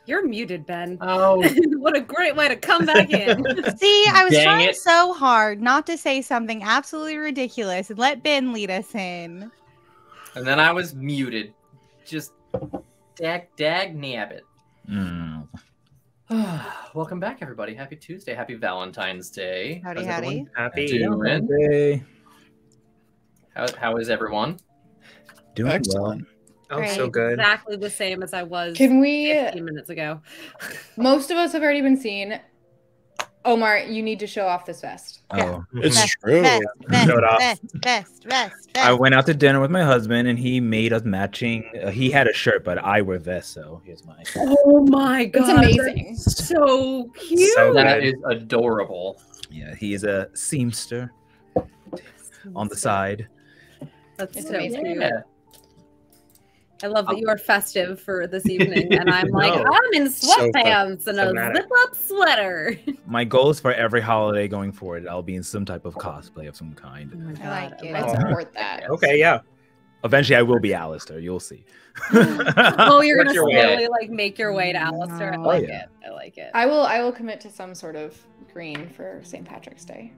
You're muted, Ben. Oh. What a great way to come back in. See, I was Dang trying it. so hard not to say something absolutely ridiculous and let Ben lead us in. And then I was muted. Just dag nabbit. Welcome back, everybody. Happy Tuesday. Happy Valentine's Day. Howdy, How's howdy. everyone Happy doing? Day. How is everyone? Doing Excellent. well. Oh, Great. so good. Exactly the same as I was Can we? 15 minutes ago. Most of us have already been seen. Omar, you need to show off this vest. Oh, It's Vest, true. vest, Showed off. vest. I went out to dinner with my husband, and he made us matching. He had a shirt, but I wear vests, so here's mine. Oh my god. It's amazing. That's so cute. So That good. is adorable. Yeah, he is a seamster on the side. That's It's so amazing. cute. Yeah. I love that you are festive for this evening, and I'm like, No. I'm in So fun. sweatpants and a Dramatic. zip-up sweater. My goal is for every holiday going forward, I'll be in some type of cosplay of some kind. Oh my I like God, it. I love support that. Okay, yeah. Eventually, I will be Alistair. You'll see. Oh, you're Work gonna your way. slowly like make your way to Alistair. I Oh, like yeah. it. I like it. I will commit to some sort of green for St. Patrick's Day.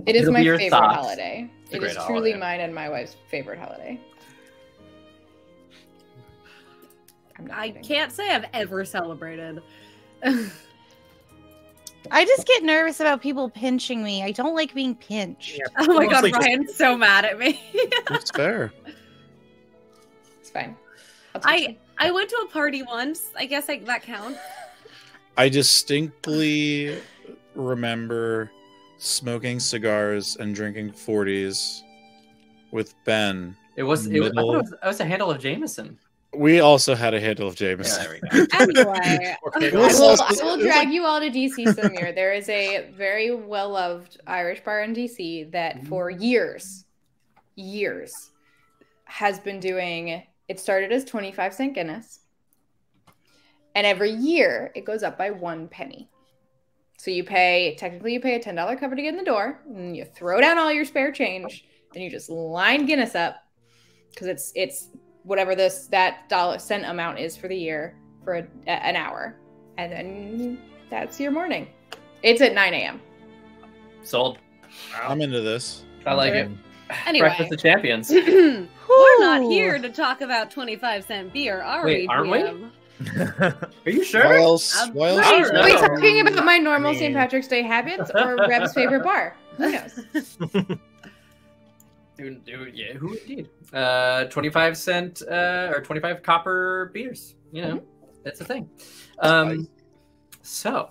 It is It'll my be your favorite thoughts. holiday. It's a It is great truly holiday. mine and my wife's favorite holiday. I'm not I kidding. can't say I've ever celebrated. I just get nervous about people pinching me. I don't like being pinched. Yeah. Oh my god, Mostly just- Ryan's so mad at me. It's fair. It's fine. I'll teach you. I went to a party once. I guess that counts. I distinctly remember smoking cigars and drinking 40s with Ben. It was Middle. it was a handle of Jameson. We also had a handle of Yeah, Jameson. there we go. Anyway, Okay, I will drag you all to DC some year. There is a very well-loved Irish bar in DC that for years has been doing, it started as 25-cent Guinness. And every year it goes up by 1 penny. So technically you pay a $10 cover to get in the door, and you throw down all your spare change, and you just line Guinness up because it's whatever that $1 amount is for the year for an hour. And then that's your morning. It's at 9 a.m. Sold. I'm into this. I like it. Anyway. Breakfast of Champions. We're not here to talk about 25-cent beer, are Wait, we? aren't we? DM? Are you sure? Why else? I'm Why else? pretty is sure. Are we that? talking about my normal I mean- St. Patrick's Day habits or Reb's favorite bar? Who knows? Dude, yeah, who indeed? 25-cent or 25 copper beers. You know, that's the thing. So,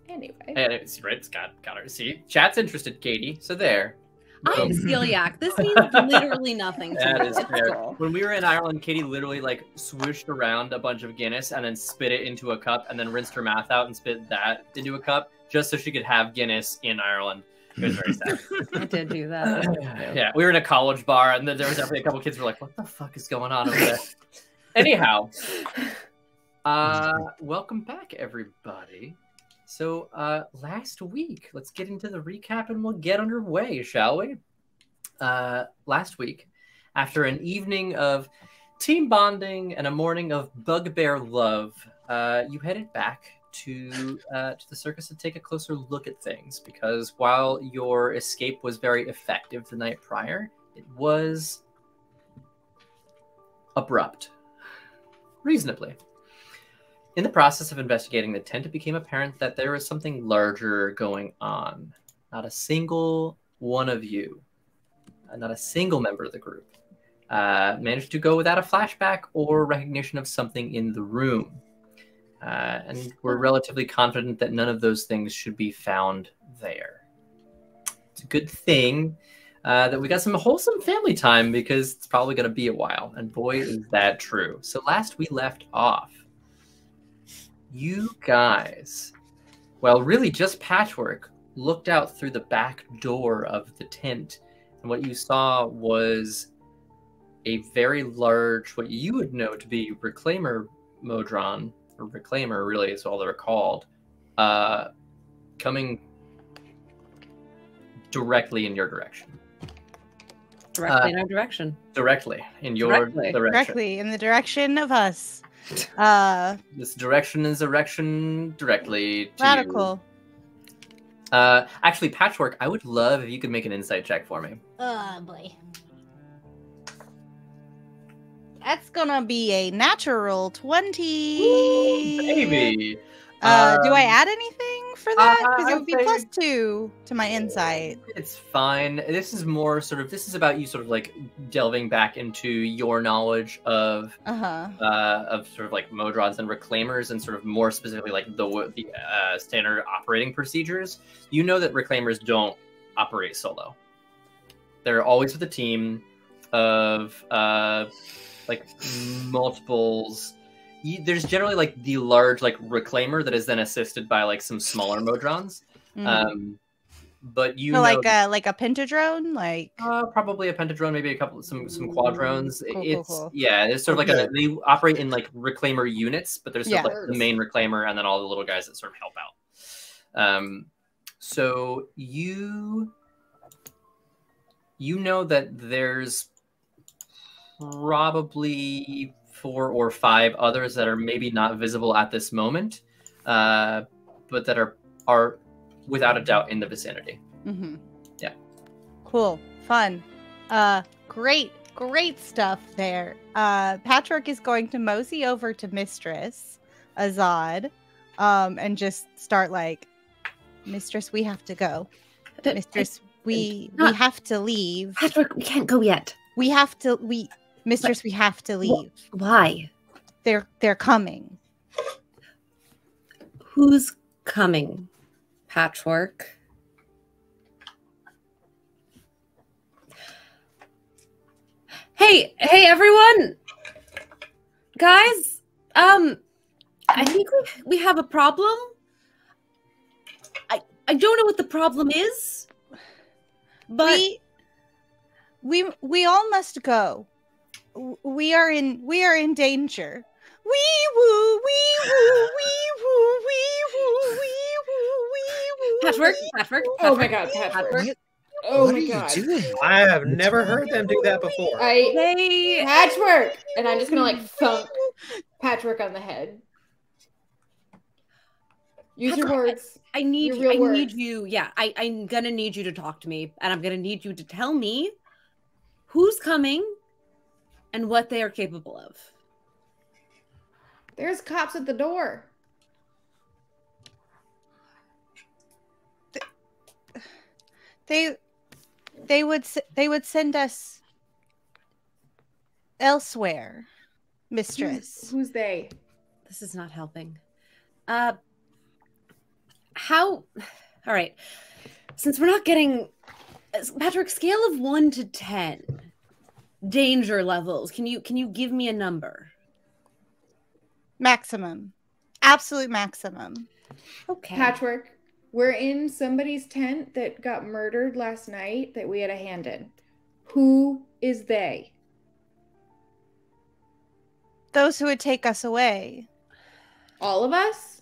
Anyway. and it's right. It's got her. See, chat's interested, Katie. So there. I'm celiac. This means literally nothing to That me. is It's fair. cool. When we were in Ireland, Katie literally like swished around a bunch of Guinness and then spit it into a cup and then rinsed her mouth out and spit that into a cup just so she could have Guinness in Ireland. It was very sad. I did do that. Yeah, we were in a college bar and then there was definitely a couple kids who were like, "What the fuck is going on over there?" Anyhow, welcome back, everybody. So last week, let's get into the recap and we'll get underway, shall we? Last week, after an evening of team bonding and a morning of bugbear love, you headed back to the circus to take a closer look at things, because while your escape was very effective the night prior, it was abrupt, reasonably. In the process of investigating the tent, it became apparent that there was something larger going on. Not a single one of you, not a single member of the group, managed to go without a flashback or recognition of something in the room. And we're relatively confident that none of those things should be found there. It's a good thing that we got some wholesome family time, because it's probably going to be a while. And boy, is that true. So last we left off, you guys, well, really just Patchwork, looked out through the back door of the tent. And what you saw was a very large, what you would know to be Reclaimer Modron, or Reclaimer really is all they're called, coming directly in your direction. Directly in our direction. Directly in your Directly. direction. Directly in the direction of us. This direction is direction directly to Radical. you. Actually, Patchwork, I would love if you could make an insight check for me. Oh boy. That's gonna be a natural 20. Ooh, baby. Do I add anything for that? Because it I'd would be say- +2 to my insight. It's fine. This is more sort of, this is about you sort of like delving back into your knowledge of sort of like Modrons and Reclaimers, and sort of more specifically like the standard operating procedures. You know that Reclaimers don't operate solo. They're always with a team of like multiples. There's generally like the large like Reclaimer that is then assisted by like some smaller Modrons. But you know, like a pentadrone, like probably a pentadrone, maybe a couple some quadrones. Cool. Yeah, it's sort of like they operate in like Reclaimer units, but there's sort of like the main Reclaimer and then all the little guys that sort of help out. So you know that there's probably 4 or 5 others that are maybe not visible at this moment, but that are without a doubt in the vicinity. Yeah. Cool. Fun. Great stuff there. Patchwork is going to mosey over to Mistress Azad, and just start like, Mistress, we have to go. Mistress, we have to leave. Patchwork, we can't go yet. Mistress, we have to leave. Why? They're coming. Who's coming? Patchwork. Hey everyone! Guys, I think we have a problem. I don't know what the problem is, but we all must go. We are in danger. Wee woo, wee woo, wee woo, wee woo, wee woo, wee woo. Patchwork. Oh my god, Patchwork. Oh What my are god. you doing? I have never heard them do that before. Patchwork! And I'm just gonna like thump Patchwork on the head. Use your words. I need Your real words. need you. Yeah, I'm gonna need you to talk to me, and I'm gonna need you to tell me who's coming and what they are capable of. There's cops at the door. They would send us elsewhere, Mistress. Who's they? This is not helping. All right. Since we're not getting Patrick, scale of 1 to 10 danger levels. Can you give me a number? Maximum. Absolute maximum. Okay. Patchwork, we're in somebody's tent that got murdered last night that we had a hand in. Who is they? Those who would take us away. All of us?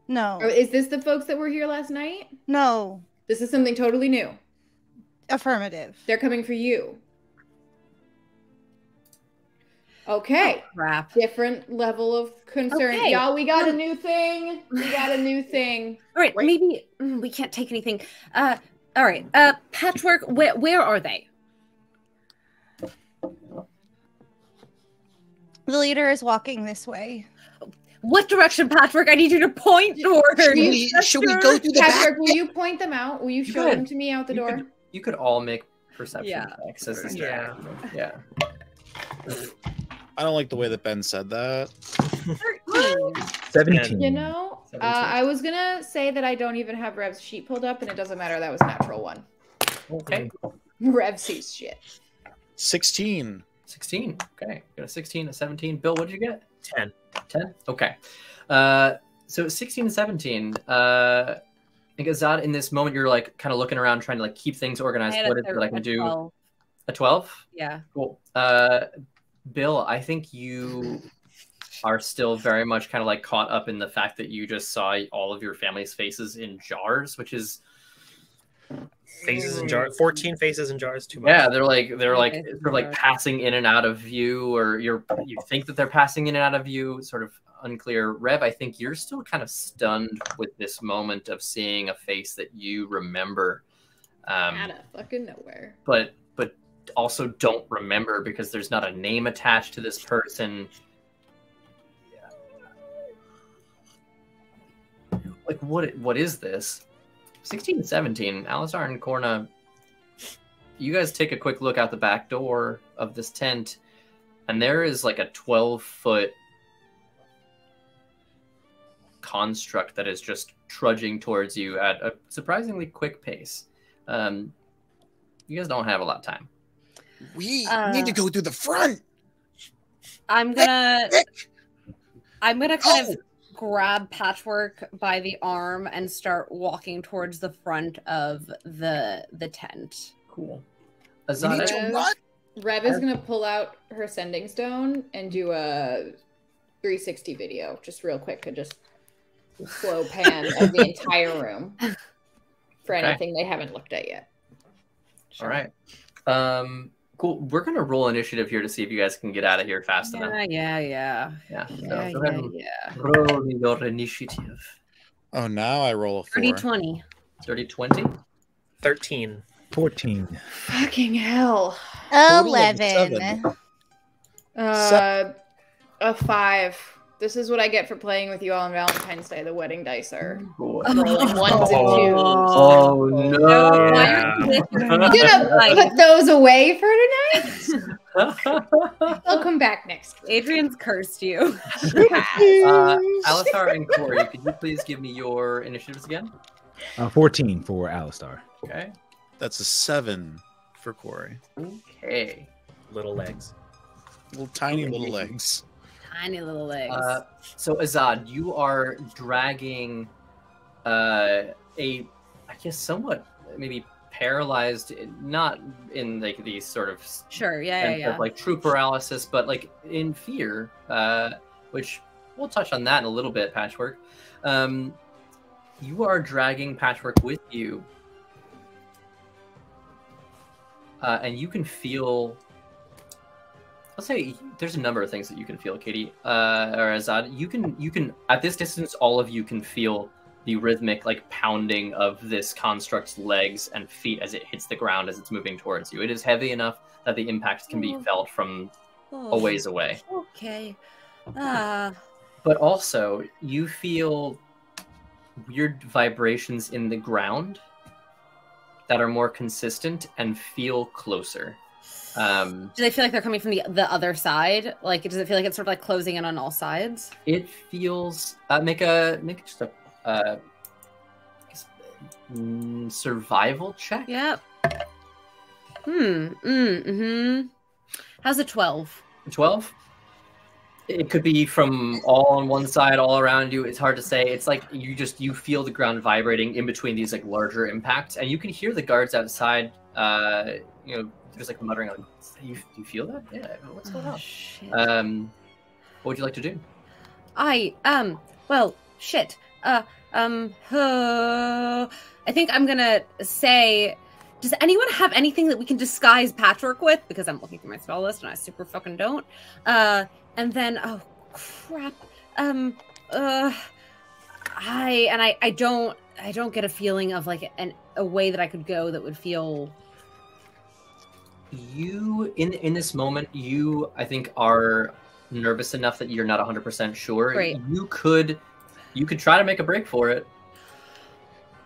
No. Or is this the folks that were here last night? No. This is something totally new. Affirmative. They're coming for you. Okay. Oh, crap. Different level of concern. Okay. Y'all, we got a new thing. All right, maybe we can't take anything. All right. Patchwork, where are they? The leader is walking this way. What direction, Patchwork? I need you to point towards. Should we go through the back? Patchwork, will you point them out? Will you show them to me out the door? You could all make perception Yeah. checks as this Yeah. Yeah. I don't like the way that Ben said that. 17. You know, 17. I was gonna say that I don't even have Rev's sheet pulled up, and it doesn't matter. That was a natural one. Okay. Rev sees shit. 16. 16. Okay. Got a 16, a 17. Bill, what did you get? 10. 10? Okay. So 16 and 17. I think Azad, in this moment, you're like kind of looking around trying to like keep things organized. What is it that I can do? 12. A 12? Yeah. Cool. Bill, I think you are still very much kind of like caught up in the fact that you just saw all of your family's faces in jars, which is Faces in jars. 14 faces in jars. Too much. Yeah, they're like Okay, sort of like passing in and out of view, or you think that they're passing in and out of view. Sort of unclear. Rev, I think you're still kind of stunned with this moment of seeing a face that you remember, Out of fucking nowhere. but also don't remember because there's not a name attached to this person. Like what is this? 16 and 17, Alistar and Korna, you guys take a quick look out the back door of this tent, and there is like a 12-foot construct that is just trudging towards you at a surprisingly quick pace. You guys don't have a lot of time. We need to go through the front. I'm gonna kind of grab Patchwork by the arm and start walking towards the front of the tent. Cool. We need to run. Rev is gonna pull out her sending stone and do a 360 video, just real quick, and just slow pan of the entire room for anything they haven't looked at yet. All right. Cool. We're gonna roll initiative here to see if you guys can get out of here fast enough. Yeah. So go ahead and roll your initiative. Oh, now I roll a 4. 30-20. 30-20. 13. 14. Fucking hell. 11. A 5. This is what I get for playing with you all on Valentine's Day. The wedding dice are rolling ones and twos. Oh no! Yeah. I'm gonna put those away for tonight. They'll come back next week. Adrian's cursed you. Alistar and Corey, could you please give me your initiatives again? 14 for Alistar. Okay. That's a 7 for Corey. Okay. Little legs. Little tiny little legs. Tiny little legs. So Azad, you are dragging I guess somewhat maybe paralyzed, not in like these sort of Sure, sense of, like true paralysis, but like in fear, which we'll touch on that in a little bit, Patchwork. You are dragging Patchwork with you, and you can feel. Let's say there's a number of things that you can feel, Katie, or Azad. You can at this distance, all of you can feel the rhythmic like pounding of this construct's legs and feet as it hits the ground as it's moving towards you. It is heavy enough that the impact can be felt from a ways away. Okay. But also, you feel weird vibrations in the ground that are more consistent and feel closer. Do they feel like they're coming from the other side? Like, does it feel like it's sort of like closing in on all sides? It feels make just a survival check. Yep. How's a 12? 12. It could be from all on one side, all around you. It's hard to say. It's like you feel the ground vibrating in between these like larger impacts, and you can hear the guards outside. Just like muttering, like, you feel that? Yeah. What's going on? Shit. What would you like to do? Well, shit. I think I'm gonna say, does anyone have anything that we can disguise Patchwork with? Because I'm looking through my spell list and I super fucking don't. And then, oh crap. I don't get a feeling of like a way that I could go that would feel. You in this moment, you I think are nervous enough that you're not 100% sure. Great. You could try to make a break for it.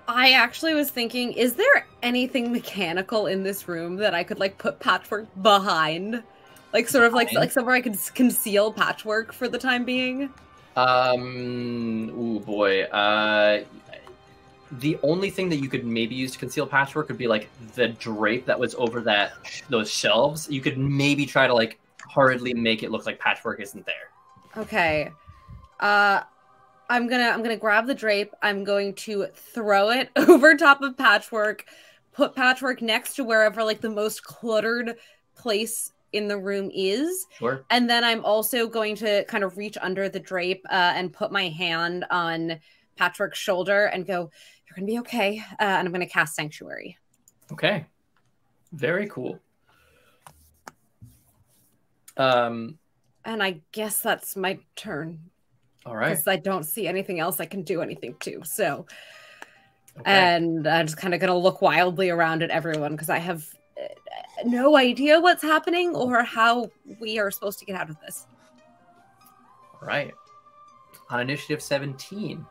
I actually was thinking, is there anything mechanical in this room that I could like put Patchwork behind? Like sort of like somewhere I could conceal Patchwork for the time being? Ooh boy. The only thing that you could maybe use to conceal Patchwork would be like the drape that was over those shelves. You could maybe try to like hurriedly make it look like Patchwork isn't there. Okay. I'm gonna grab the drape. I'm going to throw it over top of Patchwork, put Patchwork next to wherever like the most cluttered place in the room is. Sure. And then I'm also going to kind of reach under the drape and put my hand on Patchwork's shoulder and go, You're gonna be okay. And I'm gonna cast Sanctuary. Okay. Very cool. And I guess that's my turn. All right. Because I don't see anything else I can do anything to. So, Okay. and I'm just kind of gonna look wildly around at everyone because I have no idea what's happening or how we are supposed to get out of this. All right. On initiative 17,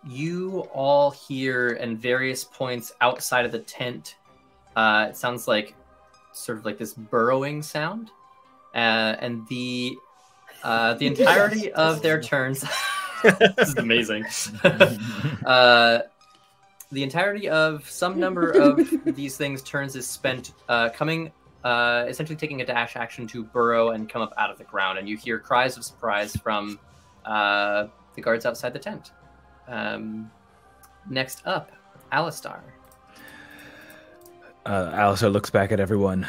you all hear in various points outside of the tent, it sounds like sort of like this burrowing sound. And the entirety of their turns... This is amazing. The entirety of some number of these things turns is spent essentially taking a dash action to burrow and come up out of the ground. And you hear cries of surprise from the guards outside the tent. Next up, Alistar. Alistar looks back at everyone.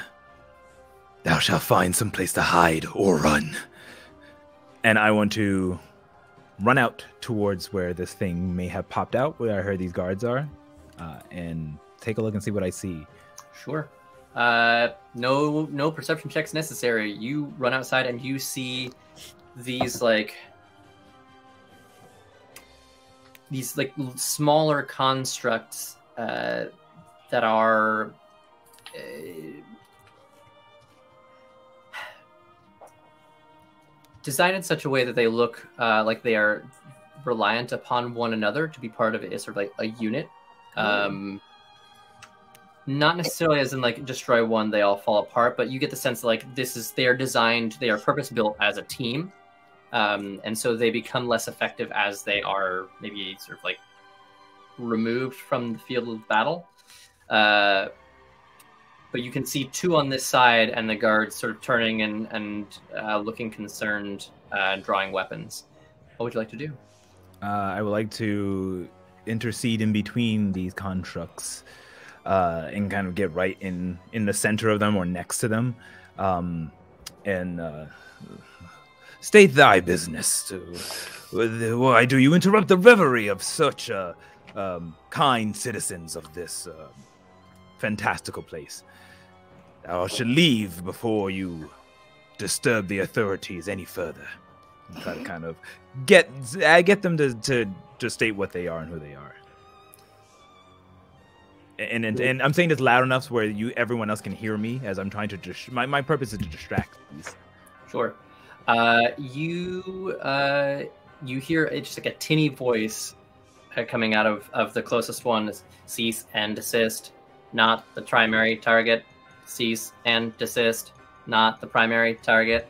Thou shalt find some place to hide or run. And I want to run out towards where this thing may have popped out, where I heard these guards are, and take a look and see what I see. Sure. No perception checks necessary. You run outside and you see these smaller constructs that are designed in such a way that they look like they are reliant upon one another to be part of it as sort of like a unit. Not necessarily as in like destroy one, they all fall apart, but you get the sense that like they are purpose built as a team. And so they become less effective as they are maybe sort of like removed from the field of battle. But you can see two on this side and the guards sort of turning and looking concerned and drawing weapons. What would you like to do? I would like to intercede in between these constructs and kind of get right in the center of them or next to them. And state thy business. Why do you interrupt the reverie of such kind citizens of this fantastical place? Thou should leave before you disturb the authorities any further. And try to kind of get them to state what they are and who they are. And I'm saying this loud enough where everyone else can hear me as I'm trying to my purpose is to distract these. Sure. You hear it's just like a tinny voice coming out of the closest one. Cease and desist. Not the primary target. Cease and desist. Not the primary target.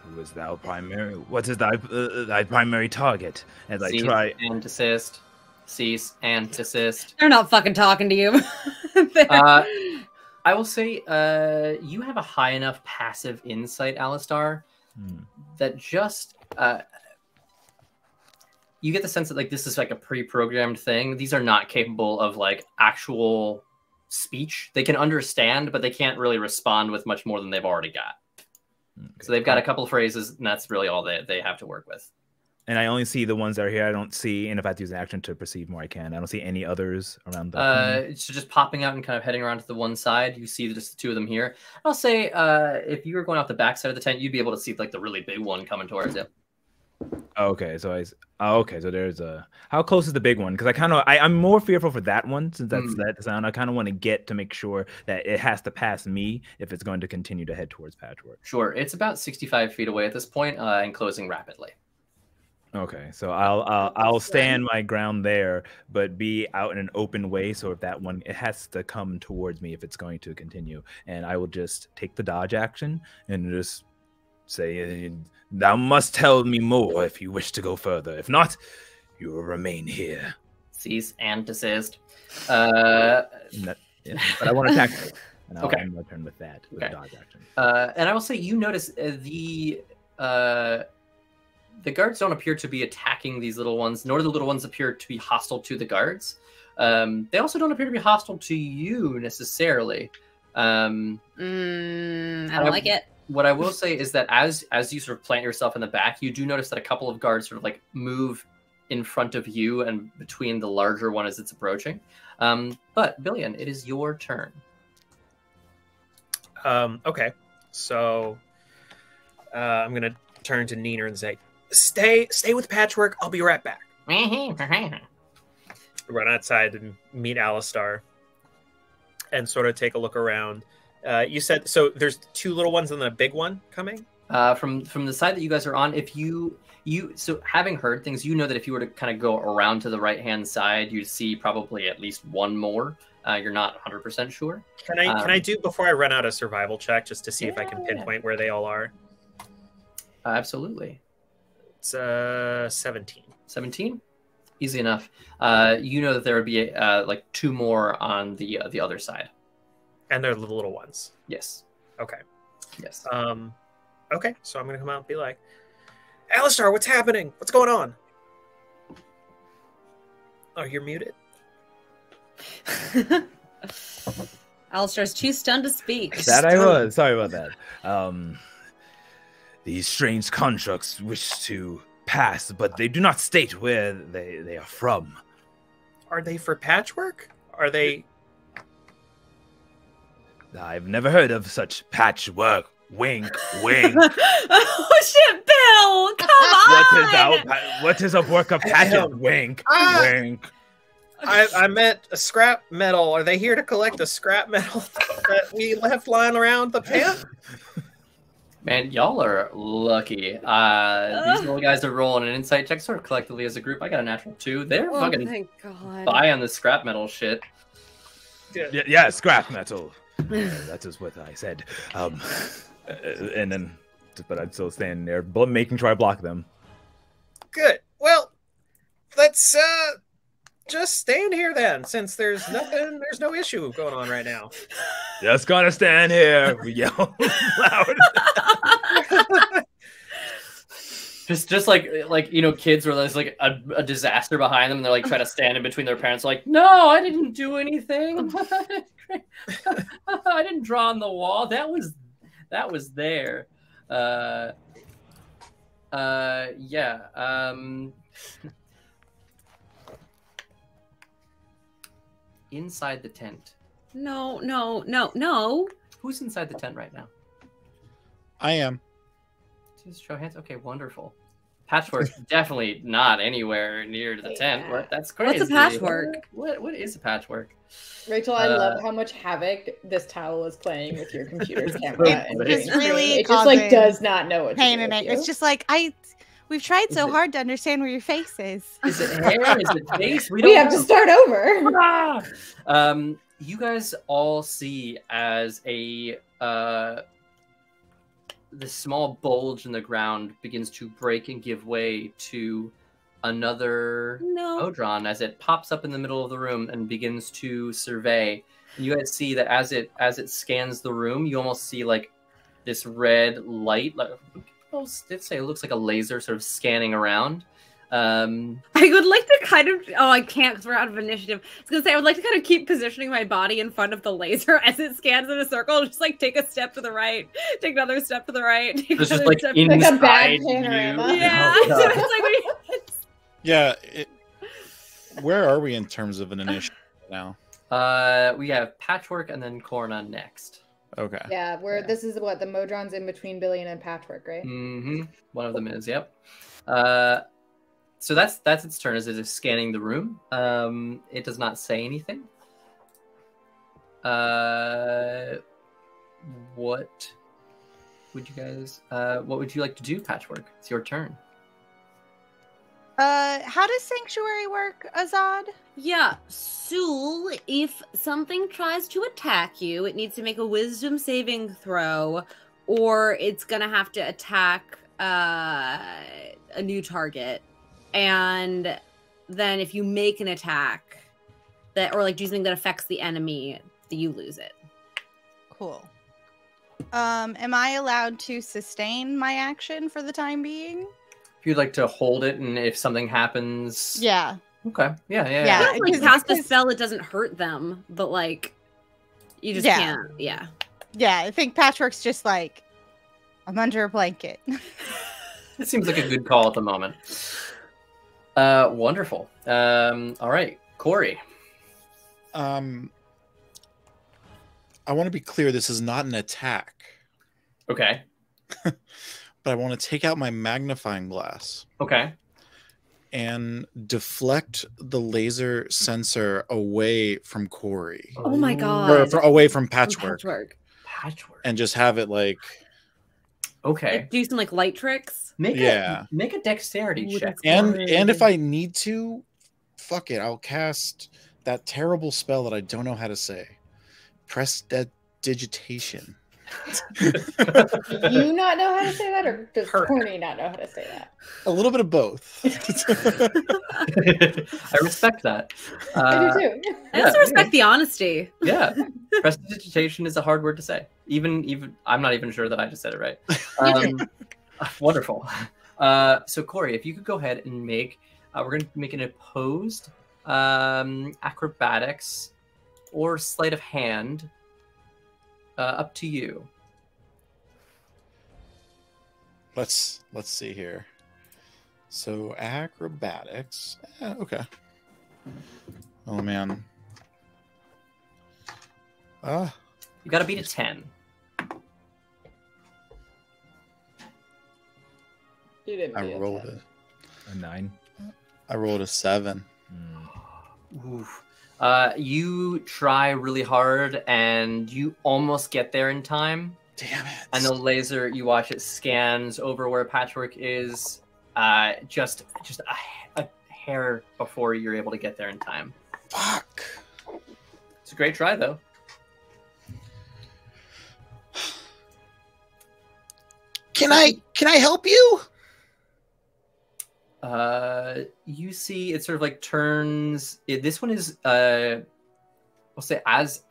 Who is thou primary? What is thy primary target? As Cease I try and desist. Cease and desist. They're not fucking talking to you. I will say you have a high enough passive insight, Alistar, that just you get the sense that like this is like a pre-programmed thing. These are not capable of like actual speech. They can understand, but they can't really respond with much more than they've already got. Okay. So they've got a couple phrases, and that's really all they have to work with. And I only see the ones that are here. I don't see, and if I have to use an action to perceive more, I can. I don't see any others around the so just popping out and kind of heading around to the one side. You see just the two of them here. I'll say if you were going off the back side of the tent, you'd be able to see like the really big one coming towards you. Okay, so so there's a. How close is the big one? Because I'm more fearful for that one since that's that sound. I kind of want to get to make sure that it has to pass me if it's going to continue to head towards Patchwork. Sure, it's about 65 feet away at this point and closing rapidly. Okay, so I'll stand my ground there, but be out in an open way. So if that one, it has to come towards me if it's going to continue, and I will just take the dodge action and just say, "Thou must tell me more if you wish to go further. If not, you will remain here." Cease and desist. But I want to attack her, and I'll Okay. end my turn with that with Okay. the dodge action. And I will say, you notice the guards don't appear to be attacking these little ones, nor do the little ones appear to be hostile to the guards. They also don't appear to be hostile to you necessarily. I don't like it. What I will say is that as you sort of plant yourself in the back, you do notice that a couple of guards sort of like move in front of you and between the larger one as it's approaching. But Billion, it is your turn. Okay, so I'm gonna turn to Neener and say, "Stay with Patchwork. I'll be right back." Run outside and meet Alistar, and sort of take a look around. You said so. There's 2 little ones and then a big one coming. From the side that you guys are on, if you so having heard things, you know that if you were to kind of go around to the right hand side, you'd see probably at least one more. You're not 100% sure. Can I do before I run out a survival check just to see if I can pinpoint where they all are? Absolutely. It's 17. 17, easy enough. You know that there would be like 2 more on the other side. And they're the little ones. Yes. Okay. Yes. Okay, so I'm gonna come out and be like, Alistar, what's happening? What's going on? Oh, you're muted. Alistar's too stunned to speak. That I was. Sorry about that. These strange constructs wish to pass, but they do not state where they are from. Are they for Patchwork? Are they... I've never heard of such patchwork. Wink, wink. Oh shit, Bill! Come on! What is a work of patch? Wink, wink. I meant a scrap metal. Are they here to collect the scrap metal that we left lying around the camp? Man, y'all are lucky. These little guys are rolling an insight check sort of collectively as a group. I got a natural 2. They're fucking thank God. buy on the scrap metal shit. Yeah, scrap metal. That is what I said. And then, but I'm still standing there, making sure I block them. Good. Well, let's just stand here then, since there's no issue going on right now. Just gonna stand here. We yell loud. Just like you know, kids where there's like a disaster behind them and they're like trying to stand in between their parents, like, no, I didn't do anything. I didn't draw on the wall. That was there. Yeah. Inside the tent. No. Who's inside the tent right now? I am. Just show hands. Okay, wonderful. Patchwork definitely not anywhere near the tent. What? That's crazy. What's a patchwork? What is a patchwork? Rachel, I love how much havoc this towel is playing with your computer's camera. It's really it just like does not know what pain to in do. it. It's just like we've tried so hard to understand where your face is. Is it hair? Is it face? We have to start over. You guys all see as the small bulge in the ground begins to break and give way to another Odron as it pops up in the middle of the room and begins to survey. And you guys see that as it scans the room, you almost see like this red light, like let's say it looks like a laser sort of scanning around. I would like to kind of... Oh, I can't because we're out of initiative. I was going to say, I would like to kind of keep positioning my body in front of the laser as it scans in a circle. Just like take a step to the right, take another step to the right. Take It's just another like step inside like a bad you. panorama. Yeah. Oh, So God. it's like Yeah. Where are we in terms of an initiative now? We have Patchwork and then Corna next. Okay. Yeah, this is what the Modron's in between Billion and Patchwork, right? Mm-hmm. One of them is, yep. So that's its turn as it is scanning the room. It does not say anything. What would you guys? What would you like to do, Patchwork? It's your turn. How does Sanctuary work, Azad? Yeah, so if something tries to attack you, it needs to make a wisdom saving throw, or it's gonna have to attack a new target. And then if you make an attack that, or like do something that affects the enemy, you lose it. Cool. Am I allowed to sustain my action for the time being? If you'd like to hold it, and if something happens, Yeah. Okay. Yeah. Yeah. You can, like, cast a spell that doesn't hurt them, but like you just can't. Yeah. Yeah, I think Patchwork's just like, I'm under a blanket. It seems like a good call at the moment. Wonderful. All right, Corey. I want to be clear. This is not an attack, Okay. but I want to take out my magnifying glass Okay. and deflect the laser sensor away from Corey, Oh my or god. away from Patchwork, Patchwork. and just have it like. Okay. Like, do some like light tricks. Make Yeah. a dexterity Ooh, check. that's And if good. I need to, fuck it, I'll cast that terrible spell that I don't know how to say. Prestidigitation. Do you not know how to say that, or does Kirk. Corny not know how to say that? A little bit of both. I respect that. I do too. I also respect the honesty. Yeah. Prestidigitation is a hard word to say. Even I'm not even sure that I just said it right. Wonderful. So Corey, if you could go ahead and make, we're going to make an opposed acrobatics or sleight of hand. Up to you. Let's see here. So acrobatics. Okay. Oh man. You got to beat a 10. You didn't. I do rolled that. it. A 9. I rolled a 7. Oof. You try really hard and you almost get there in time. Damn it. And the laser, you watch it scans over where Patchwork is, just a hair before you're able to get there in time. Fuck. It's a great try, though. Can I help you? You see it sort of like turns. This one is, I'll say as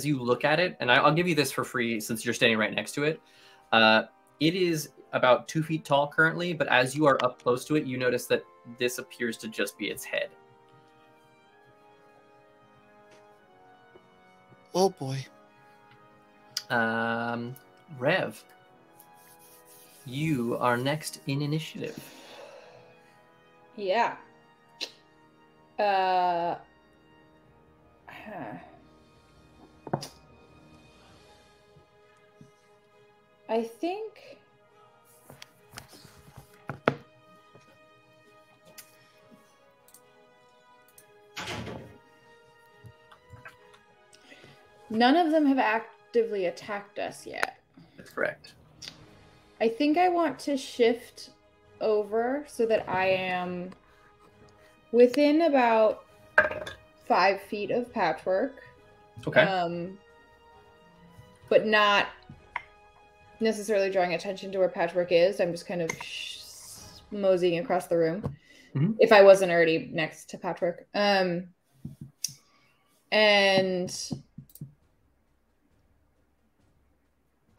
you look at it, and I'll give you this for free since you're standing right next to it. It is about 2 feet tall currently, but as you are up close to it, you notice that this appears to just be its head. Oh boy. Rev, you are next in initiative. Yeah. I think none of them have actively attacked us yet. That's correct. I think I want to shift over so that I am within about 5 feet of Patchwork. Okay. But not necessarily drawing attention to where Patchwork is. I'm just kind of moseying across the room. Mm-hmm. If I wasn't already next to Patchwork. And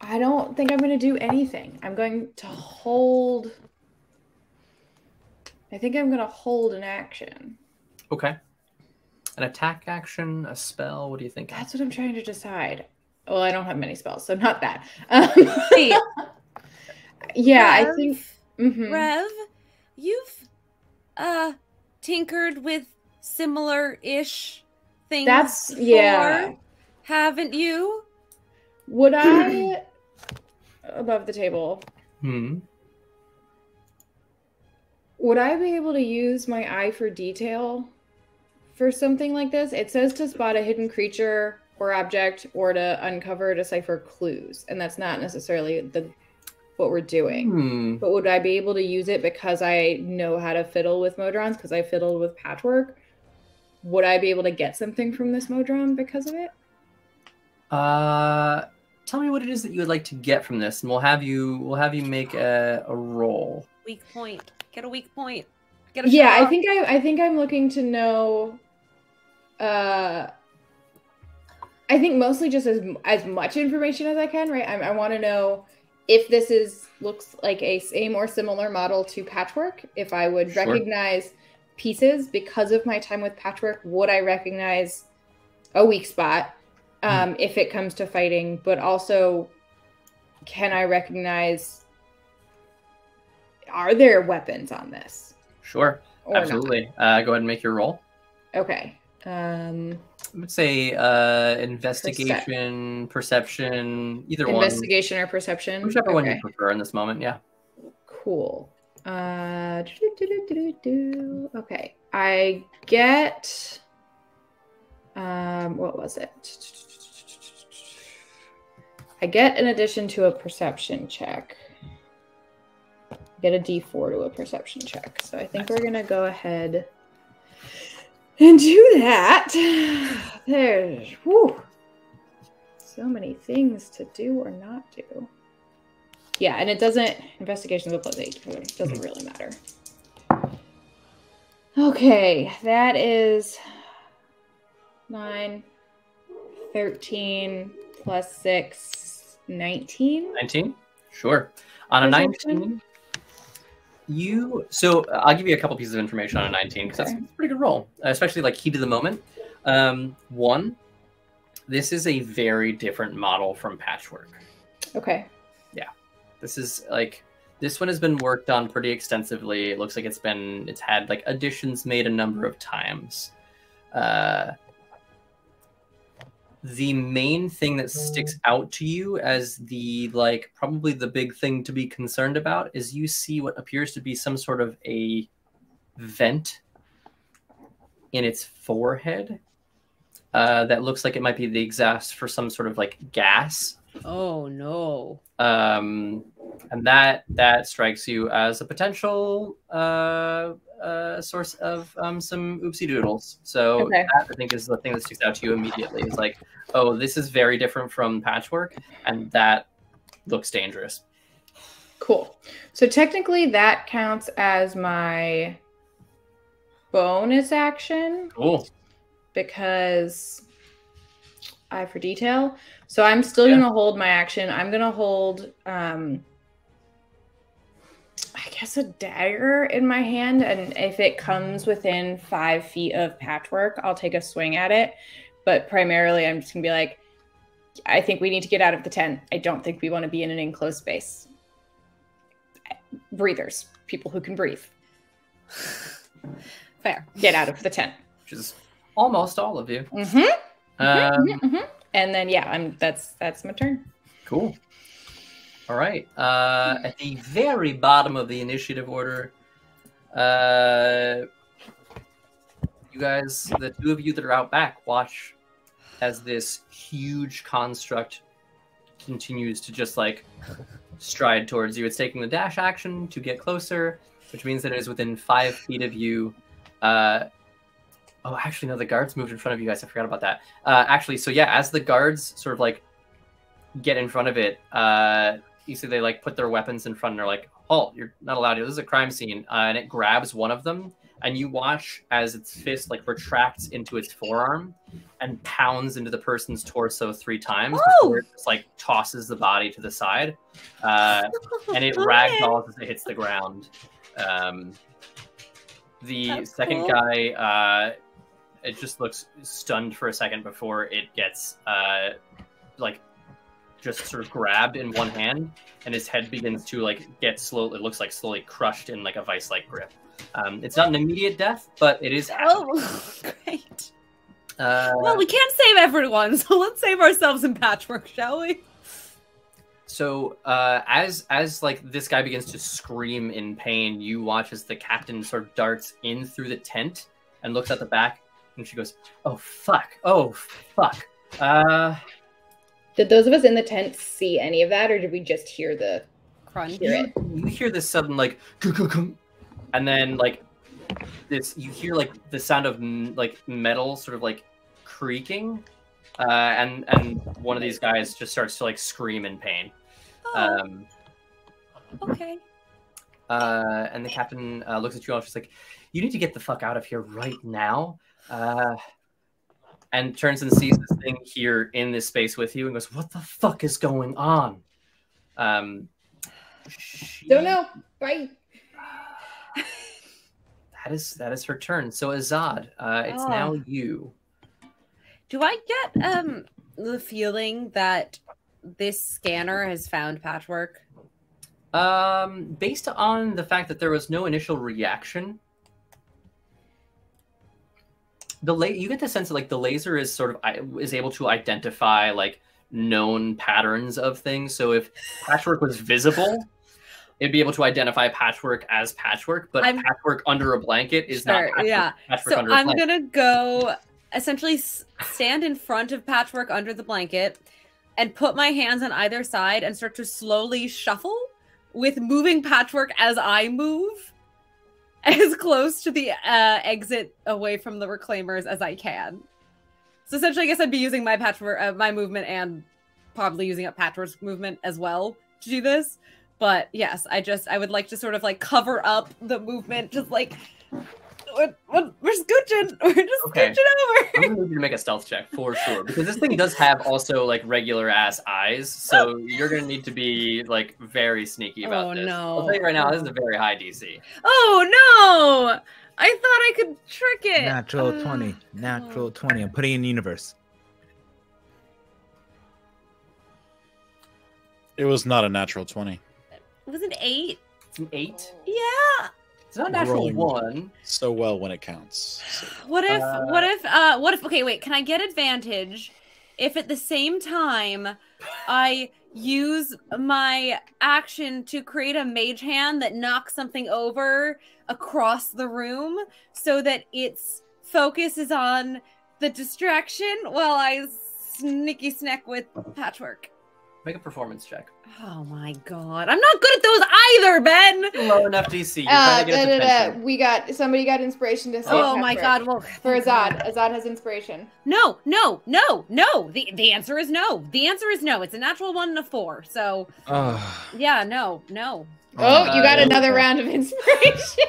I don't think I'm going to do anything. I'm going to hold. I think I'm going to hold an action. Okay. An attack action, a spell. What do you think? That's what I'm trying to decide. Well, I don't have many spells, so not that. Wait, Yeah, I Rev? think. Mhm. Rev, you've tinkered with similar-ish things That's before, yeah. haven't you? Would I above the table? Hmm. Would I be able to use my eye for detail for something like this? It says to spot a hidden creature or object or to uncover or decipher clues, and that's not necessarily what we're doing. But would I be able to use it because I know how to fiddle with modrons, because I fiddled with Patchwork? Would I be able to get something from this modron because of it? Tell me what it is that you would like to get from this, and we'll have you make a roll. Weak point. Get a weak point. Get a Yeah, shot. I think I'm looking to know. I think mostly just as much information as I can, right? I want to know if this looks like a same or similar model to Patchwork. If I would Sure. recognize pieces because of my time with Patchwork, would I recognize a weak spot if it comes to fighting? But also, can I recognize? Are there weapons on this? Sure. Or Absolutely. Go ahead and make your roll. not. Okay. I would say investigation, perception, either Investigation or perception? one. Whichever one you Okay. prefer in this moment, yeah. Cool. Okay. I get what was it? I get an addition to a perception check. Get a D4 to a perception check. So I think we're gonna go ahead and do that. There's so many things to do or not do. Yeah, and it doesn't, investigation's a +8, so it doesn't really matter. Okay, that is 9, 13 plus 6, 19. 19? Sure. On a Perception? 19, so I'll give you a couple pieces of information on a 19 because that's a pretty good roll, especially like heat of the moment. One, this is a very different model from Patchwork. Okay. This one has been worked on pretty extensively. It looks like it's had like additions made a number of times. The main thing that sticks out to you as the probably the big thing to be concerned about is you see what appears to be some sort of a vent in its forehead that looks like it might be the exhaust for some sort of like gas. Oh no. And that strikes you as a potential source of some oopsie doodles. So that, I think, is the thing that sticks out to you immediately. Is like, oh, this is very different from Patchwork, and that looks dangerous. Cool. So technically that counts as my bonus action. Cool. Because eye for detail. So I'm still going to hold my action. I'm going to hold, I guess, a dagger in my hand. And if it comes within 5 feet of Patchwork, I'll take a swing at it. But primarily, I'm just going to be like, I think we need to get out of the tent. I don't think we want to be in an enclosed space. Breathers. People who can breathe. Fair. Get out of the tent. Which is almost all of you. And then that's my turn. Cool. All right. At the very bottom of the initiative order, you guys, the two of you that are out back, watch as this huge construct continues to just like stride towards you. It's taking the dash action to get closer, which means that it is within 5 feet of you. Oh, actually, no, the guards moved in front of you guys. I forgot about that. So yeah, as the guards sort of like get in front of it, you see they like put their weapons in front and they're like, halt, you're not allowed to. This is a crime scene. And it grabs one of them and you watch as its fist like retracts into its forearm and pounds into the person's torso 3 times before it just like tosses the body to the side. And it ragdolls as it hits the ground. The second guy, it just looks stunned for a second before it gets just sort of grabbed in one hand, and his head begins to like get slowly. It looks like slowly crushed in like a vice-like grip. It's not an immediate death, but it is. Oh, great. Well, we can't save everyone, so let's save ourselves in Patchwork, shall we? So as like this guy begins to scream in pain, you watch as the captain sort of darts in through the tent and looks at the back, and she goes, "Oh fuck! Oh fuck!" Did those of us in the tent see any of that, or did we just hear the crunch? Hear it? You hear this sudden like, and then like this. You hear like the sound of like metal sort of like creaking, and one of these guys just starts to like scream in pain. Okay. And the captain looks at you all. She's like, "You need to get the fuck out of here right now." And turns and sees this thing here in this space with you and goes, "What the fuck is going on?" Don't know. Bye. That is her turn. So Azad, it's now you. Do I get the feeling that this scanner has found Patchwork? Based on the fact that there was no initial reaction You get the sense that like the laser is sort of is able to identify like known patterns of things. So if patchwork was visible, it'd be able to identify patchwork as patchwork, but patchwork under a blanket is not patchwork. Yeah. Patchwork So under a I'm blanket. gonna go essentially stand in front of patchwork under the blanket and put my hands on either side and start to slowly shuffle with moving patchwork as I move as close to the exit away from the reclaimers as I can. So essentially, I guess I'd be using my patchwork, my movement, and probably using up patchwork's movement as well to do this. But yes, I would like to sort of like cover up the movement, just like we're scooching, we're just scooching over. I'm gonna need you to make a stealth check for sure, because this thing does have also like regular ass eyes, so you're gonna need to be like very sneaky about this. No. I'll tell you right now, this is a very high DC. Oh no! I thought I could trick it. Natural 20. Natural 20. I'm putting it in the universe. It was not a natural 20. It was an 8. It's an 8? Yeah. It's not a natural Rolling 1. So well when it counts. So. What if okay, wait, can I get advantage if at the same time I use my action to create a mage hand that knocks something over across the room so that its focus is on the distraction while I sneaky snack with patchwork? Make a performance check. Oh my god. I'm not good at those either, Ben! Low enough DC. You're trying to get attention. Somebody got inspiration to say Oh my god, well for Azad. Azad has inspiration. No. The answer is no. The answer is no. It's a natural 1 and a 4. So yeah, no. Oh, you got another round of inspiration.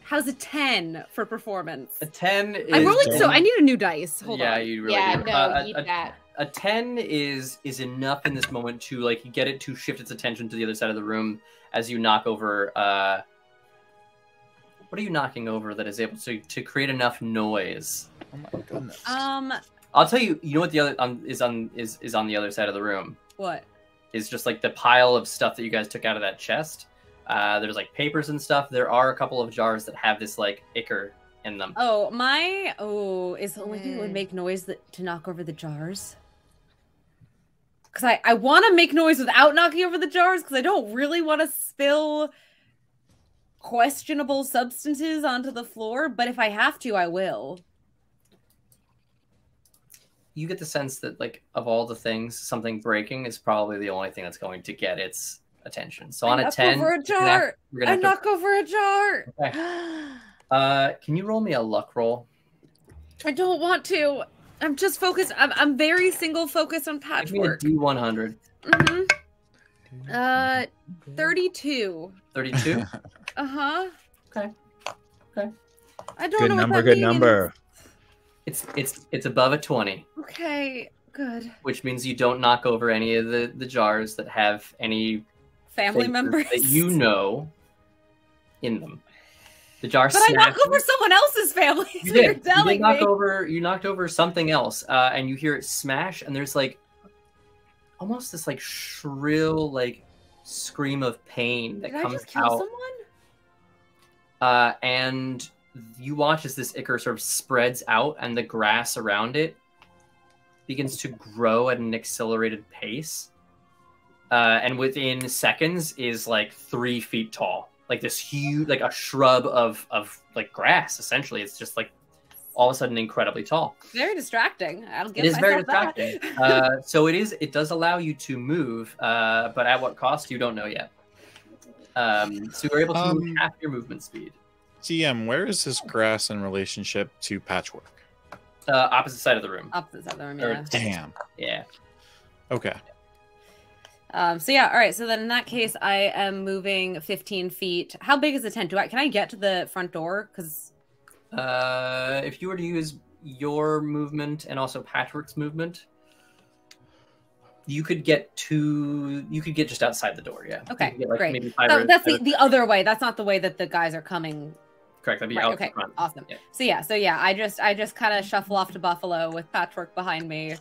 How's a 10 for performance? A 10 is... I'm rolling, so I need a new dice. Hold on. Yeah, you really do. Eat that. A 10 is enough in this moment to like get it to shift its attention to the other side of the room as you knock over. What are you knocking over that is able to create enough noise? Oh my goodness. I'll tell you. You know what the other is on the other side of the room. What? Is just like the pile of stuff that you guys took out of that chest. There's like papers and stuff. There are a couple of jars that have this like ichor in them. Is the only thing that would make noise to knock over the jars? Because I want to make noise without knocking over the jars, because I don't really want to spill questionable substances onto the floor, but if I have to, I will. You get the sense that, like, of all the things, something breaking is probably the only thing that's going to get its attention. So on a 10, over a jar. I knock over a jar. Okay. Can you roll me a luck roll? I don't want to. I'm just focused. I'm very single focused on patchwork. Give me a D100. 32. 32? Uh-huh. Okay. I don't Good know number, what that good means. number. It's above a 20. Okay, good. Which means you don't knock over any of the jars that have any family members that you know in them. The jar. But I knocked over someone else's family. You So did. you're telling me. You knocked over something else, and you hear it smash, and there's like almost this like shrill like scream of pain that Did comes I just kill out. someone? And you watch as this ichor sort of spreads out, and the grass around it begins to grow at an accelerated pace. And within seconds is like 3 feet tall. Like this huge, like a shrub of like grass, essentially. It's just like all of a sudden incredibly tall. Very distracting. I'll give It is very myself distracting. that. So it does allow you to move, but at what cost, you don't know yet. So you're able to move half your movement speed. TM, where is this grass in relationship to patchwork? Opposite side of the room. Opposite side of the room, yeah. Damn. Yeah. Okay. So yeah, all right. So then in that case, I am moving 15 feet. How big is the tent? Can I get to the front door? Because if you were to use your movement and also Patchwork's movement, you could get just outside the door. Yeah. Okay, You could get, like, great. maybe So that's the other way. That's not the way that the guys are coming. Correct. That'd be Right, out okay, front. awesome. Yeah. So yeah, I just kind of shuffle off to Buffalo with Patchwork behind me,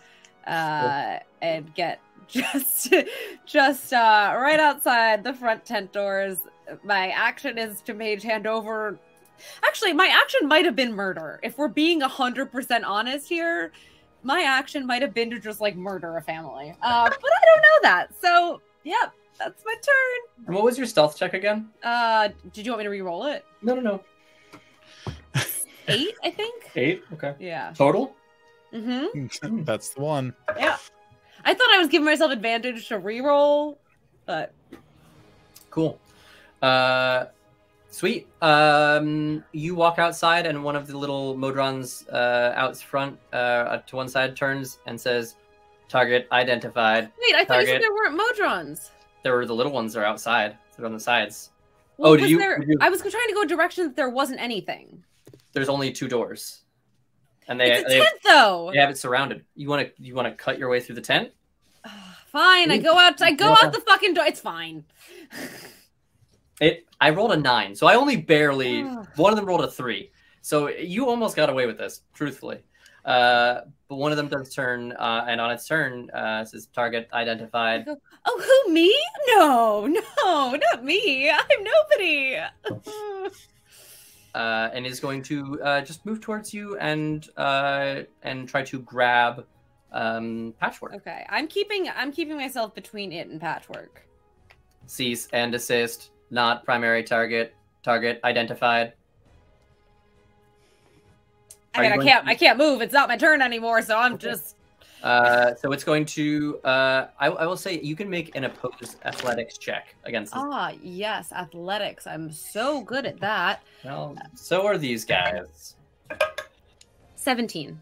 and get just right outside the front tent doors. My action is to mage hand over Actually, my action might have been murder. If we're being 100% honest here, my action might have been to just like murder a family. But I don't know that. So, yeah, that's my turn. And what was your stealth check again? Did you want me to re-roll it? No. 8, I think. 8? Okay. Yeah. Total? Mm-hmm. That's the one. Yeah. I thought I was giving myself advantage to re-roll, but... Cool. Sweet. You walk outside, and one of the little Modrons out front to one side turns and says, "Target identified." Wait, I thought you Target. said there weren't Modrons. There were the little ones that are outside. They're on the sides. Well, Oh, did you- I was trying to go a direction that there wasn't anything. There's only 2 doors, and It's a tent, though. they have it surrounded. You want to cut your way through the tent? Fine, I go out the fucking door. It's fine. I rolled a 9, so I only barely. One of them rolled a 3, so you almost got away with this, truthfully. But one of them does turn, and on its turn, it says "Target identified." Oh, who, me? No, not me. I'm nobody. And is going to just move towards you and try to grab Patchwork. Okay, I'm keeping myself between it and Patchwork. Cease and desist. Not primary target. Target identified. I mean, I can't move. It's not my turn anymore, so I'm just. So it's going to. I will say you can make an opposed athletics check against. This. Yes, athletics. I'm so good at that. Well, so are these guys. 17.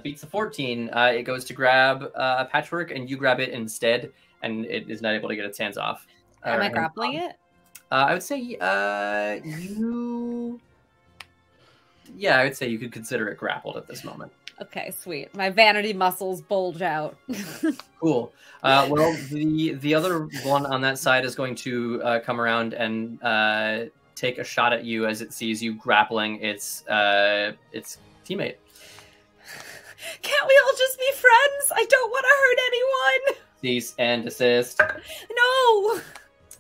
Beats a 14. It goes to grab Patchwork, and you grab it instead, and it is not able to get its hands off. Am I grappling it? I would say you. Yeah, I would say you could consider it grappled at this moment. Okay, sweet. My vanity muscles bulge out. Cool. Well, the other one on that side is going to come around and take a shot at you as it sees you grappling its teammate. Can't we all just be friends? I don't want to hurt anyone. Cease and desist. No.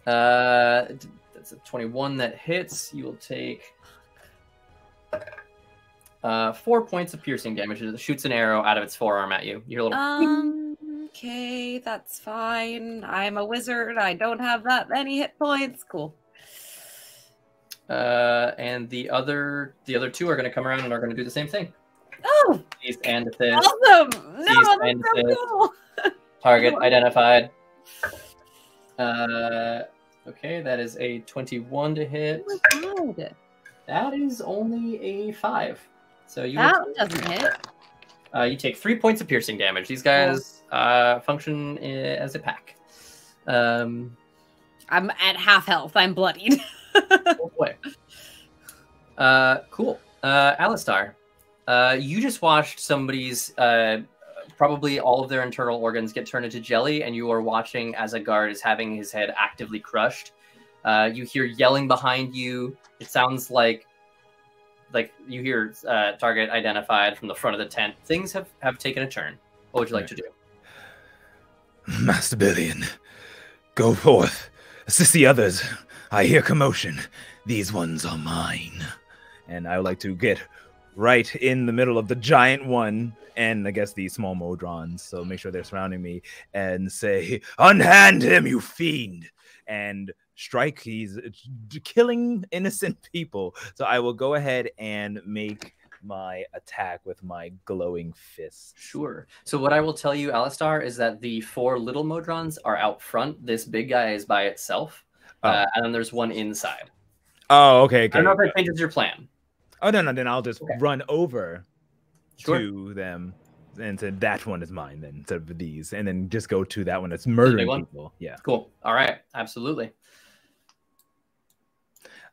That's a 21 that hits. You will take 4 points of piercing damage. It shoots an arrow out of its forearm at you. You're a little. Okay, that's fine. I'm a wizard. I don't have that many hit points. Cool. And the other 2 are going to come around and are going to do the same thing. Oh, Cease and desist. awesome! No, Cease that's and so desist. cool. Target identified. Okay, that is a 21 to hit. Oh my God. That is only a 5. So you That doesn't hit. You take 3 points of piercing damage. These guys function as a pack. I'm at half health. I'm bloodied. Oh boy. Cool. Alistar, you just watched somebody's probably all of their internal organs get turned into jelly, and you are watching as a guard is having his head actively crushed. You hear yelling behind you. It sounds like you hear target identified from the front of the tent. Things have taken a turn. What would you like to do? Master Billion, go forth. Assist the others. I hear commotion. These ones are mine. And I would like to get right in the middle of the giant one and I guess the small Modrons, so make sure they're surrounding me, and say, "Unhand him, you fiend!" And strike. He's killing innocent people. So I will go ahead and make my attack with my glowing fist. Sure. So what I will tell you, Alistar, is that the 4 little Modrons are out front. This big guy is by itself. And then there's one inside. Oh, okay. I don't know if that changes your plan. Oh, no, then I'll just run over Sure. to them and say, that one is mine then, instead of these. And then just go to that one that's murdering people. Yeah. Cool. All right. Absolutely.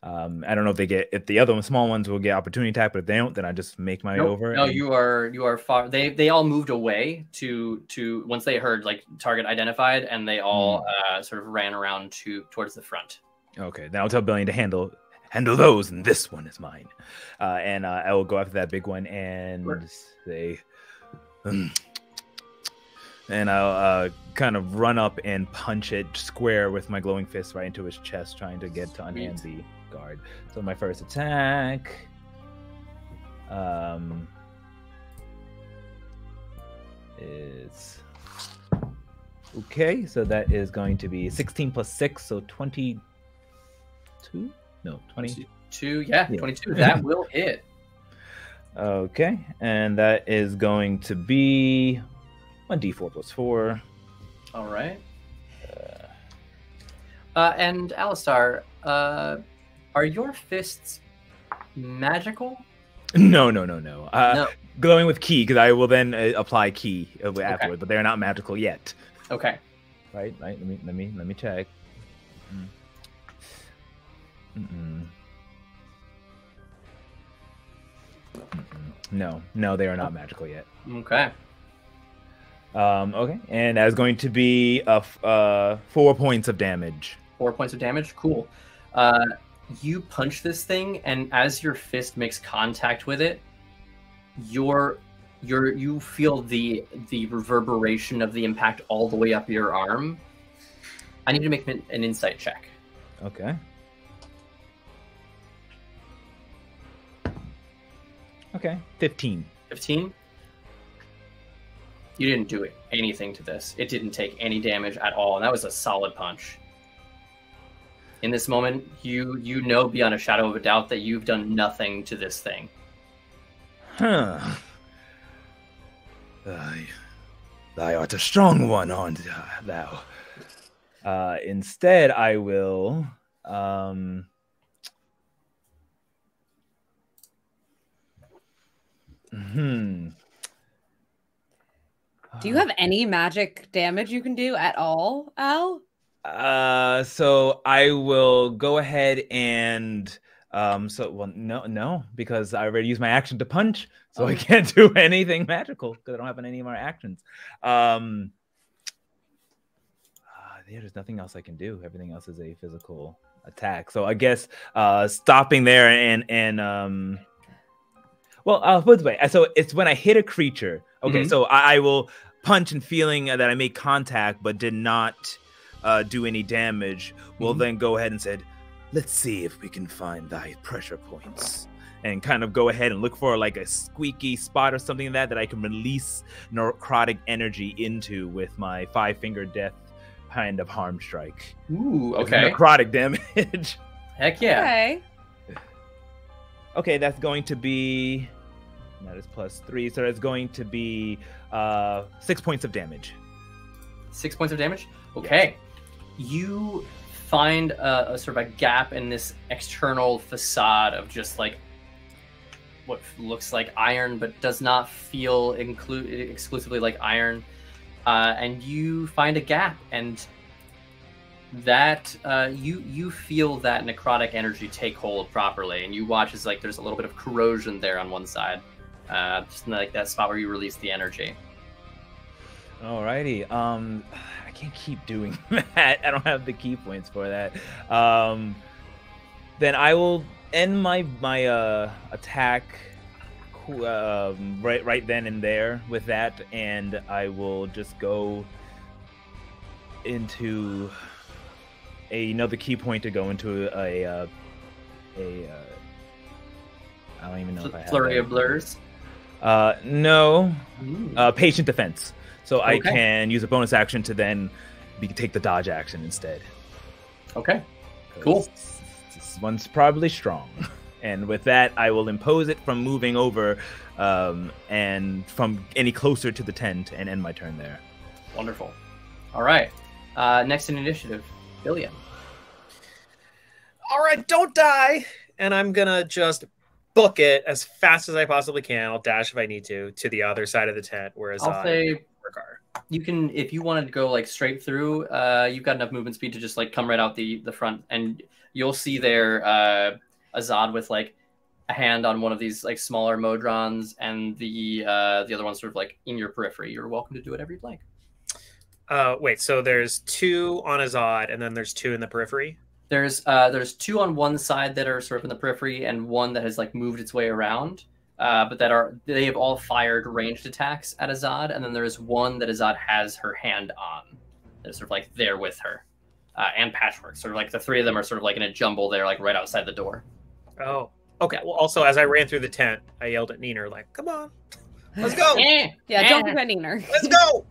I don't know if the other small ones will get opportunity attack, but if they don't, then I just make my way over. No, you are far. They all moved away to once they heard like target identified, and they all sort of ran around towards the front. Okay, then I'll tell Billion to handle those, and this one is mine. And I will go after that big one and say, and I'll kind of run up and punch it square with my glowing fist right into his chest, trying to get to unhand guard. So my first attack is okay. So that is going to be 16 plus 6, so 22. No, 20. 22. Yeah, 22. That will hit. Okay, and that is going to be 1d4 plus 4. All right. And Alistar, are your fists magical? No. No. Glowing with ki, because I will then apply ki afterward, but they're not magical yet. Okay. Right. Let me check. No, they are not magical yet. Okay. Okay, and that is going to be 4 points of damage. 4 points of damage. Cool. You punch this thing, and as your fist makes contact with it, you feel the reverberation of the impact all the way up your arm. I need to make an insight check. Okay. Okay, 15. 15? You didn't do anything to this. It didn't take any damage at all, and that was a solid punch. In this moment, you know beyond a shadow of a doubt that you've done nothing to this thing. Huh. Thou art a strong one, aren't thou? Instead, I will... Do you have any magic damage you can do at all, Al? So I will go ahead and no, because I already used my action to punch, so I can't do anything magical because I don't have any more actions. There's nothing else I can do. Everything else is a physical attack. So I guess stopping there and put it this way. So it's when I hit a creature. Okay, so I will punch and feeling that I made contact but did not do any damage. We'll then go ahead and said, let's see if we can find thy pressure points. And kind of go ahead and look for like a squeaky spot or something that I can release necrotic energy into with my 5-finger death kind of harm strike. Ooh, okay. Necrotic damage. Heck yeah. Okay. Okay, that's going to be... That is plus 3, so it's going to be 6 points of damage. 6 points of damage? Okay. You find a sort of a gap in this external facade of just like what looks like iron, but does not feel exclusively like iron. And you find a gap, and that you feel that necrotic energy take hold properly, and you watch as like there's a little bit of corrosion there on one side, just in, like that spot where you release the energy. Alrighty. I can't keep doing that. I don't have the key points for that. Then I will end my attack right then and there with that, and I will just go into another key point to go into a I don't even know if I have flurry of blurs. No, patient defense. So I can use a bonus action to then take the dodge action instead. Okay, cool. This one's probably strong. And with that, I will impose it from moving over and from any closer to the tent and end my turn there. Wonderful. All right. Next in initiative, Billion. All right, don't die. And I'm going to just book it as fast as I possibly can. I'll dash if I need to the other side of the tent. Whereas I'll say you can, if you wanted to go like straight through, you've got enough movement speed to just like come right out the front, and you'll see there Azad with like a hand on one of these like smaller modrons, and the other one sort of like in your periphery. You're welcome to do whatever you'd like. Wait, so there's 2 on Azad, and then there's 2 in the periphery? There's 2 on one side that are sort of in the periphery, and one that has like moved its way around. But they have all fired ranged attacks at Azad, and then there's one that Azad has her hand on. That's sort of like there with her. and Patchwork. Sort of like the three of them are sort of like in a jumble there, like right outside the door. Oh, okay. Well, also as I ran through the tent, I yelled at Nina, like, "Come on, let's go! Yeah, don't forget Neener. Let's go!"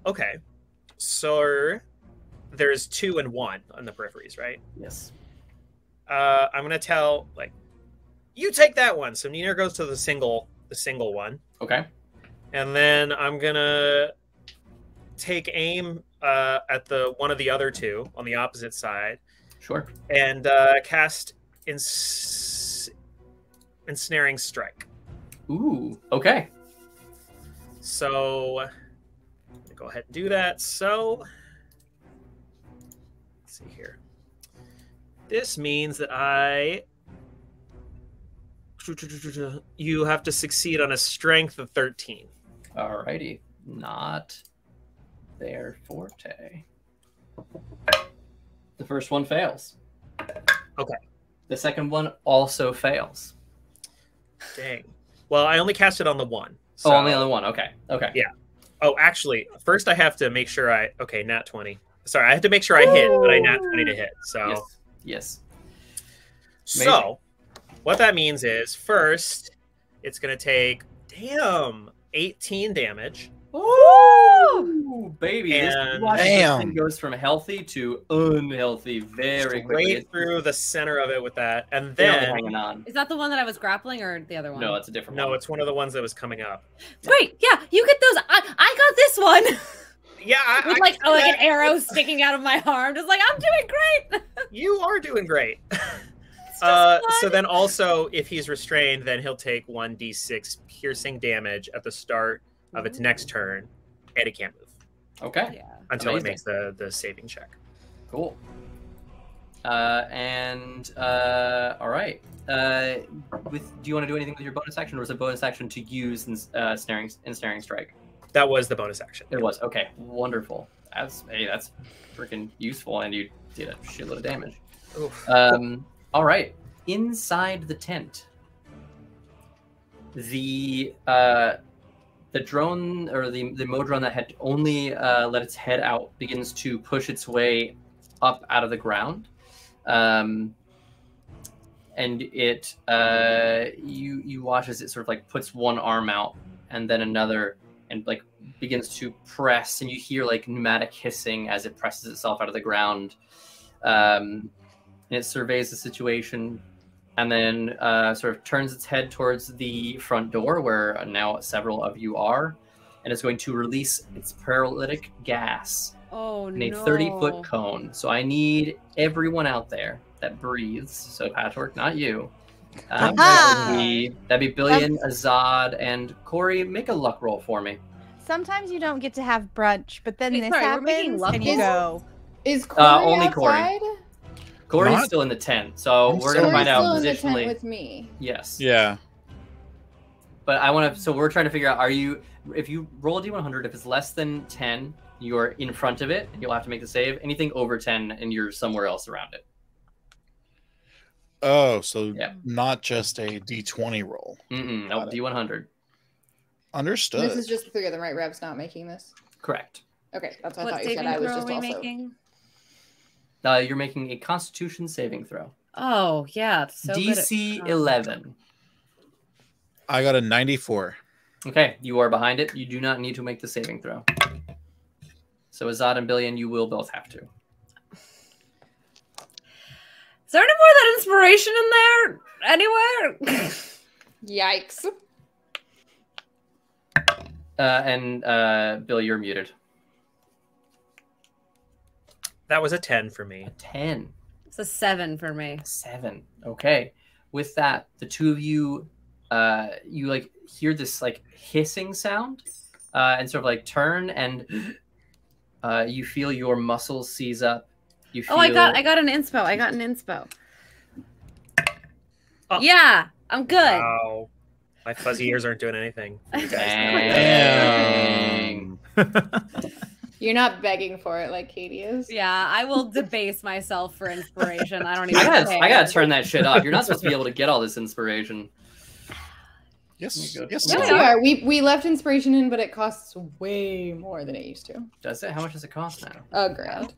Okay. So there's 2 and 1 on the peripheries, right? Yes. I'm gonna tell like, you take that one. So Nina goes to the single one. Okay. And then I'm gonna take aim at the one of the other 2 on the opposite side. Sure. And cast ensnaring strike. Ooh. Okay. So go ahead and do that. So let's see here. This means that you have to succeed on a strength of 13. Alrighty. Not their forte. The first one fails. Okay. The second one also fails. Dang. Well, I only cast it on the 1. Oh, only on the 1. Okay. Okay. Yeah. Oh, actually, first I have to make sure okay, nat 20. Sorry, I have to make sure I hit, but I nat 20 to hit. So Yes. So what that means is first it's gonna take 18 damage. Ooh, baby! This Damn. goes from healthy to unhealthy very quickly. Right through the center of it with that, and Barely then hanging on. Is that the one that I was grappling or the other one? No, it's a different no, one. it's one of the ones that was coming up. Wait, yeah, you get those. I got this one. Yeah, With like an arrow sticking out of my arm. Just like, I'm doing great. You are doing great. So then also, if he's restrained, then he'll take 1d6 piercing damage at the start of its next turn, and it can't move Okay. Yeah. until Amazing. it makes the saving check. Cool. All right. Do you want to do anything with your bonus action, or was it bonus action to use ensnaring strike? That was the bonus action. It was. Okay. Wonderful. That's freaking useful, and you did a shitload of damage. Oof. All right. Inside the tent, the drone or the Modron that had only let its head out begins to push its way up out of the ground, and it you watch as it sort of like puts one arm out and then another, and like begins to press, and you hear like pneumatic hissing as it presses itself out of the ground. And it surveys the situation, and then sort of turns its head towards the front door, where now several of you are, and is going to release its paralytic gas Oh in a no. 30-foot cone. So I need everyone out there that breathes. So Patchwork, not you. That'd be Billion, Azad, and Corey. Make a luck roll for me. Sometimes you don't get to have brunch, but then Wait, this sorry, we're making happens luck and you rolls? go. Is Corey only Corey. outside? Corey's Not- still in the tent, so I'm we're still gonna find out Corey's still in the tent positionally. with me. Yes. Yeah. But I want to. So we're trying to figure out: if you roll a d100, if it's less than 10, you're in front of it, and you'll have to make the save. Anything over 10, and you're somewhere else around it. Oh, so Yeah. not just a D20 roll. No, Got it. d100. Understood. This is just the 3 of them, right? Rev's not making this. Correct. Okay, that's what I What thought you saving said. I was throw just are we also. making? You're making a Constitution saving throw. Oh yeah, it's so good at- DC 11. I got a 94. Okay, you are behind it. You do not need to make the saving throw. So Azad and Billion, you will both have to. Is there any more of that inspiration in there anywhere? Yikes. And Bill, you're muted. That was a 10 for me. 10. It's a 7 for me. 7. Okay. With that, the two of you, you like hear this like hissing sound, and sort of like turn, and you feel your muscles seize up. You feel. Oh, I got an inspo. I got an inspo. Oh. Yeah, I'm good. Wow. My fuzzy ears aren't doing anything. You guys. Dang. You're not begging for it like Katie is. Yeah, I will debase myself for inspiration. I don't even. I care. gotta turn that shit off. You're not supposed to be able to get all this inspiration. Yes, Let me go yes, to Yes, no. you are. We left inspiration in, but it costs way more than it used to. Does it? How much does it cost now? A grand.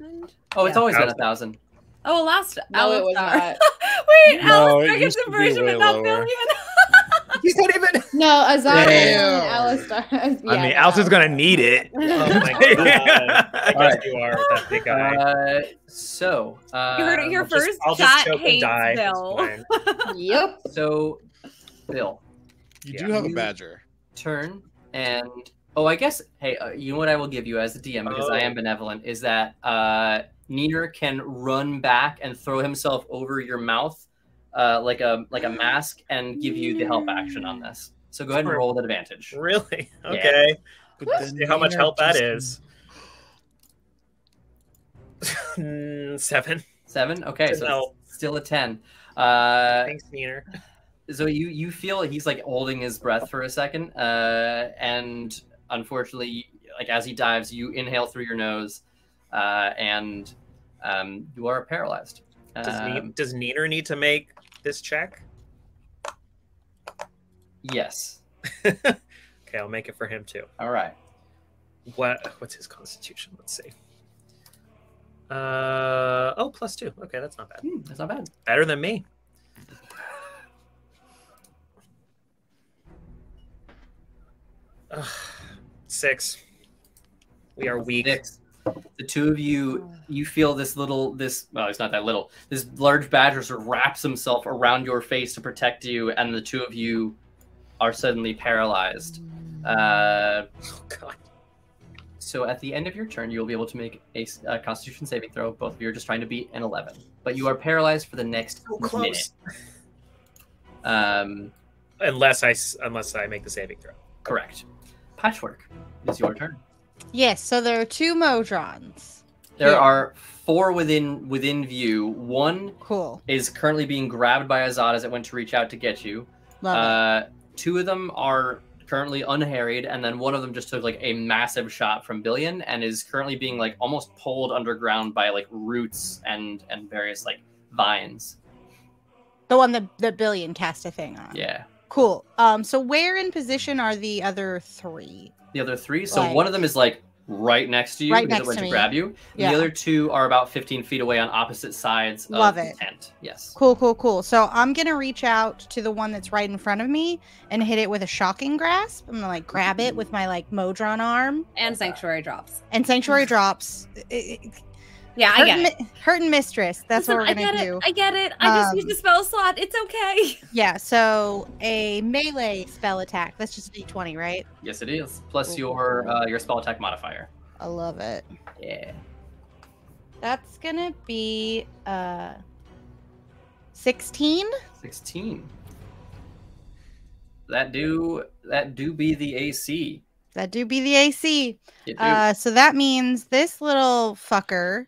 Oh, it's Yeah. always been 1,000. Oh, last No, it was Alistar. not. Wait, No, it Alistar gets used to be inversion, way but not lower. billion. He's not even. No, Azad Damn. and Alistar. I mean, Alistair's gonna need it. Oh my god! I guess Alright. you are that big guy. So, You heard it here I'll just- first. I'll just Chat choke and hates die. It's Bill. fine. Yep. so, Bill, You Yeah. do have a You- badger. turn and I guess hey, you know what I will give you as the DM because I am benevolent is that Neener can run back and throw himself over your mouth like a mask and give you the help action on this. So go ahead and roll with advantage. Really? Okay. But Let's then see how much Nina help that just- is. 7. 7. Okay, Doesn't so help. it's still a 10. Thanks, Neener. So you feel he's like holding his breath for a second, and unfortunately, like as he dives, you inhale through your nose, and you are paralyzed. Does Neener need to make this check? Yes. Okay, I'll make it for him too. All right. What's his constitution? Let's see. +2. Okay, that's not bad. That's not bad. Better than me. Ugh, 6. We are weak. 6. The two of you feel this well, it's not that little. This large badger sort of wraps himself around your face to protect you, and the two of you are suddenly paralyzed. Oh god. So at the end of your turn, you'll be able to make a Constitution saving throw. Both of you are just trying to beat an 11, but you are paralyzed for the next So close. minute. Unless I make the saving throw. Correct. Patchwork, it's your turn. Yes, so there are 2 Modrons. There Yeah. are 4 within view. One Cool. is currently being grabbed by Azad as it went to reach out to get you. Love 2 of them are currently unharried, and then one of them just took like a massive shot from Billion and is currently being like almost pulled underground by like roots and various like vines. it. The one that Billion cast a thing on. Yeah. Cool. So where in position are the other 3? The other 3, so Like- one of them is like right next to you Right because it next went to to me. grab you. And Yeah. the other 2 are about 15 feet away on opposite sides Love of it. the tent. Yes. Cool. So I'm gonna reach out to the one that's right in front of me and hit it with a shocking grasp. I'm gonna like grab it with my like Modron arm, And sanctuary drops. and sanctuary drops. Yeah, I get it. Hurting mistress. That's Listen, what we're gonna do. I get it. I just Um, used a spell slot. It's okay. Yeah. So a melee spell attack. That's just a d20, right? Yes, it is. Plus your spell attack modifier. I love it. Yeah. That's gonna be 16. 16. That do be the AC. That do be the AC. It do. So that means this little fucker.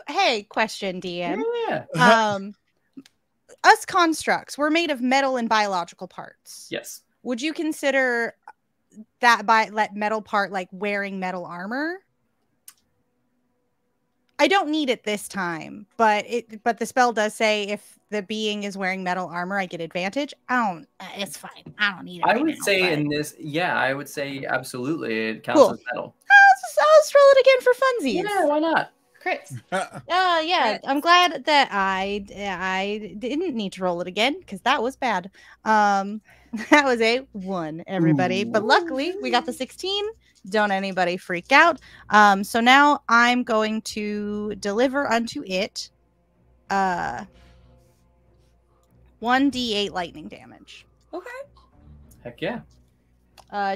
Hey, question, DM. Yeah. Us constructs, we're made of metal and biological parts. Yes. Would you consider metal part like wearing metal armor? I don't need it this time, but the spell does say if the being is wearing metal armor, I get advantage. It's fine. I don't need it. I would say in this, I would say absolutely it counts Cool. as metal. I'll just roll it again for funsies. Yeah, why not? Crits. Yeah. I'm glad that I didn't need to roll it again because that was bad. That was a 1, everybody. But luckily, we got the 16. Don't anybody freak out. So now I'm going to deliver unto it 1d8 lightning damage. Okay. Heck yeah.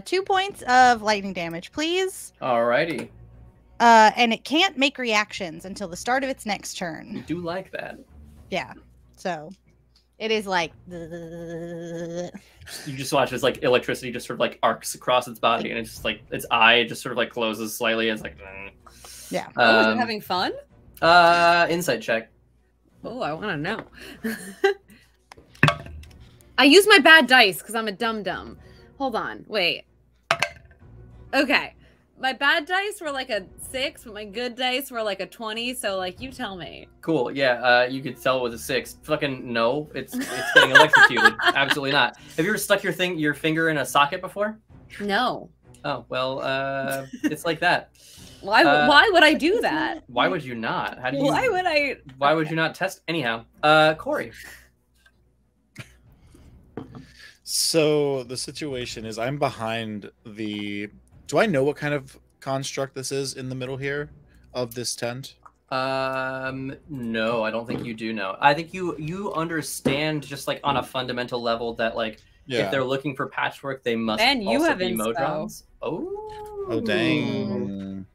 2 points of lightning damage, please. Alrighty. And it can't make reactions until the start of its next turn. You do like that. Yeah. So it is like You just watch as like electricity just sort of like arcs across its body, and it's just like its eye just sort of like closes slightly. It's like, yeah. Oh, is it having fun? Insight check. Oh, I want to know. I use my bad dice because I'm a dum-dum. Hold on. Wait. Okay. my bad dice were like a 6, but my good dice were like a 20. So like, you tell me. Cool. Yeah. You could tell it was a 6. Fucking no. It's getting electrocuted. Absolutely not. Have you ever stuck your finger in a socket before? No. Oh well. It's like that. Why would I do that? Why would you not? How do you? Why would I? Why would you not test? Anyhow, Corey. So the situation is I'm behind the... Do I know what kind of construct this is in the middle here of this tent? No, I don't think you do know. I think you understand just like on a fundamental level that like if they're looking for patchwork, they must also be Modrons. Oh, dang.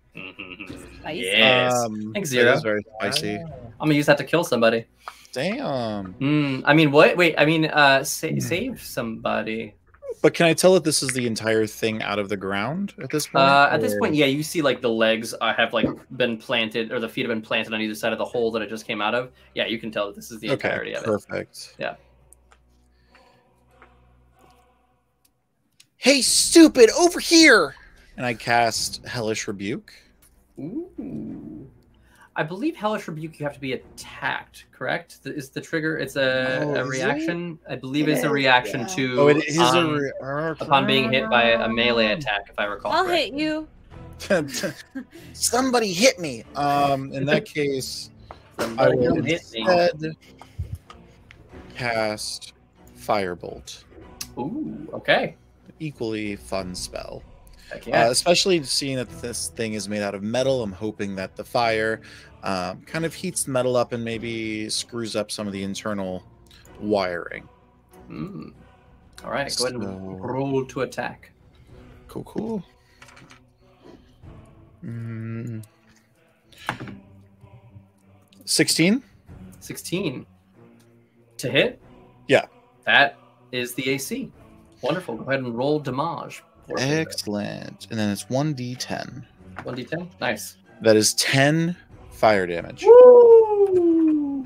Spicy. Yes. Thanks, Zero. That is very spicy. I'm gonna use that to kill somebody. Damn. I mean, what? Wait, I mean, save somebody. But can I tell that this is the entire thing out of the ground at this point? At this point, yeah, you see like the legs have like been planted, or the feet have been planted on either side of the hole that it just came out of. Yeah, you can tell that this is the entirety of it. Perfect. Yeah. Hey, stupid, over here! And I cast Hellish Rebuke. Ooh. I believe Hellish Rebuke, you have to be attacked, correct? Is the trigger? It's a reaction. I believe it's a reaction to. Oh, it is upon being hit by a melee attack, if I recall. I'll hit you. Somebody hit me. In that case, I will instead cast Firebolt. Ooh, okay. Equally fun spell. Yeah. Especially seeing that this thing is made out of metal, I'm hoping that the fire kind of heats the metal up and maybe screws up some of the internal wiring. All right, go ahead and roll to attack. Cool. 16? 16. To hit? Yeah. That is the AC. Wonderful. Go ahead and roll damage. Excellent. And then it's 1d10. 1d10? Nice. That is 10 fire damage. Woo!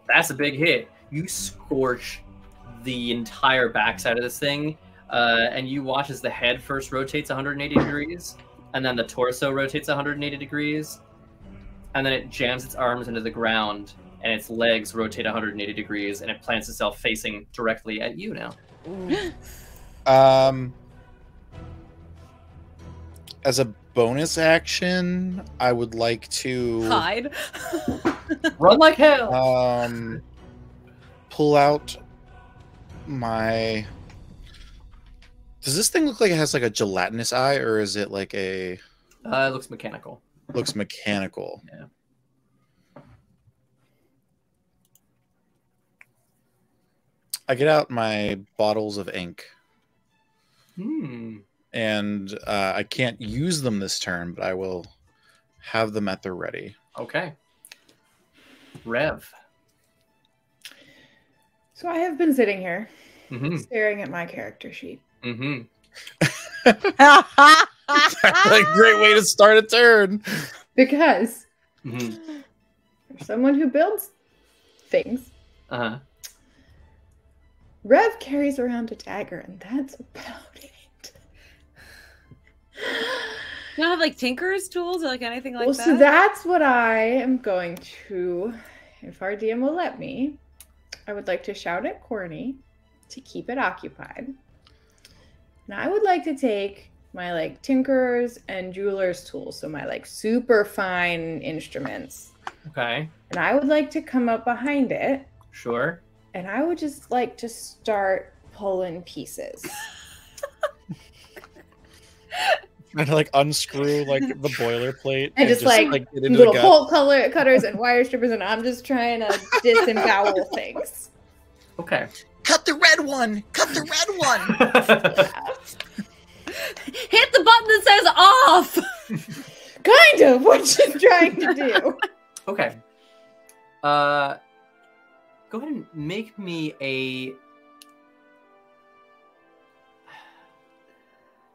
That's a big hit. You scorch the entire backside of this thing, and you watch as the head first rotates 180 degrees, and then the torso rotates 180 degrees, and then it jams its arms into the ground, and its legs rotate 180 degrees, and it plants itself facing directly at you now. As a bonus action, I would like to hide. Run like hell. Pull out my... Does this thing look like it has like a gelatinous eye, or is it like a... It looks mechanical. Looks mechanical. Yeah. I get out my bottles of ink. And I can't use them this turn, but I will have them at the ready. Okay. Rev. So I have been sitting here staring at my character sheet. A great way to start a turn. Because for someone who builds things, Rev carries around a dagger, and that's about it. You don't have like tinker's tools or like anything like that? So that's what I am going to, if our DM will let me, I would like to shout at Corny to keep it occupied. And I would like to take my like tinker's and jeweler's tools, so my like super fine instruments. Okay. And I would like to come up behind it. Sure. And I would just like to start pulling pieces. And like unscrew like the boilerplate and just like get into little the bolt cutters and wire strippers, and I'm just trying to disembowel things. Okay. Cut the red one! Cut the red one! Hit the button that says off! Kind of what she's trying to do. Okay. Go ahead and make me a...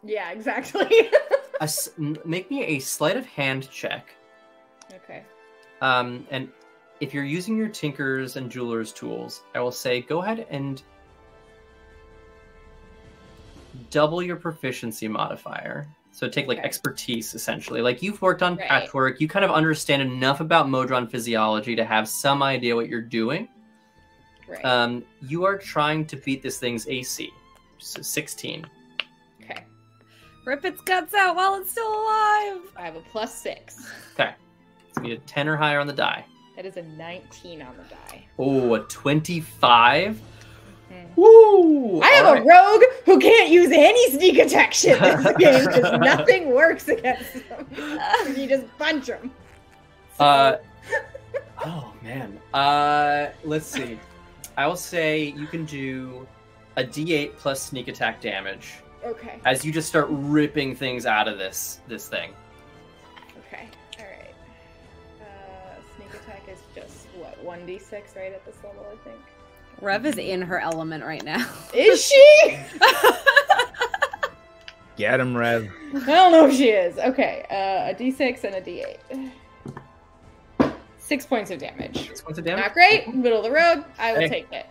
Yeah, exactly. Make me a sleight of hand check. Okay. And if you're using your tinker's and jeweler's tools, I will say go ahead and double your proficiency modifier. So take like Okay. expertise, essentially. Like you've worked on Right. patchwork. You kind of understand enough about Modron physiology to have some idea what you're doing. Right. You are trying to beat this thing's AC, so 16. Okay. Rip its guts out while it's still alive. I have a +6. Okay. So you need a 10 or higher on the die. That is a 19 on the die. Oh, a 25? Hmm. Woo! I have All a rogue who can't use any sneak attack shit this game because nothing works against him. You just punch him. Oh man. Let's see. I will say you can do a D8 plus sneak attack damage Okay. as you just start ripping things out of this thing. Okay. All right. Sneak attack is just what 1d6 right at this level, I think. Rev is in her element right now. Is she? Get him, Rev. I don't know if she is. Okay. A d6 and a d8. 6 points of damage. 6 points of damage. Not great. Middle of the road. I will Hey. take it.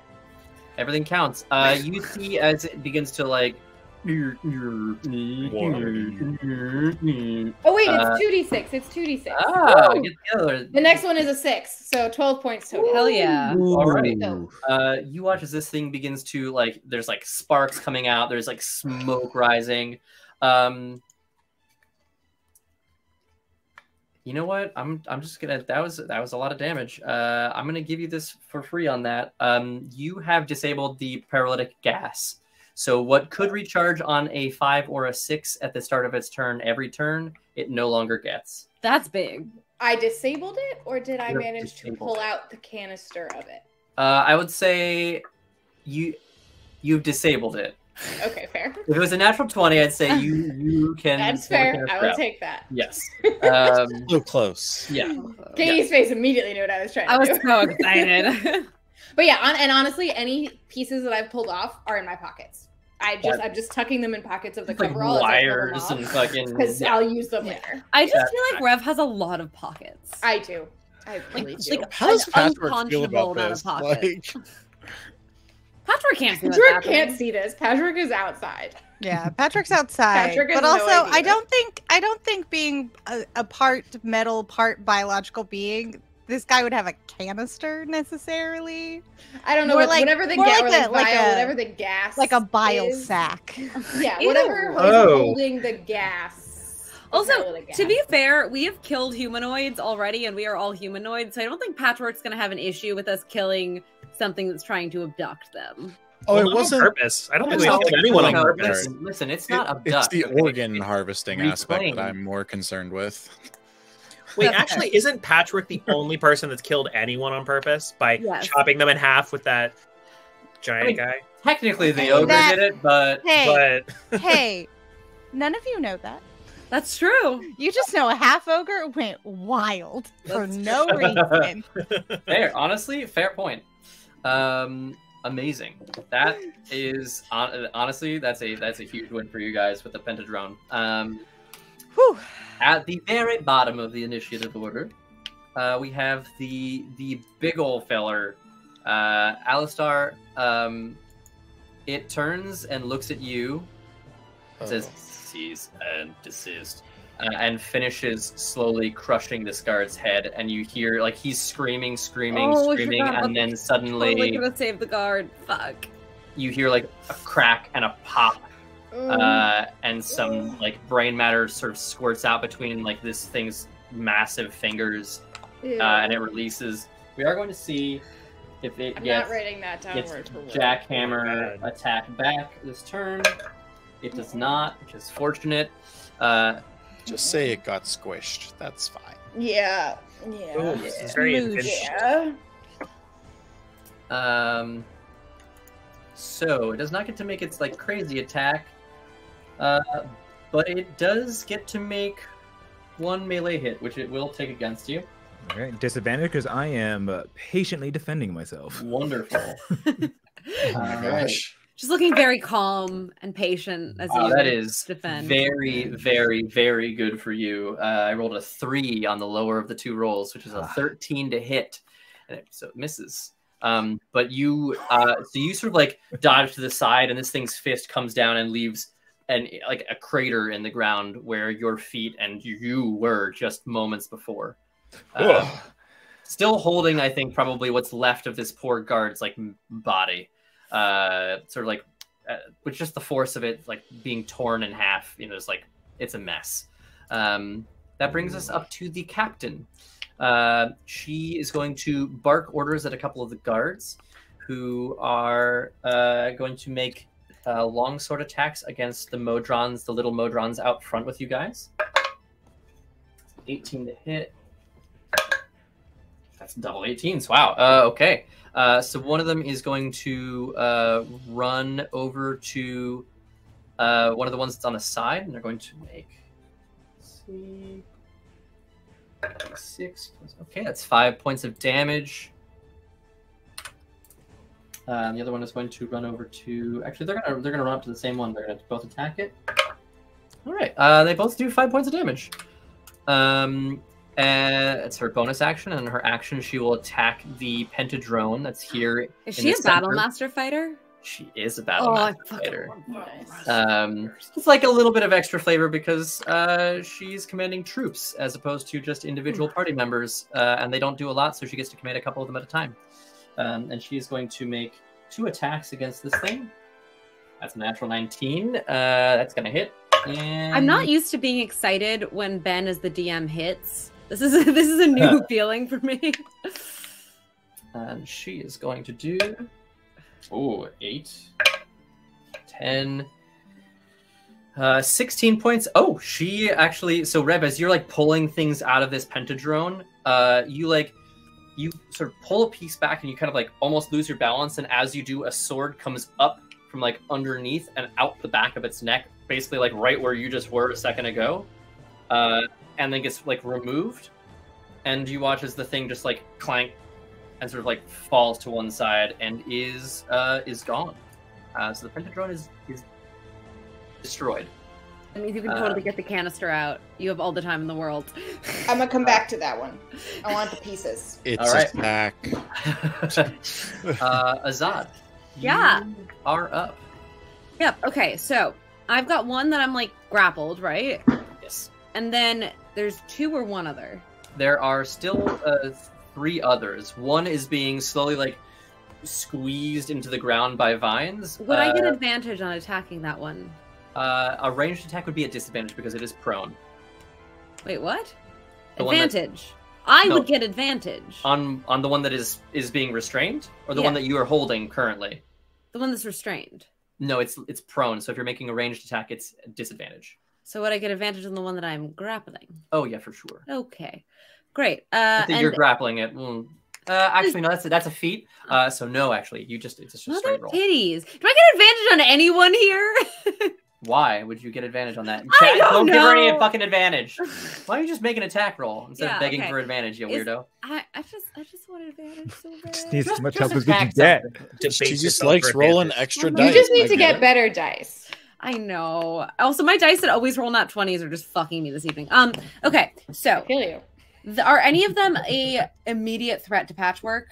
Everything counts. You see as it begins to like. Oh wait, it's 2d6. It's 2d6. Get the other. The next one is a 6, so 12 points total. Hell yeah. All right. So, You watch as this thing begins to like. There's like sparks coming out. There's like smoke rising. You know what? I'm just gonna. That was a lot of damage. I'm gonna give you this for free on that. You have disabled the paralytic gas. So what could recharge on a 5 or a 6 at the start of its turn every turn, it no longer gets. That's big. I disabled it, or did I You're manage to disabled. pull out the canister of it? I would say you've disabled it. Okay, fair. If it was a natural 20, I'd say you can. That's pull the fair. canister I will out. take that. Yes. So close. Yeah. Katie's face immediately knew what I was trying I to was do. so excited. But yeah, and honestly, any pieces that I've pulled off are in my pockets. I'm just tucking them in pockets of the It's like coverall wires and fucking. because Yeah. I'll use them later. I just Yeah. feel like Rev has a lot of pockets. I do. I really do. like- How does An Patrick feel unconscionable about amount this? of pockets. Like, Patrick can't see what's Patrick happening. can't see this. Patrick is outside. Yeah, Patrick's outside. Patrick has but also, no idea. I don't think being a part metal, part biological being, this guy would have a canister necessarily. I don't know. More What, like- whatever the more gas, like or the a- like vial, a- whatever the gas, Like a bile is. sack. Yeah, Ew. whatever is Oh. holding the gas. Also, the gas. to be fair, we have killed humanoids already, and we are all humanoids, so I don't think Patchwork's going to have an issue with us killing something that's trying to abduct them. oh, Well, it not wasn't. on purpose. I don't think it's we not killed like anyone on killing purpose. them. Listen, it's not It's abduct. the okay? organ It's harvesting aspect reclaim. that I'm more concerned with. Wait, That's actually, isn't Patrick the only person that's killed anyone on purpose by Yes. chopping them in half with that giant I mean, guy? Technically, the Hey, ogre that- did it, but Hey, But hey, none of you know that. That's true. You just know a half ogre went wild for That's no reason. fair. Honestly, fair point. Amazing. That is honestly that's a huge win for you guys with the Pentadrone. Whew. At the very bottom of the initiative order, we have the big ol' feller, Alistar. It turns and looks at you, says cease and desist, and finishes slowly crushing this guard's head. And you hear like he's screaming, Oh, I screaming, forgot about and then Totally suddenly gonna save the guard. Fuck. you hear like a crack and a pop. And some like brain matter sort of squirts out between like this thing's massive fingers, and it releases. We are going to see if it I'm gets not writing that down its word for word. jackhammer Oh my attack back this turn. It does not, which is fortunate. Just say it got squished. That's fine. Yeah. Yeah. Ooh, this is very Smoosh. intense. Yeah. So it does not get to make its like crazy attack, but it does get to make one melee hit, which it will take against you. All right, disadvantage because I am patiently defending myself. Wonderful. Oh my gosh. Just looking very calm and patient as you That is defend. very, very, very good for you. I rolled a 3 on the lower of the two rolls, which is a 13 to hit, and so it misses. But you, so you sort of like dodge to the side, and this thing's fist comes down and leaves like a crater in the ground where your feet and you were just moments before. Still holding, I think, probably what's left of this poor guard's like body, sort of like with just the force of it like being torn in half. It's like it's a mess. That brings us up to the captain. She is going to bark orders at a couple of the guards, who are going to make longsword attacks against the Modrons, the little Modrons out front with you guys. 18 to hit. That's double 18s. Wow. Okay. So one of them is going to run over to one of the ones that's on the side, and they're going to make. Let's see. 6. Okay, that's 5 points of damage. The other one is going to run over to. Actually, they're gonna run up to the same one. They're gonna both attack it. All right. They both do 5 points of damage. And it's her bonus action, and her action she will attack the pentadrone that's here. Is she a battle master fighter? She is a battle master fighter. It's like a little bit of extra flavor because she's commanding troops as opposed to just individual party members, and they don't do a lot, so she gets to command a couple of them at a time. And she is going to make 2 attacks against this thing. That's a natural 19. That's going to hit. And... I'm not used to being excited when Ben as the DM hits. This is a new feeling for me. And she is going to do 8, 10, 16 points. Oh, she actually. So Reb, as you're like pulling things out of this pentadrone, you sort of pull a piece back and you kind of like almost lose your balance. And as you do, a sword comes up from like underneath and out the back of its neck, basically like right where you just were a second ago, and then gets like removed. And you watch as the thing just like clank and sort of like falls to one side and is gone. So the pentadrone is destroyed. That means you can totally get the canister out. You have all the time in the world. I'm gonna come back to that one. I want the pieces. It's all right. attack. Azad, Yeah. you are up. Yep. Okay. So I've got one that I'm like grappled, right? Yes. And then there's 2 or 1 other. There are still 3 others. One is being slowly like squeezed into the ground by vines. Would I get advantage on attacking that one? A ranged attack would be a disadvantage because it is prone. Wait, what? The one Advantage. I would get advantage. On the one that is being restrained, or the one that you are holding currently? The one that's restrained. No, it's prone. So if you're making a ranged attack, it's a disadvantage. So would I get advantage on the one that I'm grappling? Oh yeah, for sure. Okay, great. You're grappling it. Actually, no, that's a feat. So no, actually, it's just a straight roll. Titties. Do I get advantage on anyone here? Why would you get advantage on that? I don't know. Give her any fucking advantage. Why don't you just make an attack roll instead of begging for advantage, you weirdo? I just want advantage so bad. Just needs as much help as Just we can attack get. She just likes rolling extra dice. You just need I to get get it. better dice. I know. Also, my dice that always roll nat 20s are just fucking me this evening. Okay, so I feel you. are any of them a immediate threat to Patchwork?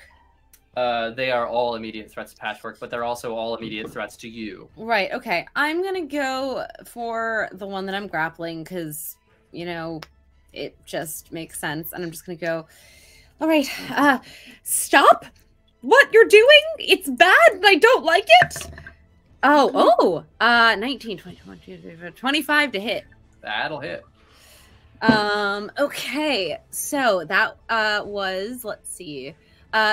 They are all immediate threats to Patchwork, but they're also all immediate threats to you. Right, okay. I'm gonna go for the one that I'm grappling because, it just makes sense. And I'm just gonna go, all right, stop what you're doing. It's bad and I don't like it. 19, 20, 25 to hit. That'll hit. Okay, so that was, let's see.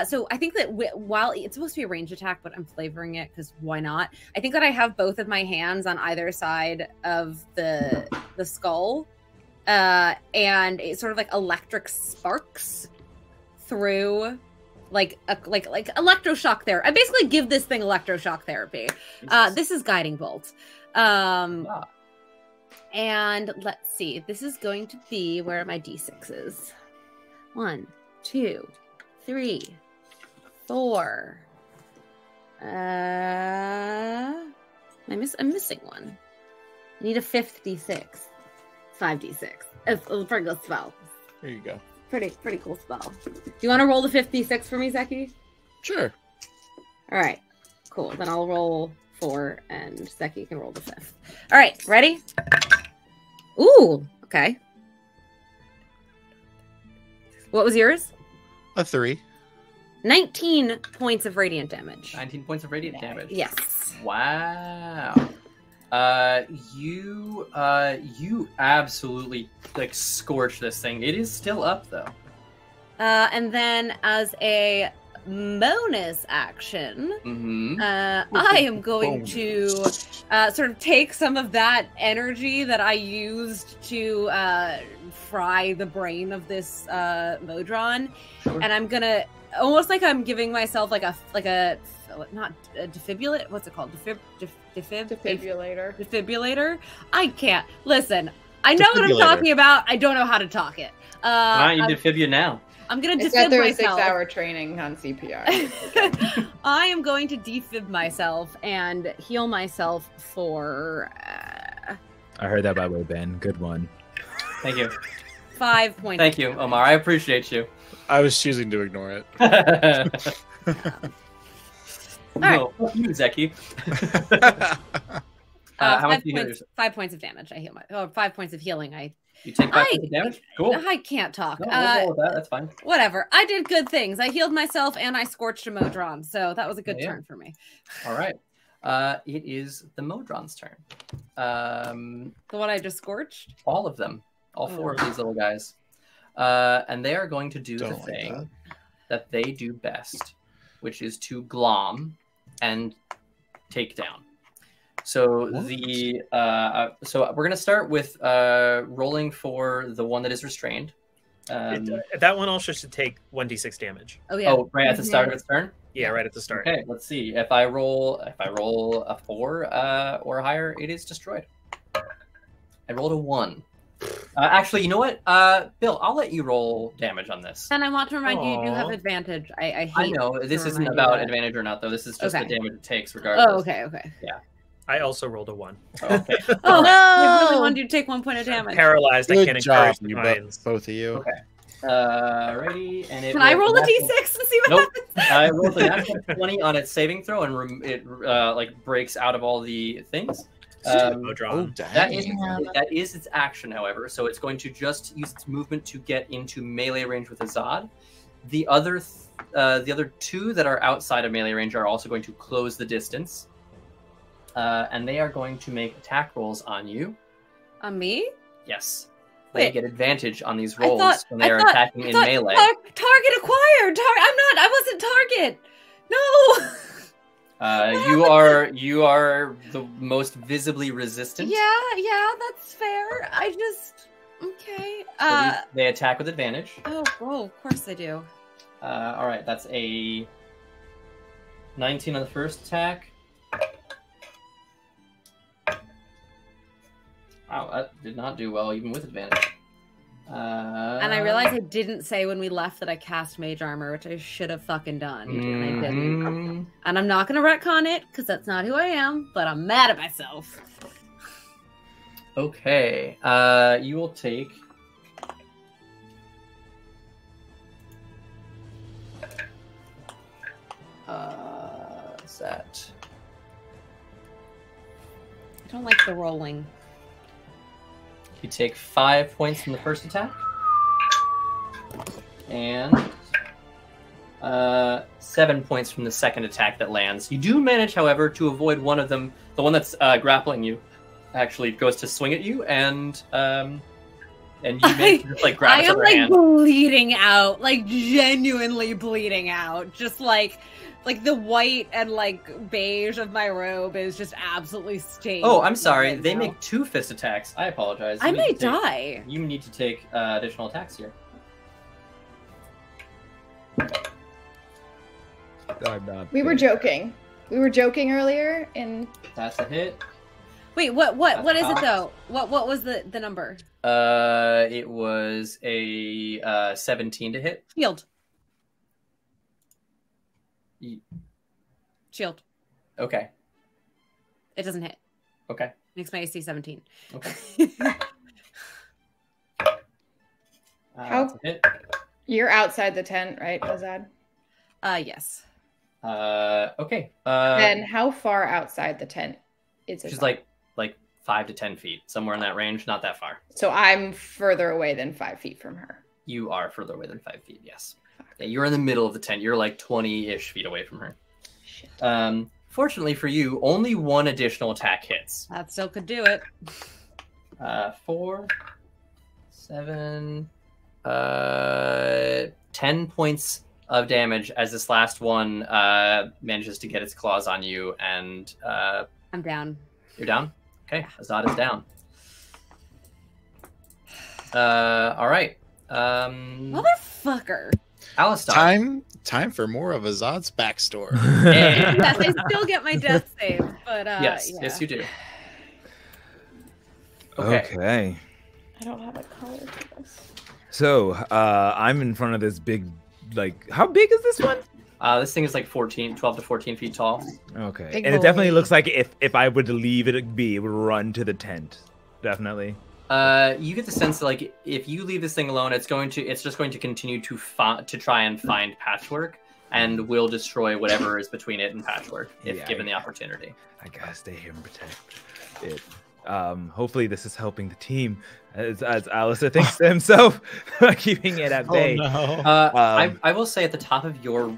So I think that while it's supposed to be a ranged attack, but I'm flavoring it because why not? I think that I have both of my hands on either side of the skull, and it sort of like electric sparks through, like electroshock therapy. I basically give this thing electroshock therapy. This is guiding bolt. And let's see. This is going to be where are my d6s? 1, 2, 3, 4. I'm missing one. I need a 5th d6. It's 5d6. It's a pretty good spell. There you go. Pretty cool spell. Do you want to roll the 5th d6 for me, Zeki? Sure. All right. Cool. Then I'll roll 4, and Zeki can roll the 5th. All right, ready? Ooh, okay. What was yours? A 3. 19 points of radiant damage. 19 points of radiant damage. Yes. Wow. You absolutely like scorch this thing. It is still up though. And then as a bonus action, I am going to sort of take some of that energy that I used to fry the brain of this Modron, and I'm gonna almost like I'm giving myself like a not a defibrillator. What's it called? Defibrillator. Defibrillator. I can't listen. I know what I'm talking about. I don't know how to talk it. Why don't you defib you now? I'm gonna It's defib got their myself. 6-hour training on CPR. I am going to defib myself and heal myself for. I heard that by the way, Ben. Good one. Thank you. 5 points. Thank you, Omar. I appreciate you. I was choosing to ignore it. No, fuck you, Zeki. How much do you heal yourself? 5 points of damage. I heal 5 points of healing. You take 5 points of damage? Cool. I can't talk. No, we'll roll with that. That's fine. Whatever. I did good things. I healed myself and I scorched a Modron, so that was a good Yeah. turn for me. All right. It is the Modron's turn. The one I just scorched? All of them. All 4 of these little guys. And they are going to do the Don't like thing that they do best, which is to glom and take down. So so we're gonna start with rolling for the one that is restrained. That one also should take 1d6 damage. Oh yeah. Oh, right at the start of its turn. Yeah, right at the start. Okay, let's see. If I roll a 4 or higher, it is destroyed. I rolled a 1. Actually, you know what, Bill? I'll let you roll damage on this. And I want to remind you, you do have Aw. advantage. I I hate know to this isn't remind you about that. advantage or not, though. This is just Okay. the damage it takes, regardless. Oh, okay. I also rolled a 1. Okay. Oh, I really No! wanted you to take 1 point of damage. Paralyzed. I Good can't job, encourage you minds. both of you. Okay. Ready? And it Can I roll a natural- d6 and see what Nope. happens? I rolled a natural 20 on its saving throw, and it like breaks out of all the things. Modron. Oh, dang. That is its action, however. So it's going to just use its movement to get into melee range with Azad. The other 2 that are outside of melee range are also going to close the distance, and they are going to make attack rolls on you. On me? Yes, they Wait. get advantage on these I rolls thought- when they I are thought- attacking I in thought melee. Target acquired. I wasn't target. No. You are the most visibly resistant. Yeah, that's fair. I just okay. So they attack with advantage. Oh, of course they do. All right, that's a 19 on the first attack. Wow, that did not do well, even with advantage. And I realized I didn't say when we left that I cast mage armor, which I should have fucking done, and I didn't. Mhm. And I'm not gonna retcon it because that's not who I am. But I'm mad at myself. Okay, you will take. What's that? I don't like the rolling. You take 5 points from the first attack, and 7 points from the second attack that lands. You do manage, however, to avoid one of them. The one that's grappling you actually goes to swing at you, and you manage to just like grab I its am other like hand. bleeding out, like genuinely bleeding out. Just like the white and like beige of my robe is just absolutely stained. Oh, I'm sorry. right They now. make 2 fist attacks. I apologize. I You need may to take- die. You need to take additional attacks here. We were joking. We were joking earlier, and That's a hit. Wait, what is it Attacks. though? What was the number? It was a 17 to hit. Shield. Ye- Shield. Okay. It doesn't hit. Okay. Makes my AC 17. Okay. How- That's a hit. you're outside the tent, right, Azad? Yes. Okay. Then how far outside the tent is it? She's like 5 to 10 feet, somewhere in that range. Not that far. So I'm further away than 5 feet from her. You are further away than 5 feet. Yes. Yeah, you're in the middle of the tent. You're like 20-ish feet away from her. Shit. Fortunately for you, only one additional attack hits. That still could do it. 4, 7, 10 points of damage as this last one manages to get its claws on you, and I'm down. you're down? Okay, Azad is down. All right. Motherfucker. Alistar. Time for more of Azad's backstory. Hey. Yes, I still get my death save, but Yes, yeah. yes, you do. Okay. I don't have a color for this. So, I'm in front of this big, like, how big is this one? This thing is like 12 to 14 feet tall. Okay. Big And it definitely boy. looks like if I were to leave it be, it would run to the tent. Definitely. You get the sense that like if you leave this thing alone, it's just going to continue to try and find Patchwork, and will destroy whatever is between it and Patchwork if given the opportunity. I gotta stay here and protect it. Hopefully this is helping the team, as Alistair thinks to himself, keeping it at bay. no. I will say at the top of your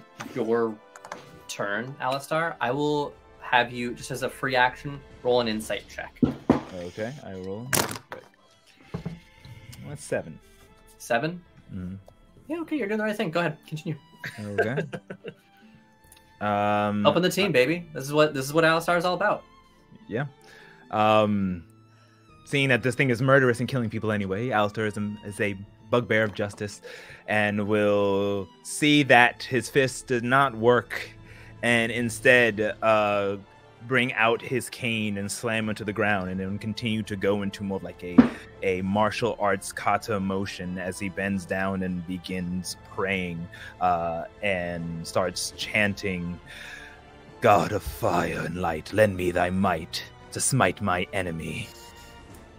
turn, Alistar, I will have you just as a free action roll an insight check. Okay, I roll. That's 7. 7. Mm. Yeah, okay, you're doing the right thing. Go ahead, continue. Okay. Helping the team, baby. This is what Alistar is all about. Yeah. Seeing that this thing is murderous and killing people anyway, Alistair is a bugbear of justice, and will see that his fist did not work, and instead bring out his cane and slam into the ground, and then continue to go into more of like a martial arts kata motion as he bends down and begins praying and starts chanting, "God of fire and light, lend me thy might to smite my enemy.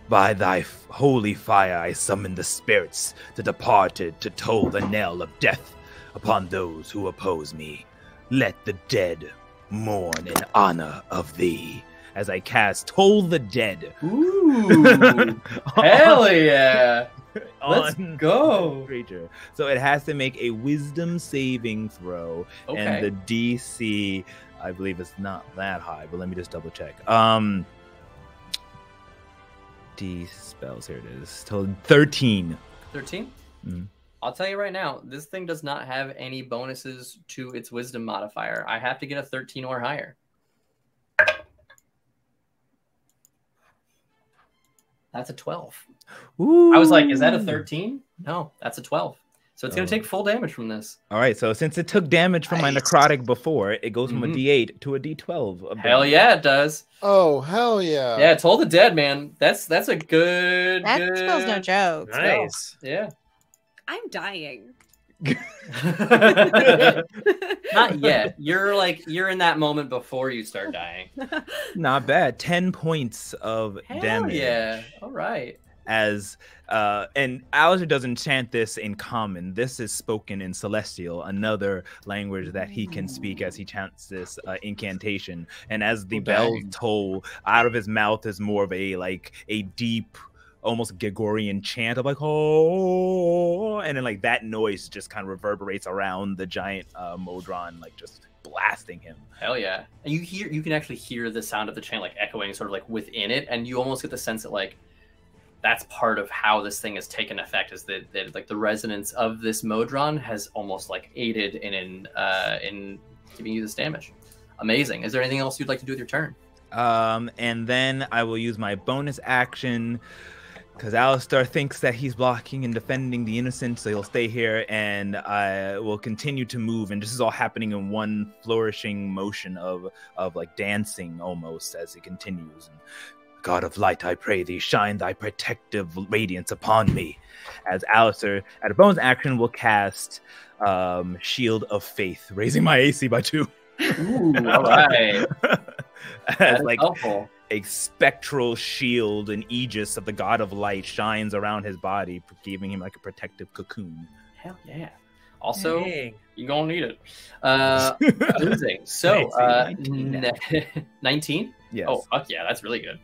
By thy holy fire I summon the spirits that departed to toll the knell of death upon those who oppose me. Let the dead mourn in honor of thee." As I cast Toll the Dead. Ooh, hell yeah! Let's on go. Creature. So it has to make a wisdom saving throw, and the DC, I believe, is not that high, but let me just double check. D spells, here it is. Total 13. 13? Mhm. I'll tell you right now, this thing does not have any bonuses to its wisdom modifier. I have to get a 13 or higher. That's a 12. Ooh. I was like, is that a 13? No, that's a 12. So it's going to take full damage from this. All right, so since it took damage from my Nice. necrotic before, it goes from a Mhm. D8 to a D12. of Hell damage. yeah, it does. Oh, hell yeah. Yeah, Toll the Dead, man. That's a good. That good spell's no joke. Nice. Yeah. I'm dying. Not yet. You're in that moment before you start dying. Not bad. 10 points of Hell damage. yeah. All right. As and Alistair doesn't chant this in common. This is spoken in Celestial, another language that he can speak as he chants this incantation. And as the Oh, bells dang. toll, out of his mouth is more of a deep, almost Gregorian chant of like, oh, and then like that noise just kind of reverberates around the giant Modron, like just blasting him. Hell yeah. And you can actually hear the sound of the chant like echoing sort of like within it, and you almost get the sense that like that's part of how this thing has taken effect, is that like the resonance of this Modron has almost like aided in giving you this damage. Amazing. Is there anything else you'd like to do with your turn? And then I will use my bonus action because Alistair thinks that he's blocking and defending the innocent, so he'll stay here, and I will continue to move. And this is all happening in one flourishing motion of like dancing almost as it continues. And, God of light, I pray thee, shine thy protective radiance upon me. As Alistair, at a bonus action, will cast Shield of Faith, raising my AC by 2. Ooh, all right. As That's like helpful. a spectral shield, an aegis of the God of light shines around his body, giving him like a protective cocoon. Hell yeah. Also, Dang. you're gonna need it. Losing. So, 19. Yes. Oh, fuck yeah, that's really good.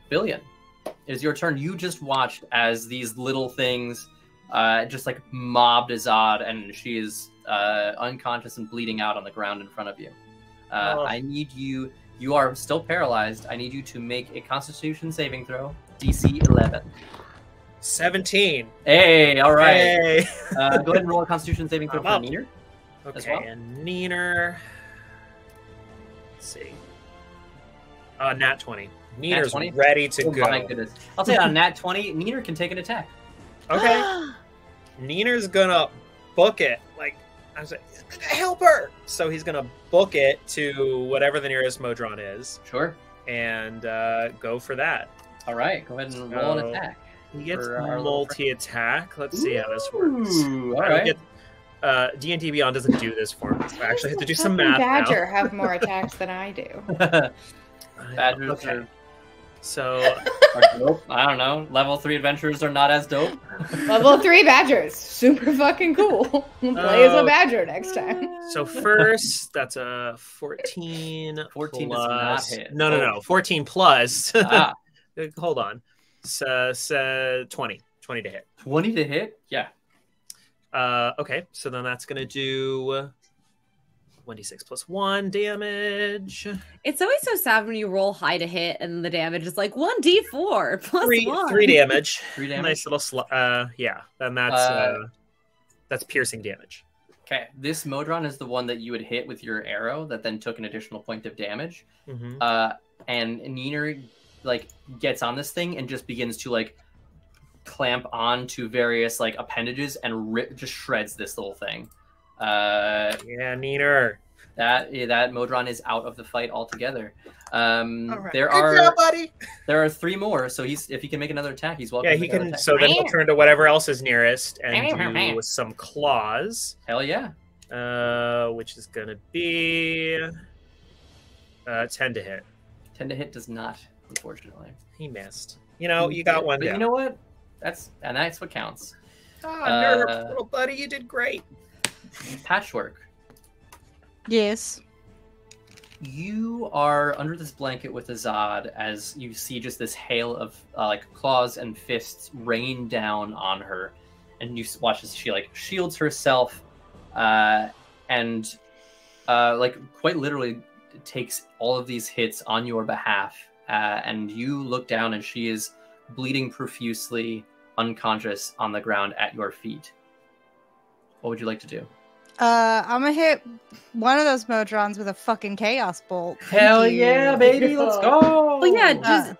Billion, it is your turn. You just watched as these little things just like mobbed Azad, and she is unconscious and bleeding out on the ground in front of you. I need you. You are still paralyzed. I need you to make a Constitution saving throw, DC 11. 17. Hey, all right. Hey. Go ahead and roll a Constitution saving throw I'm for up. Neener. Okay, well. and Neener. Let's see. Nat 20. Neener's 20? ready to Oh go. my goodness. I'll say on a nat 20, Neener can take an attack. Okay. Neener's gonna book it. Like, I was like, help her! So he's gonna book it to whatever the nearest Modron is Sure. and go for that. All right. Go ahead and roll an So- attack. He gets For our little multi-attack. Let's see how this works. Ooh, all I don't right. get D&D Beyond doesn't do this for me. So I actually have to do some Fucking math Badger now. have more attacks than I do. Badgers Okay. So are dope. I don't know. Level 3 adventurers are not as dope. Level 3 Badgers, super fucking cool. Play as a Badger next time. So first, that's a 14. 14 does plus... not hit. No. 14 plus. Ah, Hold on. So 20. 20 to hit. 20 to hit? Yeah. Okay, so then that's gonna do 1d6 plus 1 damage. It's always so sad when you roll high to hit and the damage is like 1d4 plus 1. 3 damage. 3 damage. Nice little yeah. Then that's piercing damage. Okay. This Modron is the one that you would hit with your arrow that then took an additional point of damage. Mm-hmm. And Neener like gets on this thing and just begins to like clamp on to various like appendages and just shreds this little thing. Yeah, Neener. That Modron is out of the fight altogether. Right. There Good job, buddy. There are 3 more, so if he can make another attack, he's welcome. Yeah, to he make another can. attack. So then he'll turn to whatever else is nearest and do some claws. Hell yeah. Which is gonna be 10 to hit. 10 to hit does not, unfortunately. He missed. You know, you got one But down. you know what? That's what counts. Nerf, little buddy, you did great. Patchwork. Yes. You are under this blanket with Azad as you see just this hail of like claws and fists rain down on her, and you watch as she like shields herself, and like quite literally takes all of these hits on your behalf, and you look down and she is bleeding profusely, unconscious on the ground at your feet. What would you like to do? I'm gonna hit one of those Modrons with a fucking Chaos Bolt. Hell yeah, baby, let's go! Oh yeah, just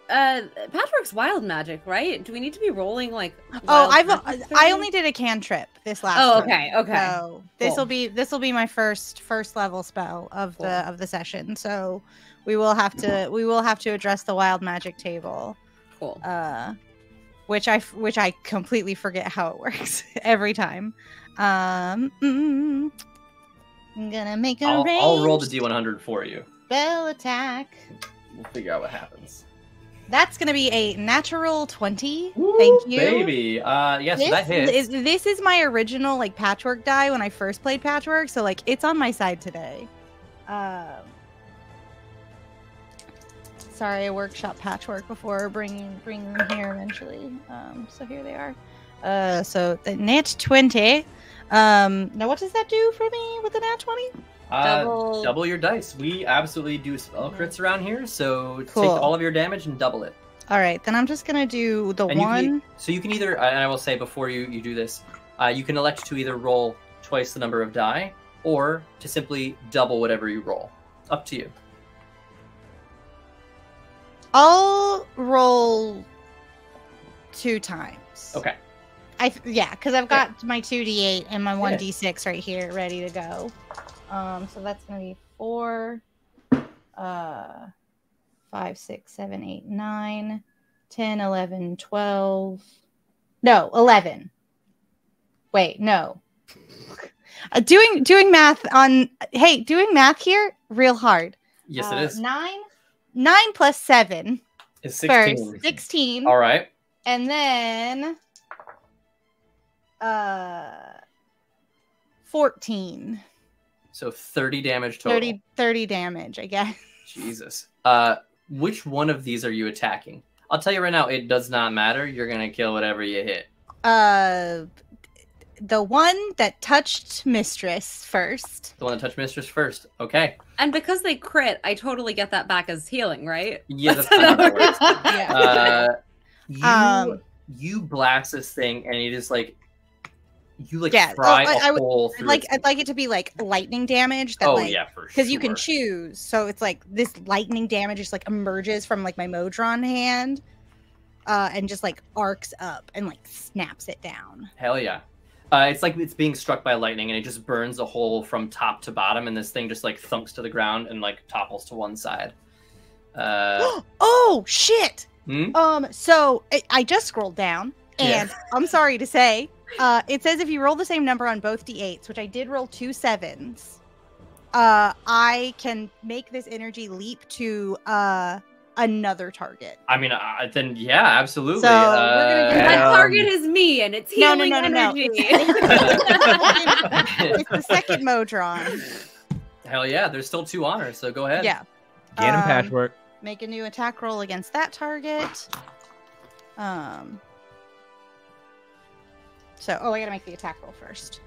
Patrick's wild magic, right? Do we need to be rolling like? Oh, wild magic I thing? only did a cantrip this last. Oh, turn. okay. So this will be my first level spell of the session. So we will have to address the wild magic table. Cool. Which I completely forget how it works every time. I'm gonna make a I'll roll the D100 for you. spell attack. We'll figure out what happens. That's gonna be a natural 20. Woo, Thank you, baby. Yes, that hits. This is my original like Patchwork die when I first played Patchwork, so like it's on my side today. Sorry, I workshop Patchwork before bringing them here eventually. So here they are. So the nat 20. Now what does that do for me with the nat 20? Double your dice. We absolutely do spell crits around here, so Cool. take all of your damage and double it. All right, then I'm just gonna do the And one. you can either, and I will say before you do this, you can elect to either roll twice the number of die, or to simply double whatever you roll. Up to you. I'll roll 2 times. Okay. Because I've got my 2d8 and my 1d6 right here ready to go. So that's gonna be 4, 5, 6, 7, 8, 9, 10, 11, 12. No, 11. Wait, no. Doing math on. Hey, doing math here real hard. Yes, it is. 9 plus 7. It's 16. First, 16. All right. And then 14. So 30 damage total. 30 damage, I guess. Jesus. Which one of these are you attacking? I'll tell you right now, it does not matter. You're gonna kill whatever you hit. The one that touched Mistress first. The one that touched Mistress first. Okay. And because they crit, I totally get that back as healing, right? Yeah, that's how that works. Yeah. You blast this thing, and it is like you Yeah. fry a hole through. I'd like it to be like lightning damage. That, Yeah, for sure. because you can choose. So it's like this lightning damage just like emerges from like my Modron hand, and just like arcs up and like snaps it down. Hell yeah. It's like it's being struck by lightning, and it just burns a hole from top to bottom, and this thing just like thunks to the ground and like topples to one side. Oh shit! So I just scrolled down, and I'm sorry to say, it says if you roll the same number on both d8s, which I did roll 2 7s, I can make this energy leap to another target. I mean, then yeah, absolutely. So we're gonna That target is me, and it's healing energy. It's the second Modron. Hell yeah, there's still 2 honors, so go ahead. Yeah. Gain and Patchwork. Make a new attack roll against that target. So, I gotta make the attack roll first.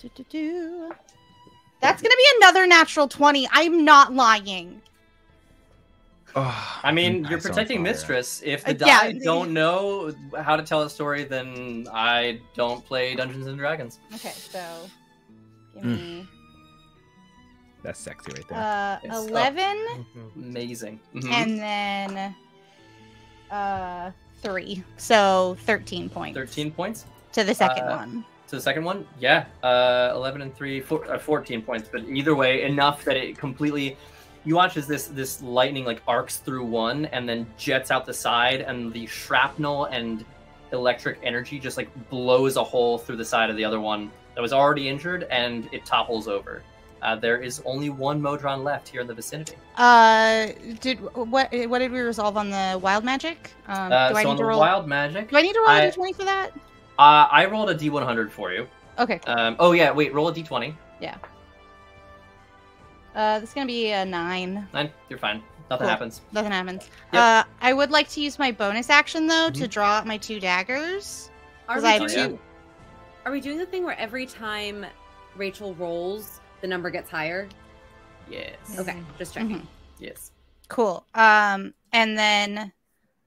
That's gonna be another natural 20. I'm not lying. Oh, I mean, you're Ice on protecting fire. Mistress. If the Yeah. die don't know how to tell a story, then I don't play Dungeons and Dragons. Okay, so give me That's sexy right there. It's up. 11 Amazing. Mhm. and then 3. So 13 points. 13 points. To the second one. To the second one, yeah, 11 and 3, 14 points. But either way, enough that it completely. You watch as this lightning like arcs through one and then jets out the side, and the shrapnel and electric energy just like blows a hole through the side of the other one that was already injured, and it topples over. There is only one Modron left here in the vicinity. What did we resolve on the wild magic? Do I So need on to the roll? wild magic, Do I need to roll a d20 for that? I rolled a d100 for you. Okay. Cool. Oh yeah, wait, roll a d20. This is gonna be a 9. 9, you're fine. Nothing Cool. happens. Nothing happens. Yep. I would like to use my bonus action though to draw out my 2 daggers. Are 'Cause we, I have doing, two. are we doing the thing where every time Rachel rolls, the number gets higher? Yes. Okay, just checking. Mhm. Yes. Cool. And then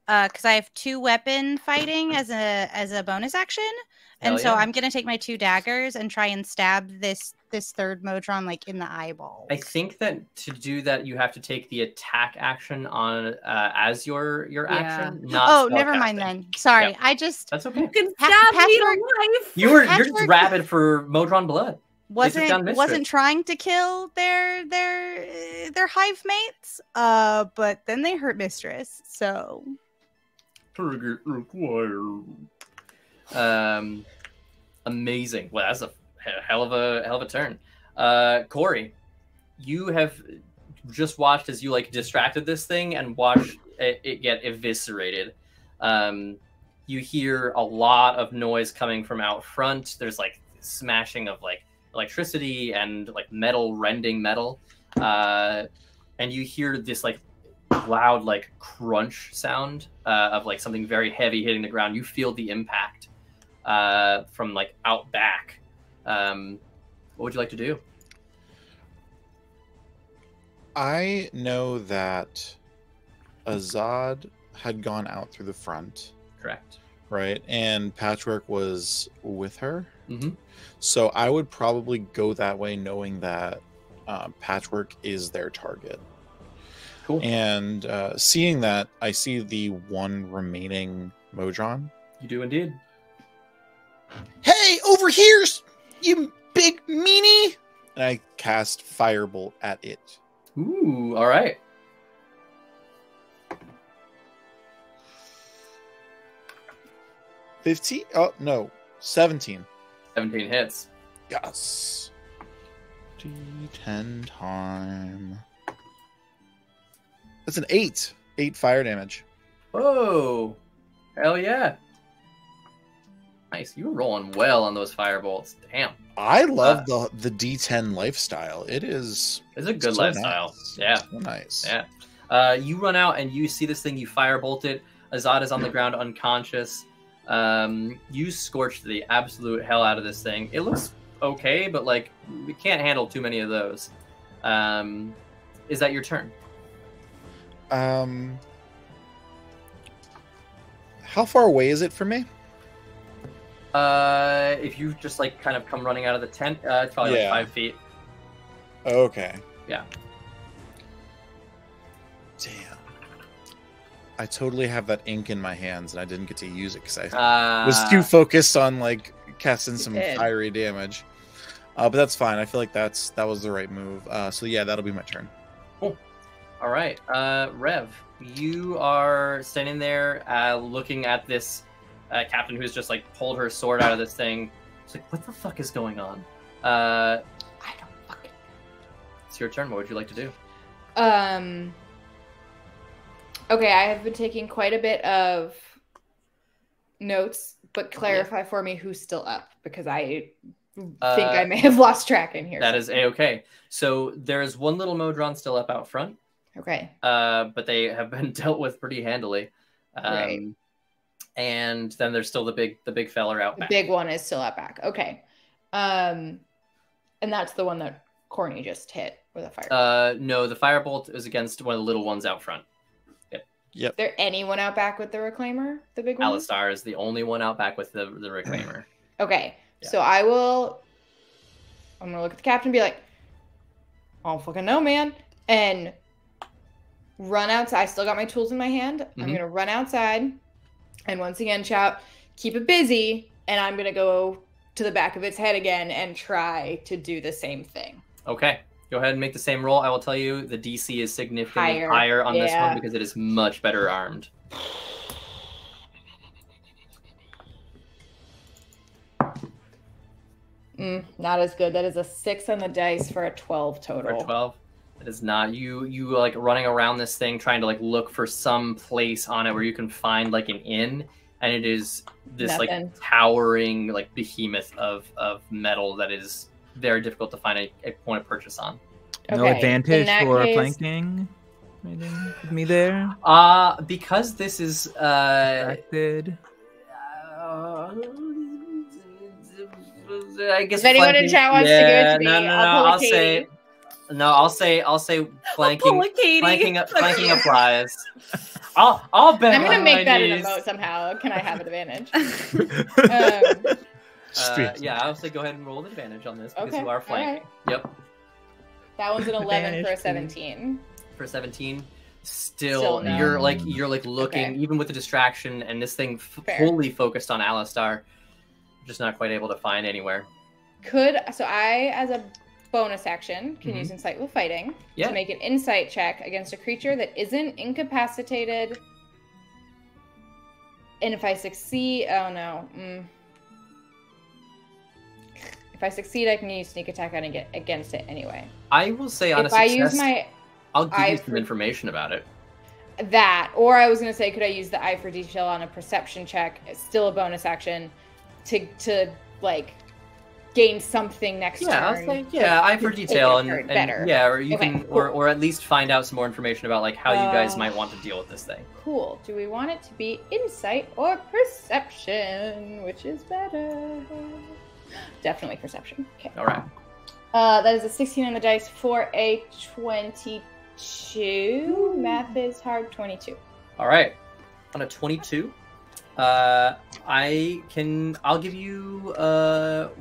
because I have 2 weapon fighting as a bonus action, and Hell so yeah. I'm gonna take my 2 daggers and try and stab this third Modron like in the eyeball. I think that to do that, you have to take the attack action on as your action. Not Oh, spell never mind casting. then. Sorry, Yep. I just That's okay. You can Pa- stab me to Patchwork- life. You're just Patchwork- rabid for Modron blood. down Mistress. wasn't trying to kill their hive mates. But then they hurt Mistress. So Target required. Amazing. Well, that's a hell of a turn. Corey, you have just watched as you like distracted this thing and watched it get eviscerated. You hear a lot of noise coming from out front. There's like smashing of like electricity and like metal rending metal, and you hear this like loud like crunch sound of like something very heavy hitting the ground. You feel the impact from like out back. What would you like to do? I know that Azad had gone out through the front, Correct. right? And Patchwork was with her. Mhm. So I would probably go that way, knowing that Patchwork is their target. Cool. And seeing that, I see the one remaining Modron. You do indeed. Hey, over here, you big meanie! And I cast Firebolt at it. Ooh, all right. $15? Oh, no. 17. 17 hits. Yes. D10 time. That's an 8. 8 fire damage. Whoa. Hell yeah. Nice. You were rolling well on those firebolts. Damn. I love the D10 lifestyle. It's a good so lifestyle. Nice. Yeah. So nice. Yeah. You run out and you see this thing. You firebolt it. Azad is on the ground unconscious. You scorch the absolute hell out of this thing. It looks okay, but like we can't handle too many of those. Is that your turn? How far away is it from me? If you just like kind of come running out of the tent, it's probably like 5 feet. Okay. Yeah. Damn. I totally have that ink in my hands, and I didn't get to use it because I was too focused on like casting some fiery damage. But that's fine. I feel like that was the right move. So yeah, that'll be my turn. Cool. All right, Rev, you are standing there looking at this captain who's just like pulled her sword out of this thing. It's like, what the fuck is going on? I don't fucking. It's your turn. What would you like to do? Okay, I have been taking quite a bit of notes, but clarify for me who's still up, because I think I may have lost track in here. That is A-okay. So there's one little Modron still up out front. Okay. But they have been dealt with pretty handily. Right. And then there's still the big feller out back. The big one is still out back. Okay. And that's the one that Corny just hit with a fire. No, the firebolt is against one of the little ones out front. Yep. Is there anyone out back with the Reclaimer? The big one? Alistar is the only one out back with the Reclaimer. Okay. Yeah. So I'm going to look at the captain and be like, I don't fucking know, man. And run outside. I still got my tools in my hand. I'm going to run outside and once again shout, keep it busy. And I'm going to go to the back of its head again and try to do the same thing. Okay. Go ahead and make the same roll. I will tell you the DC is significantly higher on this one because it is much better armed. Not as good. That is a 6 on the dice for a 12 total. For 12? It is not. You like running around this thing trying to like look for some place on it where you can find like an inn, and it is this like towering like behemoth of metal that is very difficult to find a point of purchase on. No advantage for flanking me there? Because this is distracted. I guess if anyone in chat wants to give it to me, I'll say flanking applies. I'll bet. I'm gonna make that an emote somehow. Can I have advantage? Yeah, I'll say go ahead and roll an advantage on this because you are flanking. Right. Yep. That one's an 11 for a 17. For 17, still no. you're like looking even with the distraction and this thing fully focused on Alistar, just not quite able to find anywhere. So I, as a bonus action, can use Insight with Fighting to make an insight check against a creature that isn't incapacitated. And if I succeed, if I succeed, I can use sneak attack on against it anyway. I will say on a success, I'll give you some information about it. That, or I was going to say, could I use the Eye for Detail on a perception check? It's still a bonus action to like gain something next turn. I'll say, Eye for Detail and better. Or you can, or at least find out some more information about like how you guys might want to deal with this thing. Cool. Do we want it to be Insight or Perception? Which is better? Definitely Perception. Okay. All right. That is a 16 on the dice for a 22. Math is hard. 22. All right. On a 22, I'll give you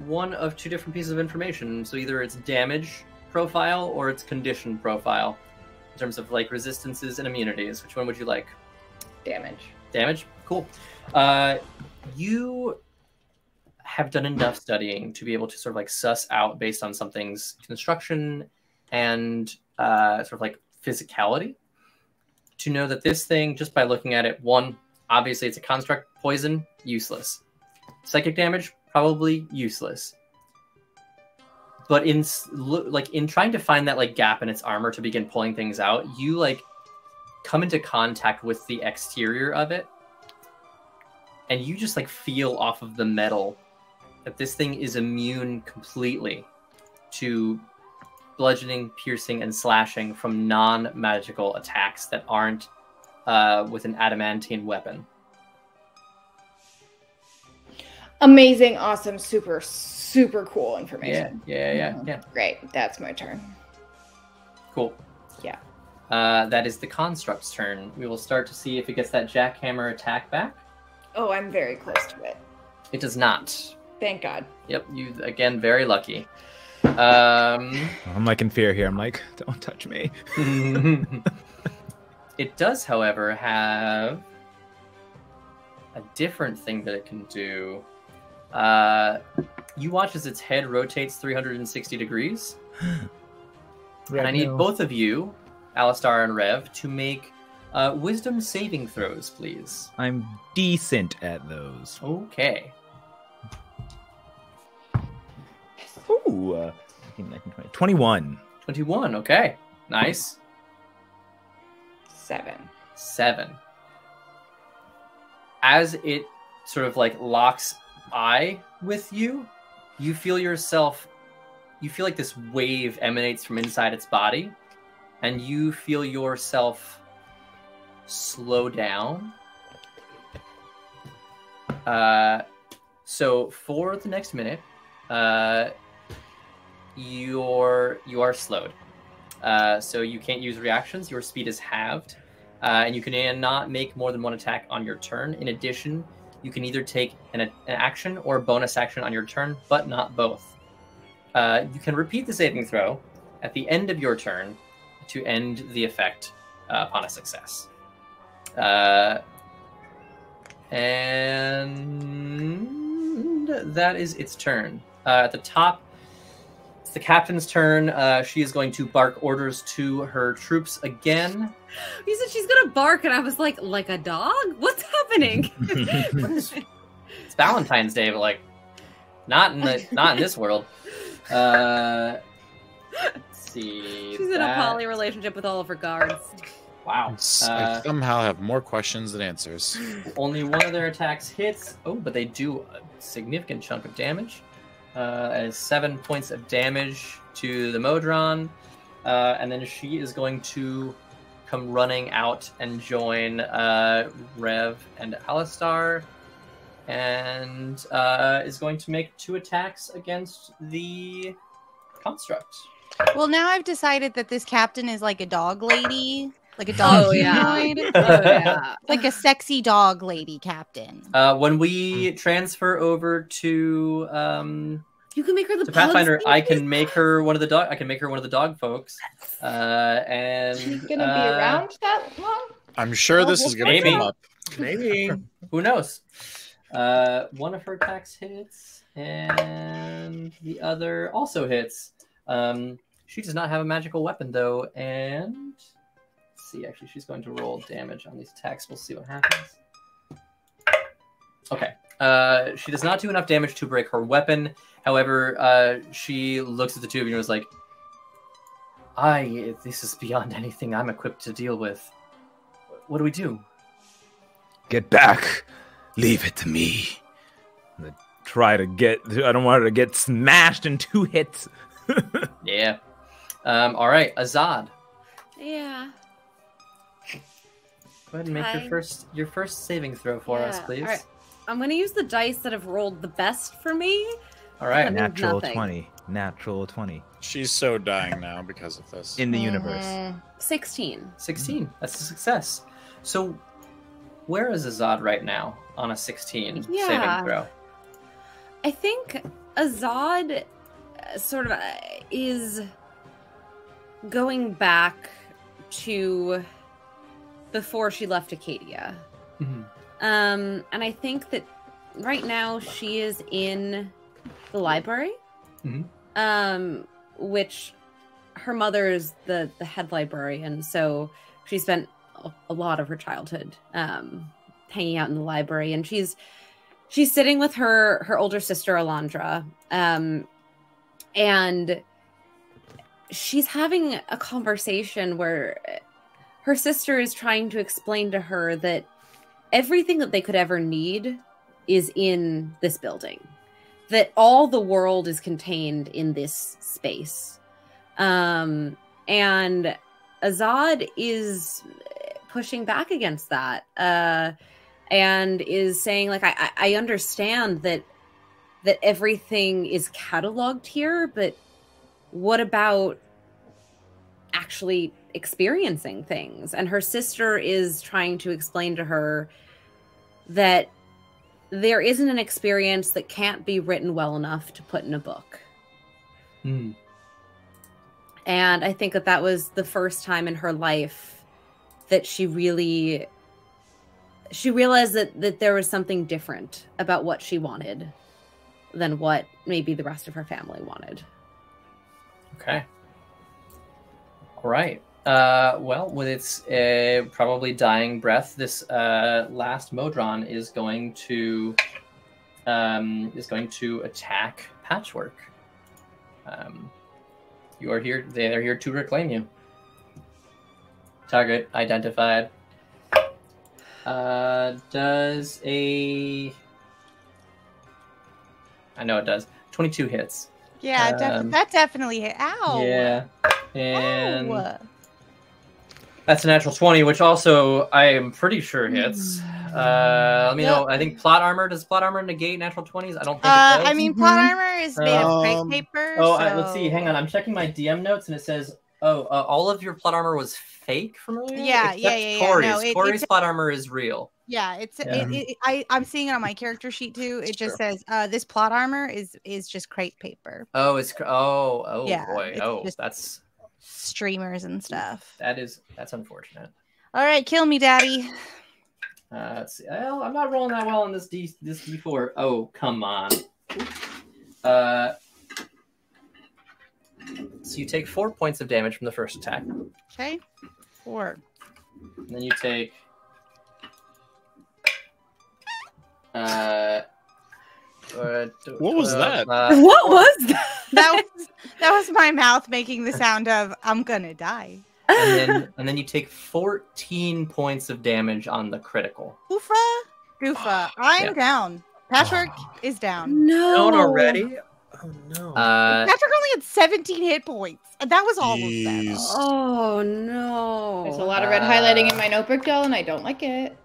one of two different pieces of information. So either it's damage profile or it's condition profile in terms of like resistances and immunities. Which one would you like? Damage. Damage? Cool. You have done enough studying to be able to sort of like suss out based on something's construction and sort of like physicality to know that this thing, just by looking at it, one, obviously it's a construct. Poison, useless. Psychic damage, probably useless. But in trying to find that like gap in its armor to begin pulling things out, you like come into contact with the exterior of it, and you just like feel off of the metal that this thing is immune completely to bludgeoning, piercing, and slashing from non-magical attacks that aren't with an adamantine weapon. Amazing, awesome, super, super cool information. Yeah. Great, that's my turn. Cool. Yeah. That is the construct's turn. We will start to see if it gets that jackhammer attack back. Oh, I'm very close to it. It does not. Thank God. Yep, you, again, very lucky. I'm like in fear here. I'm like, don't touch me. It does, however, have a different thing that it can do. You watch as its head rotates 360 degrees. And I need both of you, Alistar and Rev, to make wisdom saving throws, please. I'm decent at those. Okay. Ooh, 21. 21, okay. Nice. 7. As it sort of like locks eye with you, you feel like this wave emanates from inside its body, and you feel yourself slow down. So for the next minute, you are slowed. So you can't use reactions. Your speed is halved, and you can not make more than one attack on your turn. In addition, you can either take an action or a bonus action on your turn, but not both. You can repeat the saving throw at the end of your turn to end the effect upon a success. And that is its turn. At the top, it's the captain's turn. She is going to bark orders to her troops again. You said she's gonna bark, and I was like a dog? What's happening? It's Valentine's Day, but like, not in this world. Let's see. She's in a poly relationship with all of her guards. Wow. I somehow have more questions than answers. Only one of their attacks hits. Oh, but they do a significant chunk of damage. That is 7 points of damage to the Modron. And then she is going to come running out and join Rev and Alistar. And is going to make 2 attacks against the construct. Well, now I've decided that this captain is like a dog lady. Like a dog humanoid. Like a sexy dog lady captain. When we transfer over to you can make her the Pathfinder, I can make her one of the dog. I can make her one of the dog folks. And she's gonna be around that long. I'm sure this is gonna come up. Maybe. Who knows? One of her attacks hits, and the other also hits. She does not have a magical weapon though, and let's see. Actually, she's going to roll damage on these attacks. We'll see what happens. Okay. She does not do enough damage to break her weapon. However, she looks at the two of you and was like, this is beyond anything I'm equipped to deal with. What do we do? Get back. Leave it to me. I don't want her to get smashed in 2 hits. Yeah. All right, Azad. Yeah. Go ahead and make your first saving throw for us, please. All right. I'm going to use the dice that have rolled the best for me. All right. Natural 20. Natural 20. She's so dying now because of this. In the universe. 16. 16. That's a success. So, where is Azad right now on a 16 saving throw? I think Azad sort of is going back to before she left Acadia. Mm-hmm. And I think that right now she is in the library, which her mother is the head librarian, so she spent a lot of her childhood hanging out in the library, and she's sitting with her older sister Alondra, and she's having a conversation where her sister is trying to explain to her that everything that they could ever need is in this building. that all the world is contained in this space. And Azad is pushing back against that, and is saying, like, I understand that everything is cataloged here, but what about actually experiencing things? And her sister is trying to explain to her that there isn't an experience that can't be written well enough to put in a book. Hmm. And I think that was the first time in her life that she realized that there was something different about what she wanted than what maybe the rest of her family wanted. Okay. All right. Well, with its probably dying breath, this last Modron is going to attack Patchwork. You are here. They are here to reclaim you. Target identified. Does a... I know it does. 22 hits. Yeah, that definitely hit. Ow. Yeah. And Ow. that's a natural 20, which also I am pretty sure hits. Let me know. I think plot armor. Does plot armor negate natural 20s? I don't think it does. I mean, plot armor is made of crepe paper. Oh, so... let's see. Hang on. I'm checking my DM notes, and it says, all of your plot armor was fake from earlier? Yeah. Corey's. No, Corey's plot armor is real. Yeah, I'm seeing it on my character sheet too. It just says this plot armor is just crepe paper. Oh, it's yeah, boy. It's That's streamers and stuff. That's unfortunate. All right, kill me, Daddy. Let's see. Well, I'm not rolling that well on this D4. Oh, come on. So you take 4 points of damage from the first attack. Okay, 4. And then you take what was that? What was that? That was my mouth making the sound of "I'm gonna die." And then you take 14 points of damage on the critical. Goofa. I'm down. Patchwork is down. No. Down already? Oh no. Patrick only had 17 hit points, and that was all of them. Jeez. Oh no. There's a lot of red highlighting in my notebook, Del, and I don't like it.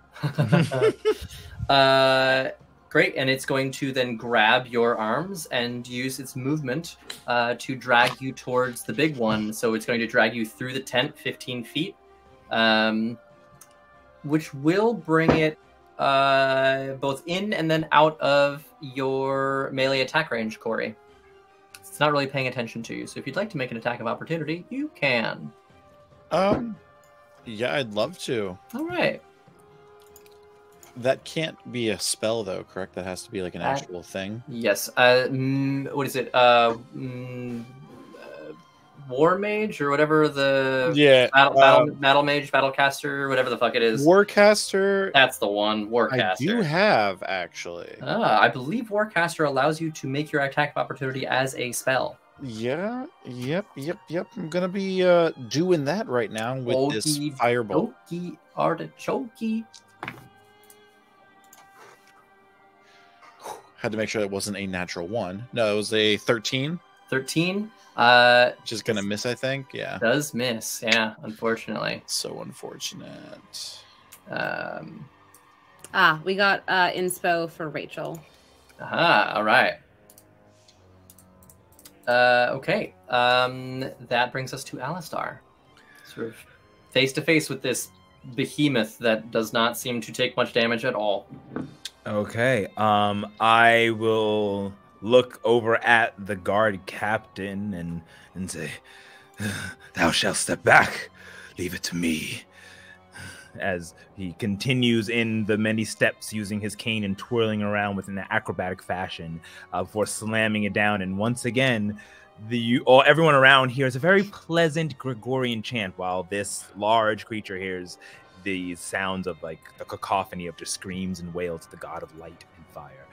Great, and it's going to then grab your arms and use its movement to drag you towards the big one. So it's going to drag you through the tent 15 feet, which will bring it both in and then out of your melee attack range, Corey. It's not really paying attention to you, so if you'd like to make an attack of opportunity, you can. Yeah, I'd love to. All right. That can't be a spell, though, correct? That has to be like an actual thing. Yes. What is it? War Mage or whatever the battle mage, battlecaster, whatever the fuck it is. Warcaster. That's the one. Warcaster. I do have actually. I believe Warcaster allows you to make your attack of opportunity as a spell. Yeah. Yep. I'm gonna be doing that right now with this firebolt. Artichoke. Had to make sure it wasn't a natural 1. No, it was a 13. 13. Just gonna miss, I think. Yeah. Does miss. Yeah, unfortunately. So unfortunate. We got inspo for Rachel. Aha, all right. Okay. That brings us to Alistar. Sort of face to face with this behemoth that does not seem to take much damage at all. Okay. I will look over at the guard captain and say, "Thou shalt step back. Leave it to me." As he continues in the many steps, using his cane and twirling around with an acrobatic fashion before slamming it down. And once again, everyone around hears a very pleasant Gregorian chant, while this large creature hears the sounds of like the cacophony of just screams and wails to the god of light and fire.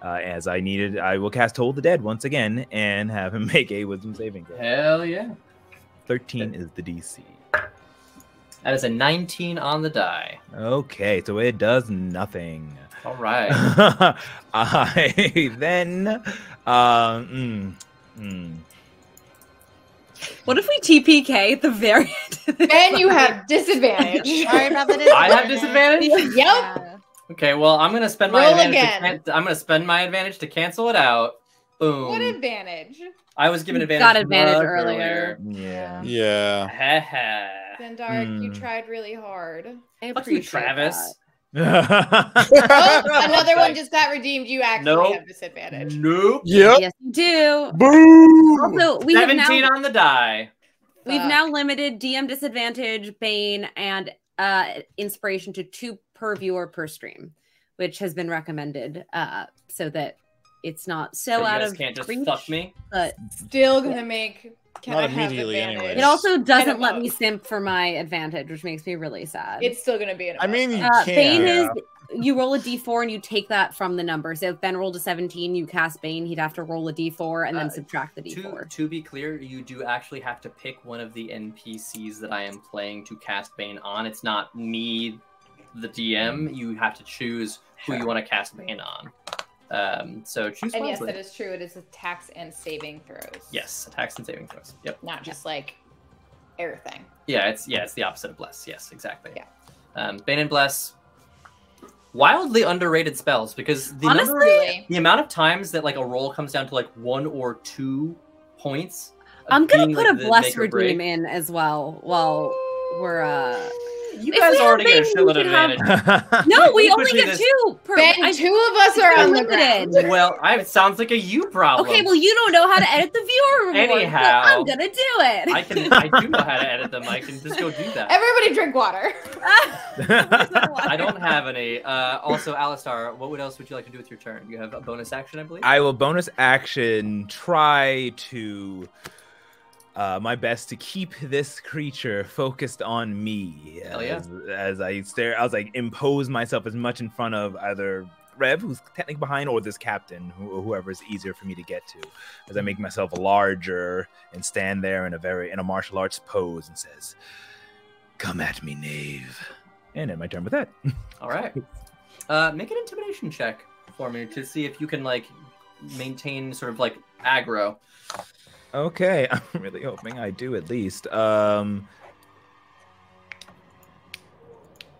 As I needed, I will cast Hold the Dead once again and have him make a wisdom saving throw. Hell yeah. 13 is the DC. That is a 19 on the die. Okay, so it does nothing. All right. I then What if we TPK at the very end? Then you have disadvantage. Sorry about the disadvantage. I have disadvantage. Yep. Yeah. Okay, well, I'm gonna spend my Roll advantage. again. I'm gonna spend my advantage to cancel it out. Boom. What advantage? I was given advantage. Got advantage much earlier. yeah. Yeah. Haha. Dendark, you tried really hard. I Fuck you, appreciate Travis. Oh, another one just got redeemed. You actually Nope. have disadvantage. Nope. that. Yep. Yes, you do. Boo! Also, we have 17 now on the die. we've Fuck. now limited DM disadvantage, Bane, and inspiration to 2 per viewer per stream, which has been recommended so that it's not so you out guys of can't just reach, fuck me. But Still gonna make. Can Not I have immediately advantage? anyways. it also doesn't And let me above. simp for my advantage, which makes me really sad. It's still gonna be an. I mean, you Bane can. is you roll a d4 and you take that from the number. So if Ben rolled a 17, you cast Bane, he'd have to roll a d4 and then subtract the d4. To be clear, you do actually have to pick one of the NPCs that I am playing to cast Bane on. It's not me, the DM. You have to choose who you want to cast Bane on. So choose And yes, wisely. that is true. It is attacks and saving throws. Yes, attacks and saving throws. Yep. Not just like air thing. Yeah, it's the opposite of bless. Yes, exactly. Yeah. Bane and bless, wildly underrated spells because the Honestly, Really. the amount of times that like a roll comes down to like 1 or 2 points. of I'm gonna being, put like, a the bless make or break. redeem in as well while we're You If guys we have already get a Bane, shitload we of could have- advantage. No, we Which only is get 2 per Ben, I- 2 of us are on the limited. ground. Well, it sounds like a you problem. Okay, well you don't know how to edit the viewer reward, Anyhow, so I'm gonna do it. I do know how to edit them. I can just go do that. Everybody drink water. I don't have any. Also, Alistar, what else would you like to do with your turn? You have a bonus action, I believe? I will bonus action try to my best to keep this creature focused on me. Hell yeah. As I stare, I was like impose myself as much in front of either Rev, who's technically behind, or this captain, whoever is easier for me to get to. As I make myself larger and stand there in a martial arts pose and says, "Come at me, knave." And end my turn with that. All right. Make an intimidation check for me to see if you can like maintain sort of like aggro. Okay, I'm really hoping I do at least.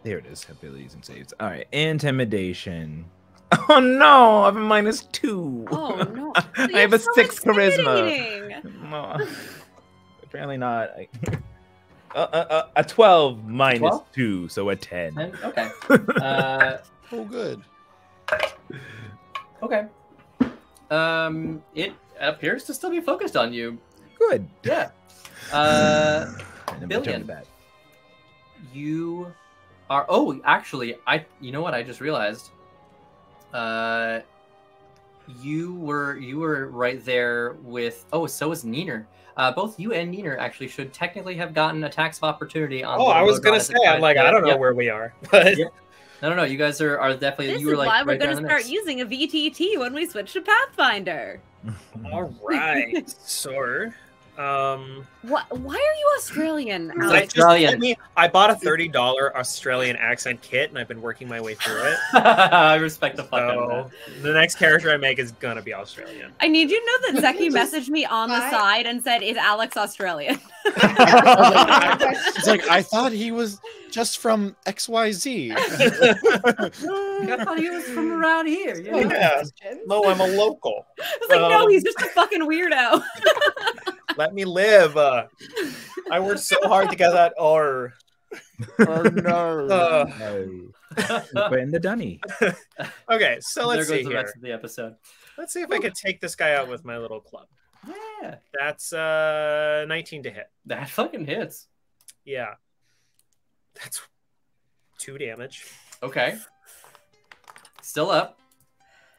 There it is. Abilities and saves. All right, intimidation. Oh no, I have a -2. Oh no! I have a 6 charisma. intimidating. No, apparently not. A 12 minus 12? 2, so a 10. And, okay. Oh, good. Okay. It appears to still be focused on you. Good. Yeah. And then my turn Billion. with that. You are. Oh, actually, You know what? I just realized. You were right there with. Oh, so is Neener. Both you and Neener actually should technically have gotten attacks of opportunity on. Oh, I was gonna Lodron say, as a I'm like, try- I don't know yeah. where we are, but Yeah. No. You guys are definitely. This you is were like why we're right there gonna in the start mix. using a VTT when we switch to Pathfinder. all right, so What? Why are you Australian, I Alex? just- Australian. I bought a $30 Australian accent kit, and I've been working my way through it. I respect the fuck out of So the next character I make is gonna be Australian. I need you to know that Zeki Just- messaged me on the I- side and said, "Is Alex Australian?" It's like, I thought he was just from XYZ. that. I thought he was from around here. Yeah. Yeah. No, I'm a local. I was like, "No, he's just a fucking weirdo." Let me live. I worked so hard to get that R. Oh, no. But in the dunny. Okay, so let's there see goes the here. rest of the episode. Let's see if I could take this guy out with my little club. Yeah, That's 19 to hit. that fucking hits. Yeah. That's 2 damage. Okay. Still up.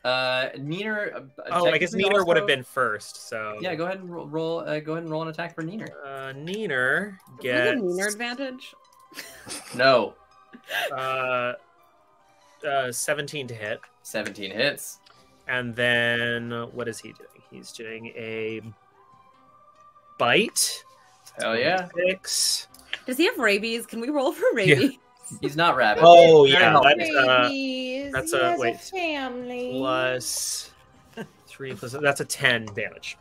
Neener. Oh, I guess technically Neener would have also- been first, so Yeah, go ahead and roll. Go ahead and roll an attack for Neener. Neener Was it gets meaner advantage? No, 17 to hit. 17 hits. And then what is he doing? He's doing a bite. Hell yeah. 6. Does he have rabies? Can we roll for rabies? He's not rabid. Oh Very yeah, healthy. Babies. that's He a- has wait. a family. plus 3 plus. That's a 10 damage.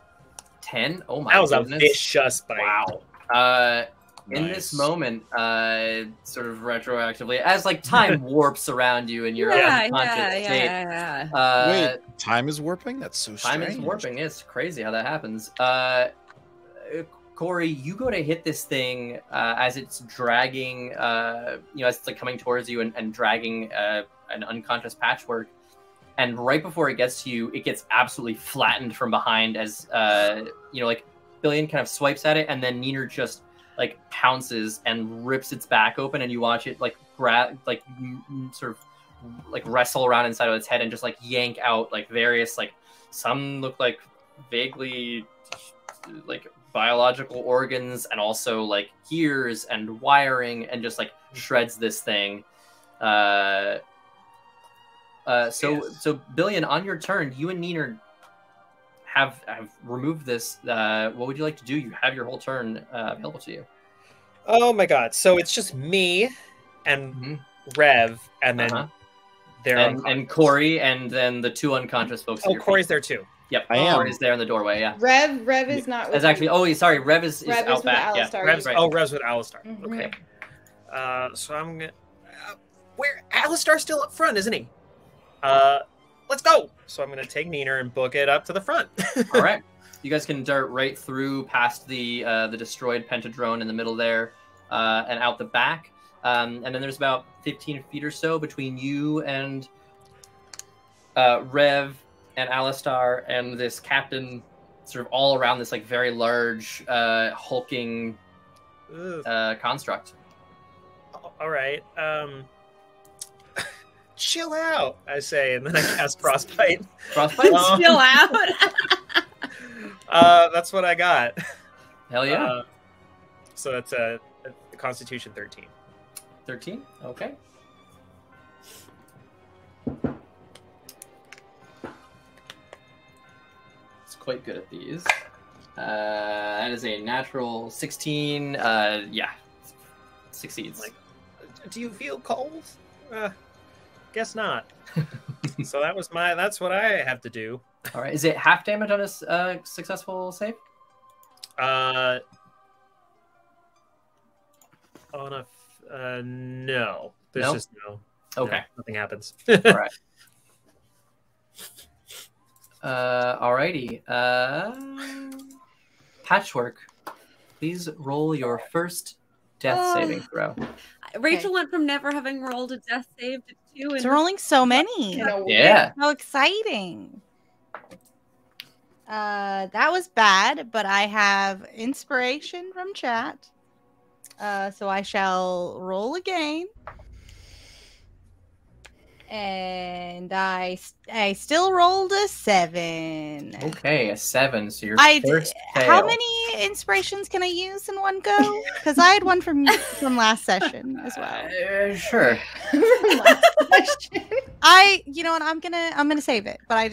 10. Oh my That was goodness. a vicious bite. Wow. In Nice. this moment, sort of retroactively, as like time warps around you and you're Yeah, unconscious yeah, state. yeah, yeah. Wait, time is warping? That's so Time strange. is warping. It's crazy how that happens. Corey, you go to hit this thing as it's dragging, as it's like coming towards you and dragging an unconscious Patchwork. And right before it gets to you, it gets absolutely flattened from behind as, like Billion kind of swipes at it, and then Neener just like pounces and rips its back open, and you watch it like sort of like wrestle around inside of its head and just like yank out like various like some look like vaguely like biological organs and also like gears and wiring and just like shreds this thing. So Billion, on your turn, you and Neener have removed this. What would you like to do? You have your whole turn available to you. Oh my god! So it's just me and Rev, and then they're and Corey, and then the 2 unconscious folks. Oh, Corey's there too. Yep, I am. Corey's there in the doorway. Yeah. Rev is not. That's actually. Oh, sorry. Rev is Rev out is back. with Yeah. Alistar. Rev's right. Oh, Rev's with Alistar. Mhm. Okay. So I'm gonna. Where Alistar's still up front, isn't he? Let's go. So I'm gonna take Neener and book it up to the front. All right. You guys can dart right through past the destroyed pentadrone in the middle there, and out the back. And then there's about 15 feet or so between you and Rev and Alistar and this captain, sort of all around this like very large hulking construct. All right. Chill out, I say, and then I cast Frostbite. Frostbite? Chill out. That's what I got. Hell yeah. So it's a Constitution 13. 13? Okay. It's quite good at these. That is a natural 16. Yeah. Succeeds. Like, do you feel cold? Guess not. So that's what I have to do. All right. Is it half damage on a successful save? No. There's No? just no. Okay. No, nothing happens. All right. Alrighty. Patchwork, please roll your first death saving throw. Rachel went from never having rolled a death save to 2. It's rolling so many. Yeah. How exciting. That was bad, but I have inspiration from chat. So I shall roll again. And I still rolled a 7. Okay, a 7. So your first fail. How many inspirations can I use in one go? Because I had one from last session as well. Sure. You know what? I'm gonna save it. But I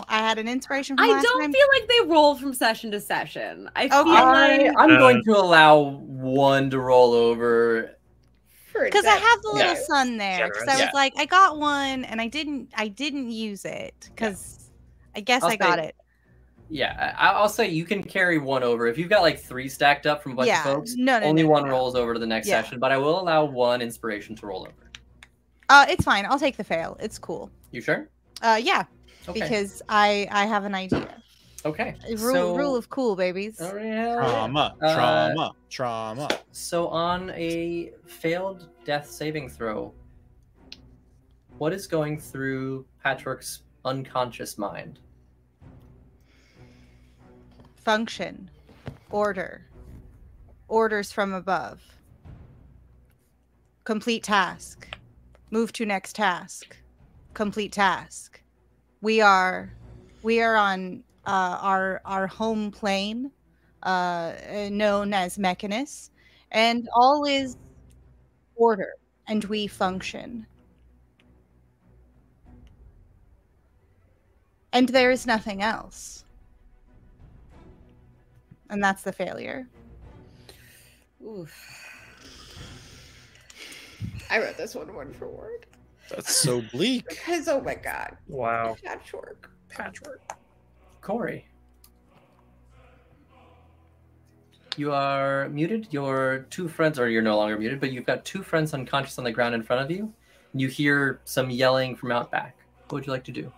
had an inspiration from I last don't time. feel like they roll from session to session. I feel Okay. like I'm going to allow one to roll over. Because I have the little Yeah. sun there. Because I Generous. was like, I got one and I didn't use it because I guess I got it. Yeah, I'll say you can carry one over. If you've got like 3 stacked up from a bunch of folks, No, only one rolls over to the next session, but I will allow one inspiration to roll over. It's fine. I'll take the fail. It's cool. You sure? Yeah. Okay. Because I have an idea. Okay. Rule of cool, babies. Oh, yeah. Trauma. So on a failed death saving throw, what is going through Patchwork's unconscious mind? Function. Order. Orders from above. Complete task. Move to next task. Complete task. We are on our home plane, known as Mechanus, and all is order, and we function. And there is nothing else. And that's the failure. Oof. I wrote this one word for word. That's so bleak. Because, oh my god. Wow. Patchwork. Corey. You are muted. Your two friends, or you're no longer muted, but you've got two friends unconscious on the ground in front of you. And you hear some yelling from out back. What would you like to do?